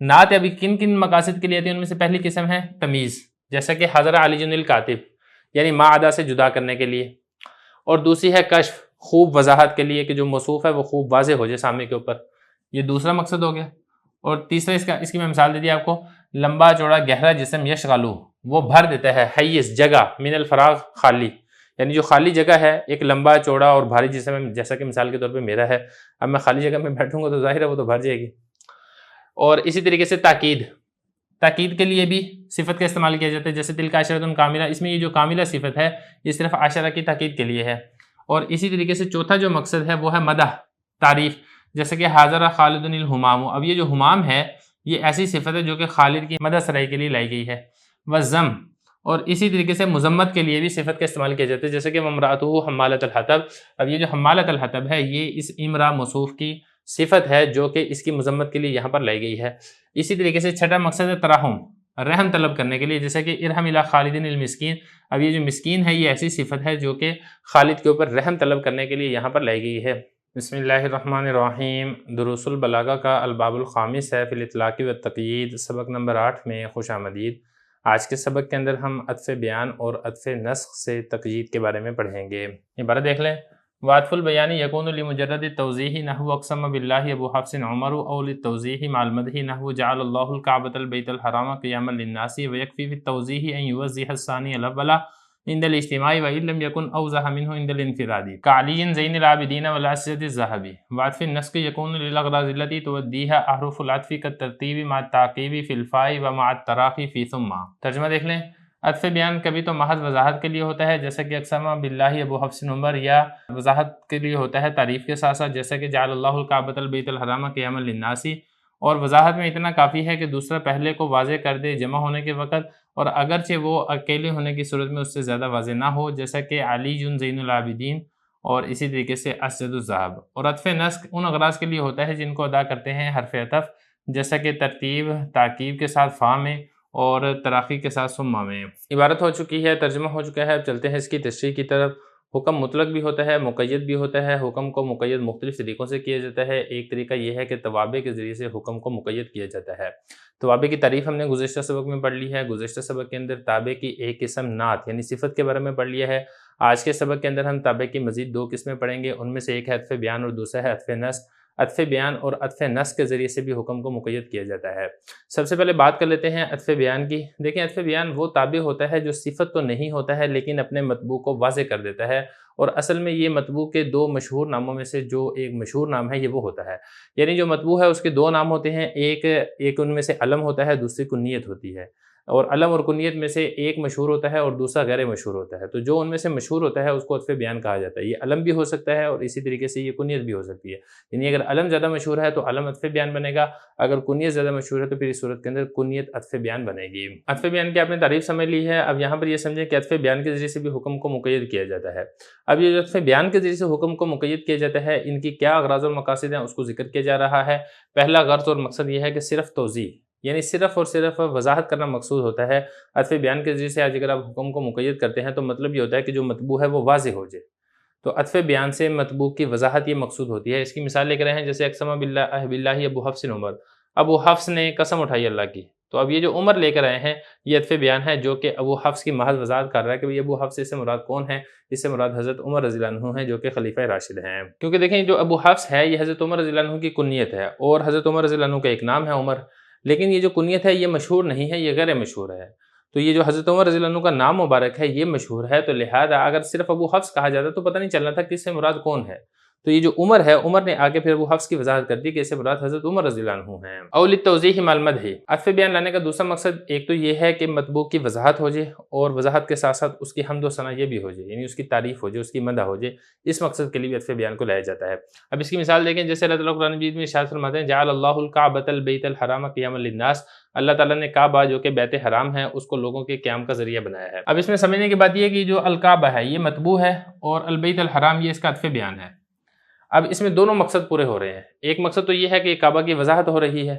نعت ابھی کن کن مقاصد کے لیے آتی ہے؟ ان میں سے پہلی قسم ہے تمیز، جیسا کہ حضر علی الکاتب یعنی ما عدا سے جدا کرنے کے لیے، اور دوسری ہے کشف، خوب وضاحت کے لیے کہ جو موصوف ہے وہ خوب واضح ہو جائے سامنے کے اوپر، یہ دوسرا مقصد ہو گیا۔ اور تیسرا اس کی میں مثال دے دی آپ کو، لمبا چوڑا گہرا جسم یشغلو، وہ بھر دیتا ہے، حیز جگہ، من الفراغ خالی، یعنی جو خالی جگہ ہے، ایک لمبا چوڑا اور بھاری جسم ہے، جیسا کہ مثال کے طور پہ میرا ہے، اب میں خالی جگہ میں بیٹھوں گا تو ظاہر ہے وہ تو بھر جائے گی۔ اور اسی طریقے سے تاکید کے لیے بھی صفت کا استعمال کیا جاتا ہے، جیسے تلک عشرۃ کاملہ، اس میں یہ جو کاملہ صفت ہے یہ صرف عشرہ کی تاکید کے لیے ہے۔ اور اسی طریقے سے چوتھا جو مقصد ہے وہ ہے مدح، تعریف، جیسے کہ حاضر خالد الحمام، اب یہ جو حمام ہے یہ ایسی صفت ہے جو کہ خالد کی مدح سرائی کے لیے لائی گئی ہے۔ وزم، اور اسی طریقے سے مذمت کے لیے بھی صفت کا استعمال کیا جاتا ہے، جیسے کہ وامرأتہ حمالۃ الحطب، اب یہ جو حمالۃ الحطب ہے یہ اس امرا موصوف کی صفت ہے جو کہ اس کی مذمت کے لیے یہاں پر لائی گئی ہے۔ اسی طریقے سے چھٹا مقصد ہے ترحم، رحم طلب کرنے کے لیے، جیسے کہ ارحم الی خالد المسکین، اب یہ جو مسکین ہے یہ ایسی صفت ہے جو کہ خالد کے اوپر رحم طلب کرنے کے لیے یہاں پر لائی گئی ہے۔ بسم اللہ الرحمن الرحیم، دروس البلاغہ کا الباب الخامس ہے فی الاطلاق والتقیید، سبق نمبر 8 میں خوش آمدید۔ آج کے سبق کے اندر ہم عطف بیان اور عطف نسخ سے تقیید کے بارے میں پڑھیں گے۔ عبارت دیکھ لیں، وعطف البیان یکون لمجرد التوضیح نحو اقسم باللہ ابو حفص عمر او للتوضیح مع المدح نحو جعل اللہ الکعبۃ البیت الحرام قیاما للناس ویکفی فی التوضیح ان یوضح الثانی الاول عند الاجتماع وان لم یکن اوضح منه عند الانفراد کعلی زین العابدین والاسجد الذهبی۔ وعطف النسخ یکون للاغراض التي تودیها احرف العطف كالترتیب مع التعقیب فی الفاء ومع التراخی فی ثم۔ ترجمہ دیکھ لیں، عطف بیان کبھی تو محض وضاحت کے لیے ہوتا ہے جیسا کہ اقسم باللہ ابو حفص عمر، یا وضاحت کے لیے ہوتا ہے تعریف کے ساتھ ساتھ جیسا کہ جعل اللہ الکعبۃ البیت الحرام قیاما للناس، اور وضاحت میں اتنا کافی ہے کہ دوسرا پہلے کو واضح کر دے جمع ہونے کے وقت، اور اگرچہ وہ اکیلے ہونے کی صورت میں اس سے زیادہ واضح نہ ہو، جیسا کہ علی زین العابدین، اور اسی طریقے سے اسجد الذهب۔ اور عطف نسخ ان اغراض کے لیے ہوتا ہے جن کو ادا کرتے ہیں حرف عطف، جیسا کہ ترتیب، تعقیب کے ساتھ فا میں اور تراخی کے ساتھ ثم میں۔ عبارت ہو چکی ہے، ترجمہ ہو چکا ہے، اب چلتے ہیں اس کی تشریح کی طرف۔ حکم مطلق بھی ہوتا ہے، مقید بھی ہوتا ہے۔ حکم کو مقید مختلف طریقوں سے کیا جاتا ہے۔ ایک طریقہ یہ ہے کہ توابع کے ذریعے سے حکم کو مقید کیا جاتا ہے۔ توابع کی تعریف ہم نے گزشتہ سبق میں پڑھ لی ہے۔ گزشتہ سبق کے اندر تابع کی ایک قسم نعت یعنی صفت کے بارے میں پڑھ لیا ہے۔ آج کے سبق کے اندر ہم تابع کی مزید 2 قسمیں پڑھیں گے، ان میں سے ایک ہے عطف بیان اور دوسرا ہے عطف نسخ۔ عطف بیان اور عطف نسخ کے ذریعے سے بھی حکم کو مقید کیا جاتا ہے۔ سب سے پہلے بات کر لیتے ہیں عطف بیان کی۔ دیکھیں، عطف بیان وہ تابع ہوتا ہے جو صفت تو نہیں ہوتا ہے لیکن اپنے مطبوع کو واضح کر دیتا ہے، اور اصل میں یہ مطبوع کے 2 مشہور ناموں میں سے جو ایک مشہور نام ہے یہ وہ ہوتا ہے، یعنی جو مطبوع ہے اس کے 2 نام ہوتے ہیں، ایک ان میں سے علم ہوتا ہے، دوسری کنیت ہوتی ہے، اور علم اور کنیت میں سے ایک مشہور ہوتا ہے اور دوسرا غیر مشہور ہوتا ہے۔ تو جو ان میں سے مشہور ہوتا ہے اس کو عطف بیان کہا جاتا ہے۔ یہ علم بھی ہو سکتا ہے اور اسی طریقے سے یہ کنیت بھی ہو سکتی ہے، یعنی اگر علم زیادہ مشہور ہے تو علم عطف بیان بنے گا، اگر کنیت زیادہ مشہور ہے تو پھر اس صورت کے اندر کنیت عطف بیان بنے گی۔ عطف بیان کی آپ نے تعریف سمجھ لی ہے، اب یہاں پر یہ سمجھیں کہ عطف بیان کے ذریعے سے بھی حکم کو مقید کیا جاتا ہے۔ اب یہ جو عطف بیان کے ذریعے سے حکم کو مقید کیا جاتا ہے، ان کی کیا اغراض اور مقاصد ہیں اس کو ذکر کیا جا رہا ہے۔ پہلا غرض اور مقصد یہ ہے کہ صرف توضیح یعنی صرف اور صرف وضاحت کرنا مقصود ہوتا ہے۔ عطف بیان کے ذریعے سے آج اگر آپ حکم کو مقید کرتے ہیں تو مطلب یہ ہوتا ہے کہ جو مطبوع ہے وہ واضح ہو جائے، تو عطف بیان سے مطبوع کی وضاحت یہ مقصود ہوتی ہے۔ اس کی مثال لے کر رہے ہیں، جیسے اقسم باللہ ابو حفص عمر، ابو حفص نے قسم اٹھائی اللہ کی، تو اب یہ جو عمر لے کر آئے ہیں یہ عطف بیان ہے جو کہ ابو حفص کی محض وضاحت کر رہا ہے کہ ابو حفص سے مراد کون ہے، اس سے مراد حضرت عمر رضی اللہ عنہ ہیں جو کہ خلیفہ راشد ہیں۔ کیونکہ دیکھیں جو ابو حفص ہے یہ حضرت عمر رضی اللہ عنہ کی کنیت ہے، اور حضرت عمر رضی اللہ عنہ کا ایک نام ہے عمر، لیکن یہ جو کنیت ہے یہ مشہور نہیں ہے، یہ غیر مشہور ہے۔ تو یہ جو حضرت عمر رضی اللہ عنہ کا نام مبارک ہے یہ مشہور ہے، تو لہذا اگر صرف ابو حفص کہا جاتا تو پتہ نہیں چلنا تھا کہ اس سے مراد کون ہے۔ تو یہ جو عمر ہے، عمر نے آگے پھر ابو حفص کی وضاحت کر دی کہ اس سے مراد حضرت عمر رضی اللہ عنہ ہیں۔ اول التوضیح مع المدح، عطف بیان لانے کا دوسرا مقصد ایک تو یہ ہے کہ مطبوع کی وضاحت ہو جائے، اور وضاحت کے ساتھ ساتھ اس کی حمد و ثنا یہ بھی ہو جائے، یعنی اس کی تعریف ہو جائے، اس کی مدح ہو جائے۔ اس مقصد کے لیے بھی عطف بیان کو لایا جاتا ہے۔ اب اس کی مثال دیکھیں، جیسے اللہ تعالیٰ قرآن مجید میں ارشاد فرماتے ہیں جعل اللہ الکعبۃ البیت الحرام قیاما للناس، اللہ تعالیٰ نے کعبہ جو کہ بیت حرام ہے اس کو لوگوں کے قیام کا ذریعہ بنایا ہے۔ اب اس میں سمجھنے کی بات یہ ہے کہ جو الکعبہ ہے یہ مطبوع ہے، اور البیت الحرام یہ اس کا عطف بیان ہے۔ اب اس میں دونوں مقصد پورے ہو رہے ہیں. ایک مقصد تو یہ ہے کہ کعبہ کی وضاحت ہو رہی ہے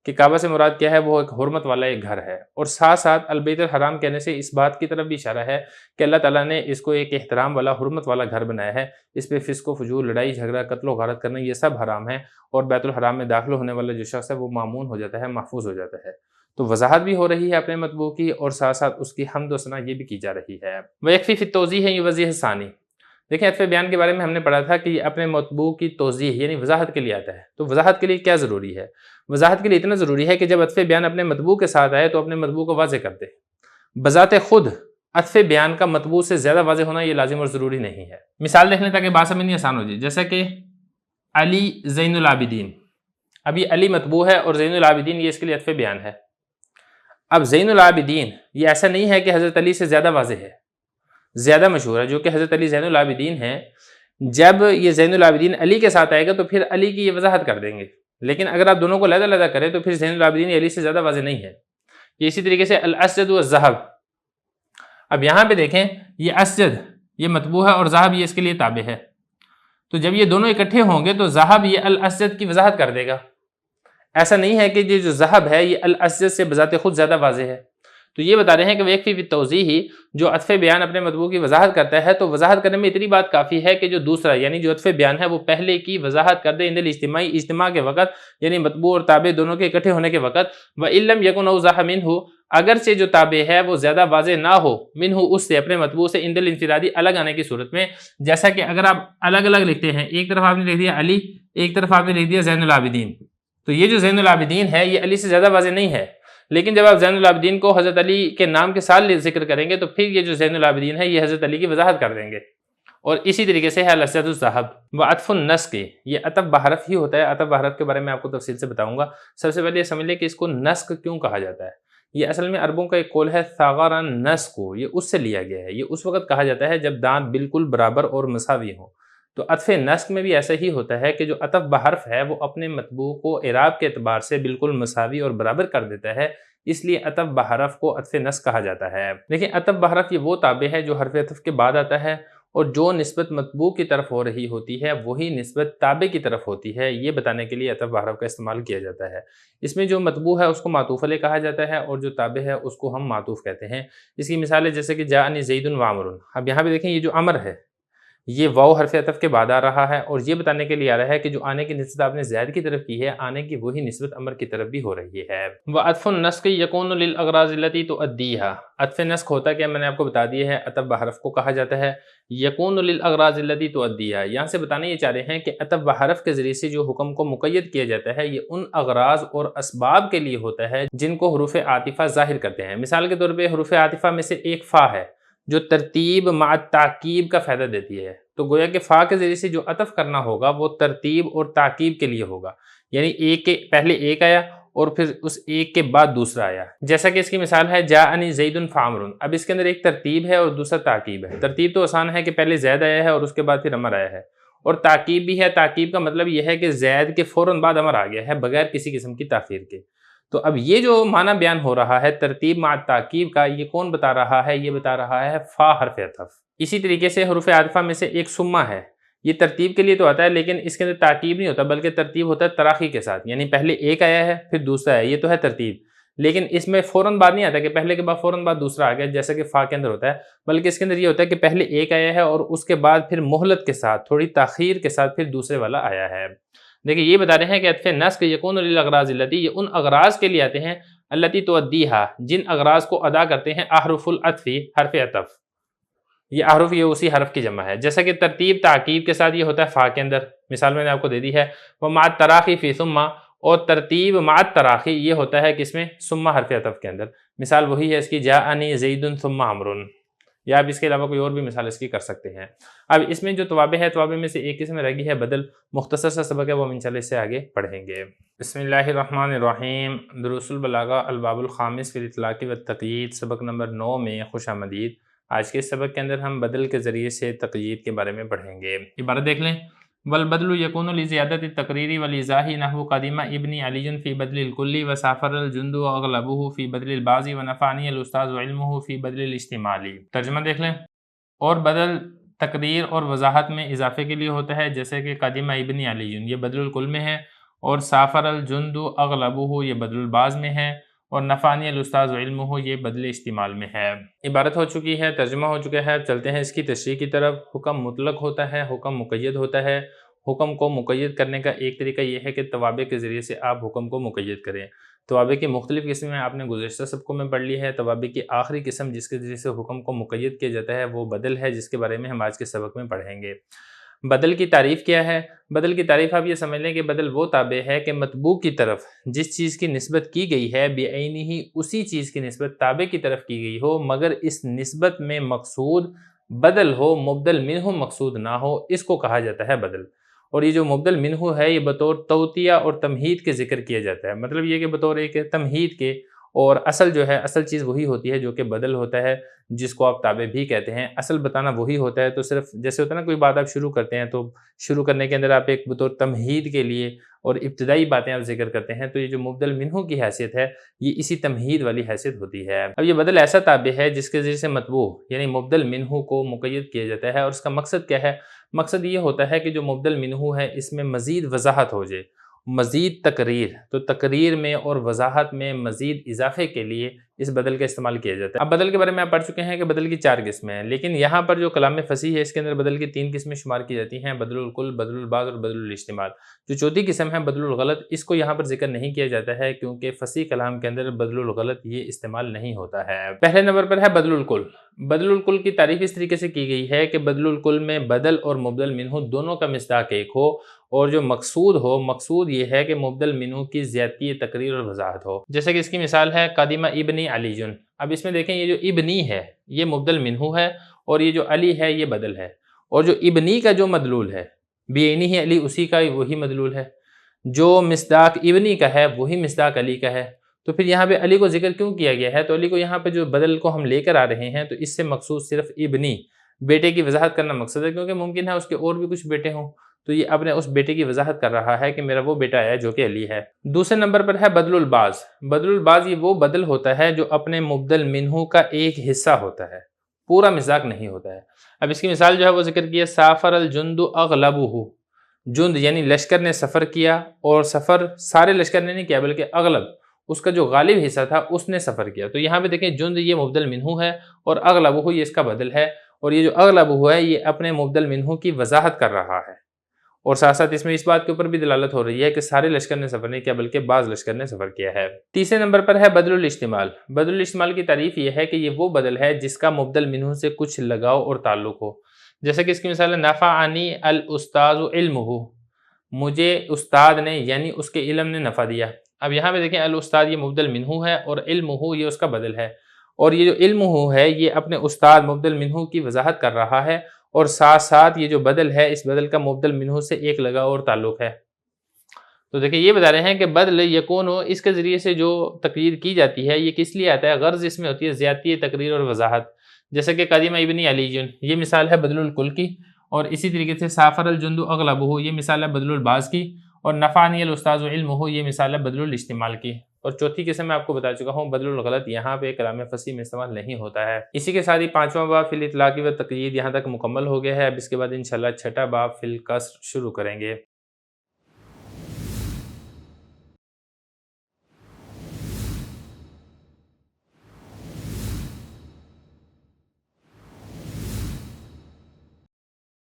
کہ کعبہ سے مراد کیا ہے، وہ ایک حرمت والا ایک گھر ہے، اور ساتھ ساتھ البیت الحرام کہنے سے اس بات کی طرف بھی اشارہ ہے کہ اللہ تعالیٰ نے اس کو ایک احترام والا حرمت والا گھر بنایا ہے. اس پہ فسق و فجور، لڑائی جھگڑا، قتل و غارت کرنا، یہ سب حرام ہے، اور بیت الحرام میں داخل ہونے والا جو شخص ہے وہ مامون ہو جاتا ہے، محفوظ ہو جاتا ہے. تو وضاحت بھی ہو رہی ہے اپنے مطبوع کی، اور ساتھ ساتھ اس کی حمد و ثنا یہ بھی کی جا رہی ہے. ویکفی فی التوضیح یوضیح ثانی. دیکھیں عطف بیان کے بارے میں ہم نے پڑھا تھا کہ یہ اپنے مطبوع کی توضیح یعنی وضاحت کے لیے آتا ہے. تو وضاحت کے لیے کیا ضروری ہے؟ وضاحت کے لیے اتنا ضروری ہے کہ جب عطف بیان اپنے مطبوع کے ساتھ آئے تو اپنے مطبوع کو واضح کر دے. بذات خود عطف بیان کا مطبوع سے زیادہ واضح ہونا یہ لازم اور ضروری نہیں ہے. مثال دیکھ لیں تاکہ بات سمجھنی آسان ہو جائے. جیسا کہ علی زین العابدین، اب یہ علی مطبوع ہے اور زین العابدین یہ اس کے لیے عطف بیان ہے. اب زین العابدین یہ ایسا نہیں ہے کہ حضرت علی سے زیادہ واضح ہے، زیادہ مشہور ہے، جو کہ حضرت علی زین العابدین ہیں. جب یہ زین العابدین علی کے ساتھ آئے گا تو پھر علی کی یہ وضاحت کر دیں گے، لیکن اگر آپ دونوں کو علیحدہ علیحدہ کریں تو پھر زین العابدین علی سے زیادہ واضح نہیں ہے. یہ اسی طریقے سے الاسجد والذہب. اب یہاں پہ دیکھیں یہ اسجد یہ مطبوع ہے اور ذہب یہ اس کے لیے تابع ہے. تو جب یہ دونوں اکٹھے ہوں گے تو ذہب یہ الاسجد کی وضاحت کر دے گا. ایسا نہیں ہے کہ یہ جو ذہب ہے یہ الاسجد سے بذات خود زیادہ واضح ہے. تو یہ بتا رہے ہیں کہ ویکفی فی التوضیح جو عطف بیان اپنے مطبوع کی وضاحت کرتا ہے تو وضاحت کرنے میں اتنی بات کافی ہے کہ جو دوسرا یعنی جو عطف بیان ہے وہ پہلے کی وضاحت کر دے اجتماع کے وقت، یعنی مطبوع اور تابع دونوں کے اکٹھے ہونے کے وقت. وَإِن لَّمْ يَكُنْ أَوْضَحَ مِنْهُ، اگرچہ جو تابع ہے وہ زیادہ واضح نہ ہو، منہ اس سے اپنے مطبوع سے عند الانفرادی الگ آنے کی صورت میں. جیسا کہ اگر آپ الگ الگ لکھتے ہیں، ایک طرف آپ نے لکھ دیا علی، ایک طرف آپ نے لکھ دیا زین العابدین، تو یہ جو زین العابدین ہے یہ علی سے زیادہ واضح نہیں ہے. لیکن جب آپ زین العابدین کو حضرت علی کے نام کے ساتھ ذکر کریں گے تو پھر یہ جو زین العابدین ہے یہ حضرت علی کی وضاحت کر دیں گے. اور اسی طریقے سے ہے الاسجد الذہب و عطف النسق، یہ عطف بحرف ہی ہوتا ہے. عطف بحرف کے بارے میں آپ کو تفصیل سے بتاؤں گا. سب سے پہلے یہ سمجھ لیں کہ اس کو نسق کیوں کہا جاتا ہے. یہ اصل میں عربوں کا ایک قول ہے ثغر النسق، یہ اس سے لیا گیا ہے. یہ اس وقت کہا جاتا ہے جب دانت بالکل برابر اور مساوی ہوں. تو عطف نسق میں بھی ایسا ہی ہوتا ہے کہ جو عطف بحرف ہے وہ اپنے مطبوع کو اعراب کے اعتبار سے بالکل مساوی اور برابر کر دیتا ہے، اس لیے عطف بحرف کو عطف نسق کہا جاتا ہے. لیکن عطف بحرف یہ وہ تابع ہے جو حرف عطف کے بعد آتا ہے، اور جو نسبت مطبوع کی طرف ہو رہی ہوتی ہے وہی نسبت تابع کی طرف ہوتی ہے. یہ بتانے کے لیے عطف بحرف کا استعمال کیا جاتا ہے. اس میں جو مطبوع ہے اس کو معطوف علیہ کہا جاتا ہے اور جو تابع ہے اس کو ہم معطوف کہتے ہیں. اس کی مثال ہے جیسے کہ جاءنی زید و عمر. اب یہاں پہ دیکھیں یہ جو امر ہے یہ واو حرف عطف کے بعد آ رہا ہے، اور یہ بتانے کے لیے آ رہا ہے کہ جو آنے کی نسبت آپ نے زید کی طرف کی ہے، آنے کی وہی نسبت امر کی طرف بھی ہو رہی ہے. وعطف النسق یکون للاغراض التي تؤدیها. عطف نسق ہوتا ہے کہ میں نے آپ کو بتا دیا ہے، عطف بحرف کو کہا جاتا ہے. یکون للاغراض التي تؤدیها، یہاں سے بتانا یہ چاہ رہے ہیں کہ عطف بحرف کے ذریعے سے جو حکم کو مقید کیا جاتا ہے یہ ان اغراض اور اسباب کے لیے ہوتا ہے جن کو حروف عاطفہ ظاہر کرتے ہیں. مثال کے طور پہ حروف عاطفہ میں سے ایک فا ہے جو ترتیب مع تاکیب کا فائدہ دیتی ہے. تو گویا کہ فا کے ذریعے سے جو عطف کرنا ہوگا وہ ترتیب اور تاکیب کے لیے ہوگا، یعنی ایک کے پہلے ایک آیا اور پھر اس ایک کے بعد دوسرا آیا. جیسا کہ اس کی مثال ہے جاءنی زید فعمر. اب اس کے اندر ایک ترتیب ہے اور دوسرا تاکیب ہے. ترتیب تو آسان ہے کہ پہلے زید آیا ہے اور اس کے بعد پھر عمر آیا ہے، اور تاکیب بھی ہے. تاکیب کا مطلب یہ ہے کہ زید کے فوراً بعد عمر آ گیا ہے بغیر کسی قسم کی تاخیر کے. تو اب یہ جو معنی بیان ہو رہا ہے ترتیب مع تاکیب کا، یہ کون بتا رہا ہے؟ یہ بتا رہا ہے فا حرف عطف. اسی طریقے سے حروف عاطفہ میں سے ایک ثم ہے. یہ ترتیب کے لیے تو آتا ہے لیکن اس کے اندر تاکیب نہیں ہوتا بلکہ ترتیب ہوتا ہے تراخی کے ساتھ، یعنی پہلے ایک آیا ہے پھر دوسرا ہے، یہ تو ہے ترتیب. لیکن اس میں فوراً بعد نہیں آتا کہ پہلے کے بعد فوراً بعد دوسرا آ گیا جیسا کہ فا کے اندر ہوتا ہے، بلکہ اس کے اندر یہ ہوتا ہے کہ پہلے ایک آیا ہے اور اس کے بعد پھر مہلت کے ساتھ تھوڑی تاخیر کے ساتھ پھر دوسرے والا آیا ہے. دیکھیں یہ بتا رہے ہیں کہ عطف نسق یکون للاغراض التی، یہ ان اغراض کے لیے آتے ہیں التی تؤدیہا جن اغراض کو ادا کرتے ہیں احرف العطف حرف عطف. یہ احرف یہ اسی حرف کی جمع ہے. جیسا کہ ترتیب تاکیب کے ساتھ یہ ہوتا ہے فا کے اندر، مثال میں نے آپ کو دے دی ہے. ومع التراخی فی ثم، اور ترتیب مع التراخی یہ ہوتا ہے کس میں؟ ثم حرف عطف کے اندر. مثال وہی ہے اس کی جاءنی زید ثم عمر، یا آپ اس کے علاوہ کوئی اور بھی مثال اس کی کر سکتے ہیں. اب اس میں جو توابع ہے توابع میں سے ایک قسم رہ گئی ہے بدل. مختصر سا سبق ہے وہ ہم انشاءاللہ اس سے آگے پڑھیں گے. بسم اللہ الرحمن الرحیم. دروس البلاغہ الباب الخامس فی الاطلاق والتقیید، سبق نمبر 9 میں خوش آمدید. آج کے سبق کے اندر ہم بدل کے ذریعے سے تقیید کے بارے میں پڑھیں گے. عبارت دیکھ لیں. والبدل یکون لزیادت التقریر والایضاح نحو قدیم ابن علی فی بدل الکلی وسافر الجند واغلبہ فی بدل البعض ونفعنی الاستاذ علمہ فی بدل الاجتمالی. ترجمہ دیکھ لیں. اور بدل تقریر اور وضاحت میں اضافے کے لیے ہوتا ہے، جیسے کہ قدیم ابن علی یہ بدل الکل میں ہے، اور سافر الجند اغلبہ یہ بدل الباز میں ہے، اور نفعنی الاستاذ علمہ یہ بدل اشتمال میں ہے۔ عبارت ہو چکی ہے، ترجمہ ہو چکا ہے، اب چلتے ہیں اس کی تشریح کی طرف۔ حکم مطلق ہوتا ہے، حکم مقید ہوتا ہے۔ حکم کو مقید کرنے کا ایک طریقہ یہ ہے کہ توابع کے ذریعے سے آپ حکم کو مقید کریں۔ توابع کی مختلف قسمیں آپ نے گزشتہ سبقوں میں پڑھ لی ہے۔ توابع کی آخری قسم جس کے ذریعے سے حکم کو مقید کیا جاتا ہے وہ بدل ہے، جس کے بارے میں ہم آج کے سبق میں پڑھیں گے۔ بدل کی تعریف کیا ہے؟ بدل کی تعریف آپ یہ سمجھ لیں کہ بدل وہ تابع ہے کہ مطبوع کی طرف جس چیز کی نسبت کی گئی ہے بعینہ اسی چیز کی نسبت تابع کی طرف کی گئی ہو، مگر اس نسبت میں مقصود بدل ہو، مبدل منہ مقصود نہ ہو، اس کو کہا جاتا ہے بدل۔ اور یہ جو مبدل منہ ہے یہ بطور توطیہ اور تمہید کے ذکر کیا جاتا ہے، مطلب یہ کہ بطور ایک تمہید کے، اور اصل جو ہے اصل چیز وہی ہوتی ہے جو کہ بدل ہوتا ہے، جس کو آپ تابع بھی کہتے ہیں۔ اصل بتانا وہی ہوتا ہے، تو صرف جیسے ہوتا ہے نا کوئی بات آپ شروع کرتے ہیں تو شروع کرنے کے اندر آپ ایک بطور تمہید کے لیے اور ابتدائی باتیں آپ ذکر کرتے ہیں، تو یہ جو مبدل منہ کی حیثیت ہے یہ اسی تمہید والی حیثیت ہوتی ہے۔ اب یہ بدل ایسا تابع ہے جس کے ذریعے سے مطبوع یعنی مبدل منہ کو مقید کیا جاتا ہے، اور اس کا مقصد کیا ہے؟ مقصد یہ ہوتا ہے کہ جو مبدل منہ ہے اس میں مزید وضاحت ہو جائے، مزید تقریر، تو تقریر میں اور وضاحت میں مزید اضافے کے لیے اس بدل کا استعمال کیا جاتا ہے۔ اب بدل کے بارے میں آپ پڑھ چکے ہیں کہ بدل کی 4 قسمیں ہیں، لیکن یہاں پر جو کلام فصیح ہے اس کے اندر بدل کی 3 قسمیں شمار کی جاتی ہیں، بدل الکل، بدل البعض اور بدل الاشتمال۔ جو چوتھی قسم ہے بدل الغلط، اس کو یہاں پر ذکر نہیں کیا جاتا ہے کیونکہ فصیح کلام کے اندر بدل الغلط یہ استعمال نہیں ہوتا ہے۔ پہلے نمبر پر ہے بدل الکل۔ بدل الکل کی تعریف اس طریقے سے کی گئی ہے کہ بدل الکل میں بدل اور مبدل منہ دونوں کا مصداق ایک ہو، اور جو مقصود ہو، مقصود یہ ہے کہ مبدل منہ کی زیادتی تقریر اور وضاحت ہو۔ جیسے کہ اس کی مثال ہے قدیم ابن علی۔ اب اس میں دیکھیں یہ جو ابنی ہے یہ مبدل منہ ہے، اور یہ جو علی ہے یہ بدل ہے، اور جو ابنی کا جو مدلول ہے بعینہ علی اسی کا وہی مدلول ہے، جو مصداق ابنی کا ہے وہی مصداق علی کا ہے۔ تو پھر یہاں پہ علی کو ذکر کیوں کیا گیا ہے؟ تو علی کو یہاں پہ جو بدل کو ہم لے کر آ رہے ہیں تو اس سے مقصود صرف ابنی بیٹے کی وضاحت کرنا مقصد ہے، کیونکہ ممکن ہے اس کے اور بھی کچھ بیٹے ہوں، تو یہ اپنے اس بیٹے کی وضاحت کر رہا ہے کہ میرا وہ بیٹا ہے جو کہ علی ہے۔ دوسرے نمبر پر ہے بدل البعض۔ بدل البعض یہ وہ بدل ہوتا ہے جو اپنے مبدل منہ کا ایک حصہ ہوتا ہے، پورا مصداق نہیں ہوتا ہے۔ اب اس کی مثال جو ہے وہ ذکر کیا، سافر الجند اغلبہ۔ جند یعنی لشکر نے سفر کیا، اور سفر سارے لشکر نے نہیں کیا بلکہ اغلب اس کا جو غالب حصہ تھا اس نے سفر کیا۔ تو یہاں پہ دیکھیں جند یہ مبدل منہ ہے اور اغلبہ یہ اس کا بدل ہے، اور یہ جو اغلبہ ہے یہ اپنے مبدل منہ کی وضاحت کر رہا ہے، اور ساتھ ساتھ اس میں اس بات کے اوپر بھی دلالت ہو رہی ہے کہ سارے لشکر نے سفر نہیں کیا بلکہ بعض لشکر نے سفر کیا ہے۔ تیسرے نمبر پر ہے بدل الاشتمال۔ بدل الاشتمال کی تعریف یہ ہے کہ یہ وہ بدل ہے جس کا مبدل منہ سے کچھ لگاؤ اور تعلق ہو، جیسے کہ اس کی مثال ہے نفعنی الاستاذ علمہ، مجھے استاد نے یعنی اس کے علم نے نفع دیا۔ اب یہاں پہ دیکھیں الاستاد یہ مبدل منہ ہے اور علمہ یہ اس کا بدل ہے، اور یہ جو علمہ ہے یہ اپنے استاد مبدل منہ کی وضاحت کر رہا ہے، اور ساتھ ساتھ یہ جو بدل ہے اس بدل کا مبدل منہ سے ایک لگاؤ اور تعلق ہے۔ تو دیکھیں یہ بتا رہے ہیں کہ بدل یکون اس کے ذریعے سے جو تقریر کی جاتی ہے یہ کس لیے آتا ہے؟ غرض اس میں ہوتی ہے زیادتی تقریر اور وضاحت، جیسے کہ قدیم ابن علی یہ مثال ہے بدل الکل کی، اور اسی طریقے سے سافر الجند اغلبہ یہ مثال ہے بدل البعض کی، اور نفعنی الاستاذ علمہ یہ مثال ہے بدل الاشتمال کی، اور چوتھی قسم میں آپ کو بتا چکا ہوں بدل الغلط، یہاں پہ کلام فصیح میں استعمال نہیں ہوتا ہے۔ اسی کے ساتھ ہی 5واں باب فی الاطلاق و تقیید یہاں تک مکمل ہو گیا ہے۔ اب اس کے بعد انشاءاللہ 6واں باب فی القصر شروع کریں گے۔